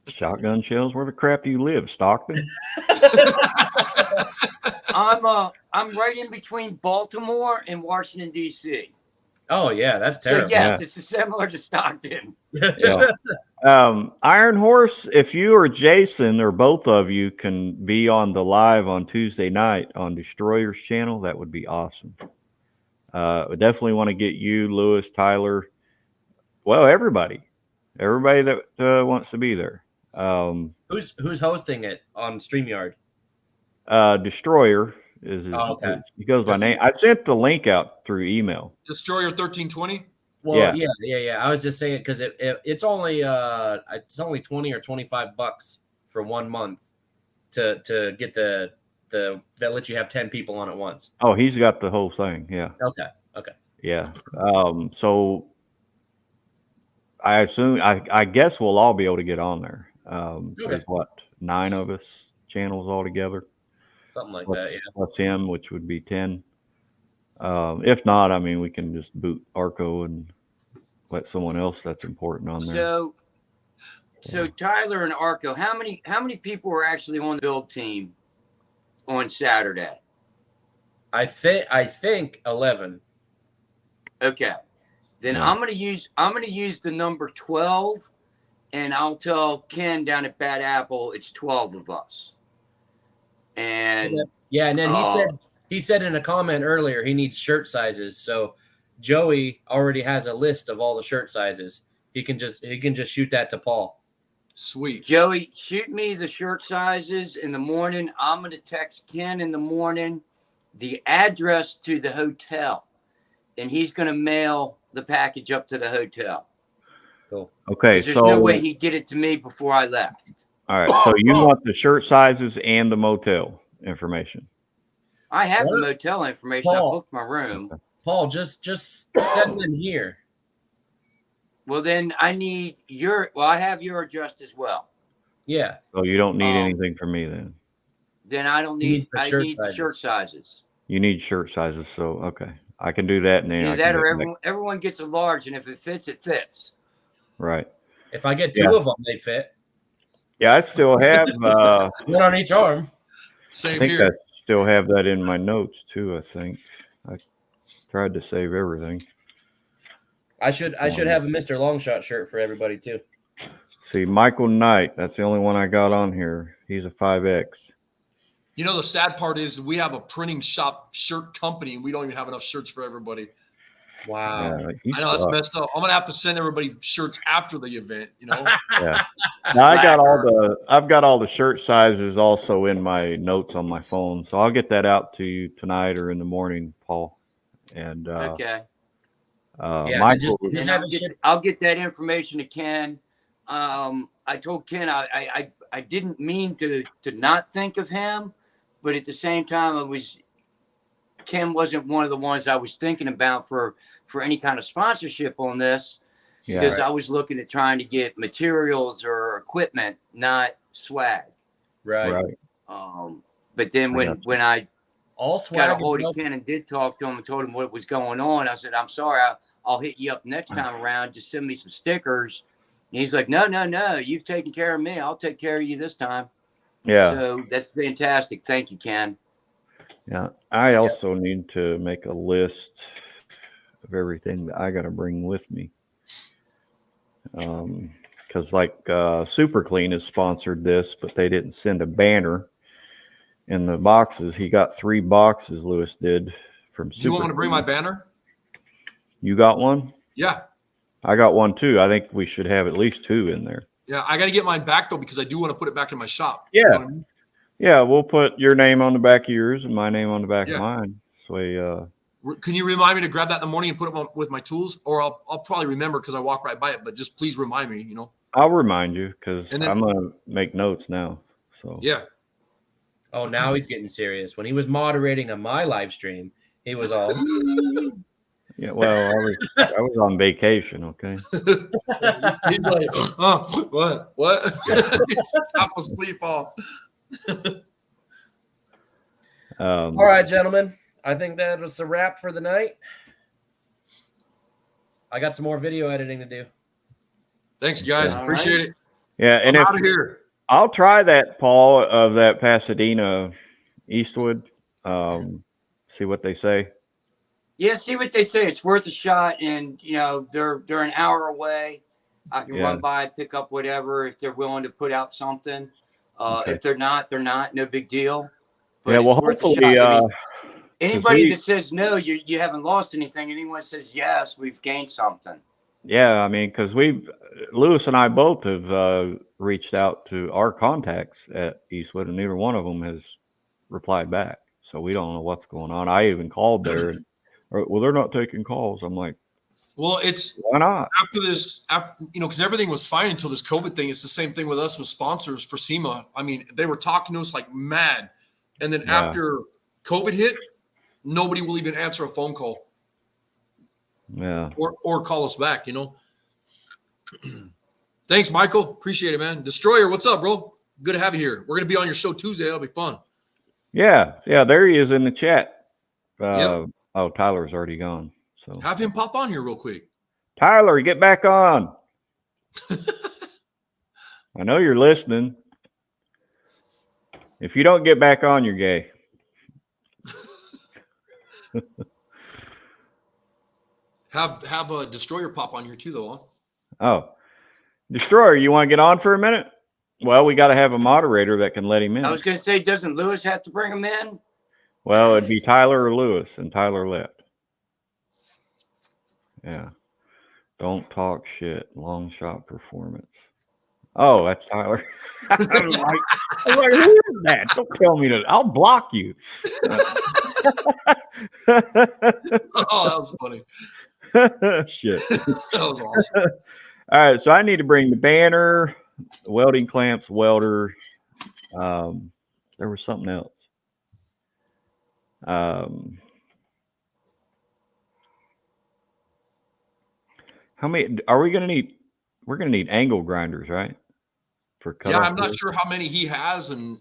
Shotgun shells? Where the crap do you live, Stockton? I'm right in between Baltimore and Washington D.C. Oh yeah, that's So terrible. yes, it's similar to Stockton. Yeah. Iron Horse, if you or Jason or both of you can be on the live on Tuesday night on Destroyer's channel, that would be awesome. We definitely want to get you, Lewis, Tyler, well, everybody that wants to be there. Who's hosting it on StreamYard? Destroyer is his, Oh, okay. he goes by name. I sent the link out through email. Destroyer 1320. Well, yeah. I was just saying because it's only 20 or $25 for 1 month to get the that lets you have 10 people on at once. Oh, he's got the whole thing. Yeah. Okay. Yeah. So I assume, I guess we'll all be able to get on there. There's what, 9 of us channels altogether, Something like plus, that. Yeah. plus him, which would be 10. If not, I mean, we can just boot Arco and let someone else that's important on there. So Tyler and Arco, how many people were actually on the build team on Saturday? I think 11. Okay. Then Yeah. I'm gonna use the number 12, and I'll tell Ken down at Bad Apple it's 12 of us. And Yeah, and then he said in a comment earlier he needs shirt sizes. So Joey already has a list of all the shirt sizes. He can just shoot that to Paul. Sweet. Joey, shoot me the shirt sizes in the morning. I'm gonna text Ken in the morning the address to the hotel, and he's gonna mail the package up to the hotel. Cool. Okay. There's So, no way he'd get it to me before I left. all right. So you want the shirt sizes and the motel information. I have the What? motel information. I Paul. booked my room. Paul, just send them here. Well, then I need I have your address as well. Yeah. So you don't need Um, anything from me then. Then I don't He need, needs the I shirt need the sizes. shirt sizes. You need shirt sizes. So, okay. I can do that. And then I Either can that get or back- everyone gets a large, and if it fits, it fits. Right. If I get two Yeah. of them, they fit. Yeah. I still have, One on each arm. I Same think I here. still have that in my notes too. I think I tried to save everything. I should have a Mr. Longshot shirt for everybody too. See, Michael Knight. That's the only one I got on here. He's a 5X. You know, the sad part is we have a printing shop shirt company and we don't even have enough shirts for everybody. Wow. Yeah, he I know that's sucks. messed up. I'm gonna have to send everybody shirts after the event, you know. Yeah. Now, I've got all the shirt sizes also in my notes on my phone, so I'll get that out to you tonight or in the morning, Paul. And Okay. Yeah, Michael, just And have it shipped. I'll get that information to Ken. I told Ken I didn't mean to not think of him, but at the same time Ken wasn't one of the ones I was thinking about for any kind of sponsorship on this, because I was looking at trying to get materials or equipment, not swag. Right. But then when I All got swag. a hold is of Ken and did talk to him and told him what was going on, I said, I'm sorry, I'll hit you up next time around. Just send me some stickers He's like, no, you've taken care of me. I'll take care of you this time. Yeah. So that's fantastic. Thank you, Ken. Yeah. I also need to make a list of everything that I got to bring with me. Because like Super Clean has sponsored this, but they didn't send a banner in the boxes. He got 3 boxes, Lewis did, from Super Do you want me to bring my Clean. banner? You got one? Yeah. I got one too. I think we should have at least 2 in there. Yeah, I got to get mine back though because I do want to put it back in my shop. Yeah. You know what I mean? Yeah, we'll put your name on the back of yours and my name on the back Yeah. of mine. So Can you remind me to grab that in the morning and put it with my tools? Or I'll probably remember because I walk right by it. But just please remind me, you know. I'll remind you because And then- I'm going to make notes now. So Yeah. Oh, now he's getting serious. When he was moderating on my live stream, he was all. yeah, well, I was on vacation, okay? He's like, oh, what? Stop asleep all. All right, gentlemen. I think that was a wrap for the night. I got some more video editing to do. Thanks, guys. All Appreciate right. it. Yeah, and I'm if out of here. I'll try that, Paul, of that Pasadena Eastwood. See what they say. Yeah, see what they say. It's worth a shot, and you know they're an hour away. I can Yeah. run by, pick up whatever if they're willing to put out something. Okay. If they're not, they're not. No big deal. Yeah, it's well, worth a hopefully, shot. I mean, anybody we- that says no, you haven't lost anything. Anyone says yes, we've gained something. yeah, I mean, because Lewis and I both have reached out to our contacts at Eastwood, and neither one of them has replied back. So we don't know what's going on. I even called there, and well, they're not taking calls. I'm like, Well, it's why not? after because everything was fine until this COVID thing. It's the same thing with us with sponsors for SEMA. I mean, they were talking to us like mad. And then Yeah. after COVID hit, nobody will even answer a phone call Yeah. or call us back, you know. Thanks, Michael. Appreciate it, man. Destroyer, what's up, bro? Good to have you here. We're going to be on your show Tuesday. That'll be fun. Yeah. There he is in the chat. Yep. Oh, Tyler's already gone. So Have him pop on here real quick. Tyler, get back on. I know you're listening. If you don't get back on, you're gay. Have a Destroyer pop on here too, though. Huh? Oh, Destroyer, you want to get on for a minute? Well, we got to have a moderator that can let him in. I was going to say, doesn't Lewis have to bring him in? Well, it'd be Tyler or Lewis, and Tyler left. Yeah. Don't talk shit. Long shot performance. Oh, that's Tyler. I was like, who is that? Don't tell me that. I'll block you. Oh, that was funny. Shit. That was awesome. All right, so I need to bring the banner, the welding clamps, welder. There was something else. How many are we gonna need? We're gonna need angle grinders, right? For Yeah, I'm not sure how many he has, and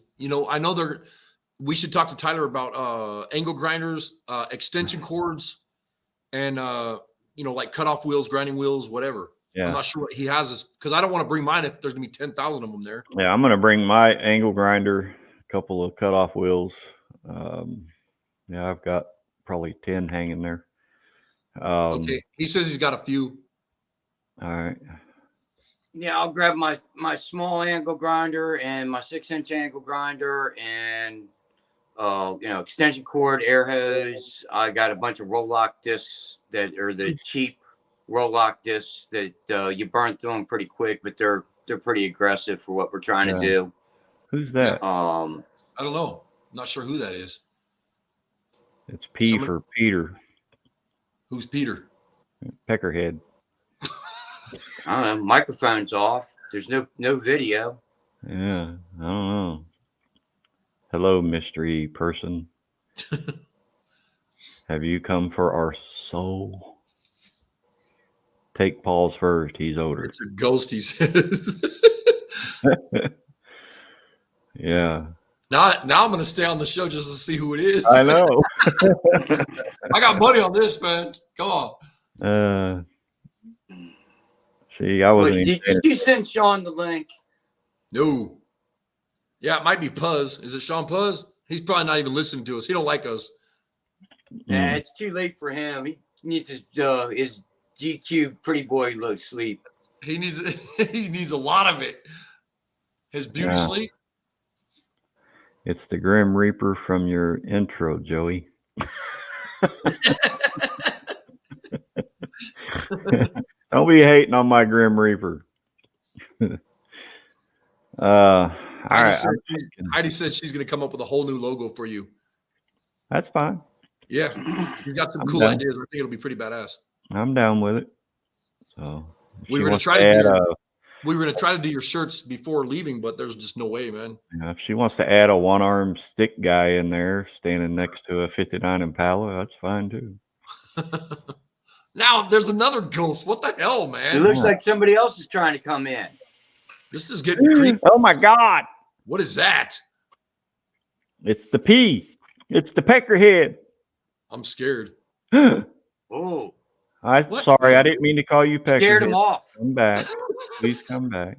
I know we should talk to Tyler about angle grinders, extension cords, and like cutoff wheels, grinding wheels, whatever. Yeah. I'm not sure what he has this because I don't want to bring mine if there's gonna be 10,000 of them there. Yeah, I'm gonna bring my angle grinder, a couple of cutoff wheels. Yeah, I've got probably 10 hanging there. Okay, he says he's got a few. All right. Yeah, I'll grab my small angle grinder and my 6-inch angle grinder and extension cord, air hose. I got a bunch of roll lock discs that are the cheap roll lock discs that you burn through them pretty quick, but they're pretty aggressive for what we're trying to do. Who's that? I don't know. Not sure who that is. It's P for Peter. Who's Peter? Peckerhead. I don't know. Microphone's off. There's no video. Yeah, I don't know. Hello, mystery person. Have you come for our soul? Take Paul's first. He's older. It's a ghost, he says. Yeah. Now I'm going to stay on the show just to see who it is. I know. I got money on this, man. Come on. See, I wasn't Wait, even did you send Sean the link? No. Yeah, it might be Puzz. Is it Sean Puzz? He's probably not even listening to us. He don't like us. Nah, it's too late for him. He needs his GQ pretty boy look sleep. He needs he needs a lot of it. His beauty Yeah. sleep. It's the Grim Reaper from your intro, Joey. Don't be hating on my Grim Reaper. All right. Heidi said she's going to come up with a whole new logo for you. That's fine. Yeah, she's got some I'm cool down. ideas. I think it'll be pretty badass. I'm down with it. So if We she were gonna wants try to to add do We were going to try to do your shirts before leaving, but there's just no way, man. if she wants to add a one-armed stick guy in there standing next to a 59 Impala, that's fine too. Now there's another ghost. What the hell, man? It looks like somebody else is trying to come in. This is getting creepy. Oh my God. What is that? It's the P. It's the peckerhead. I'm scared. I'm Oh, What? sorry. I didn't mean to call you peckerhead. scared him off. Come back. Please come back.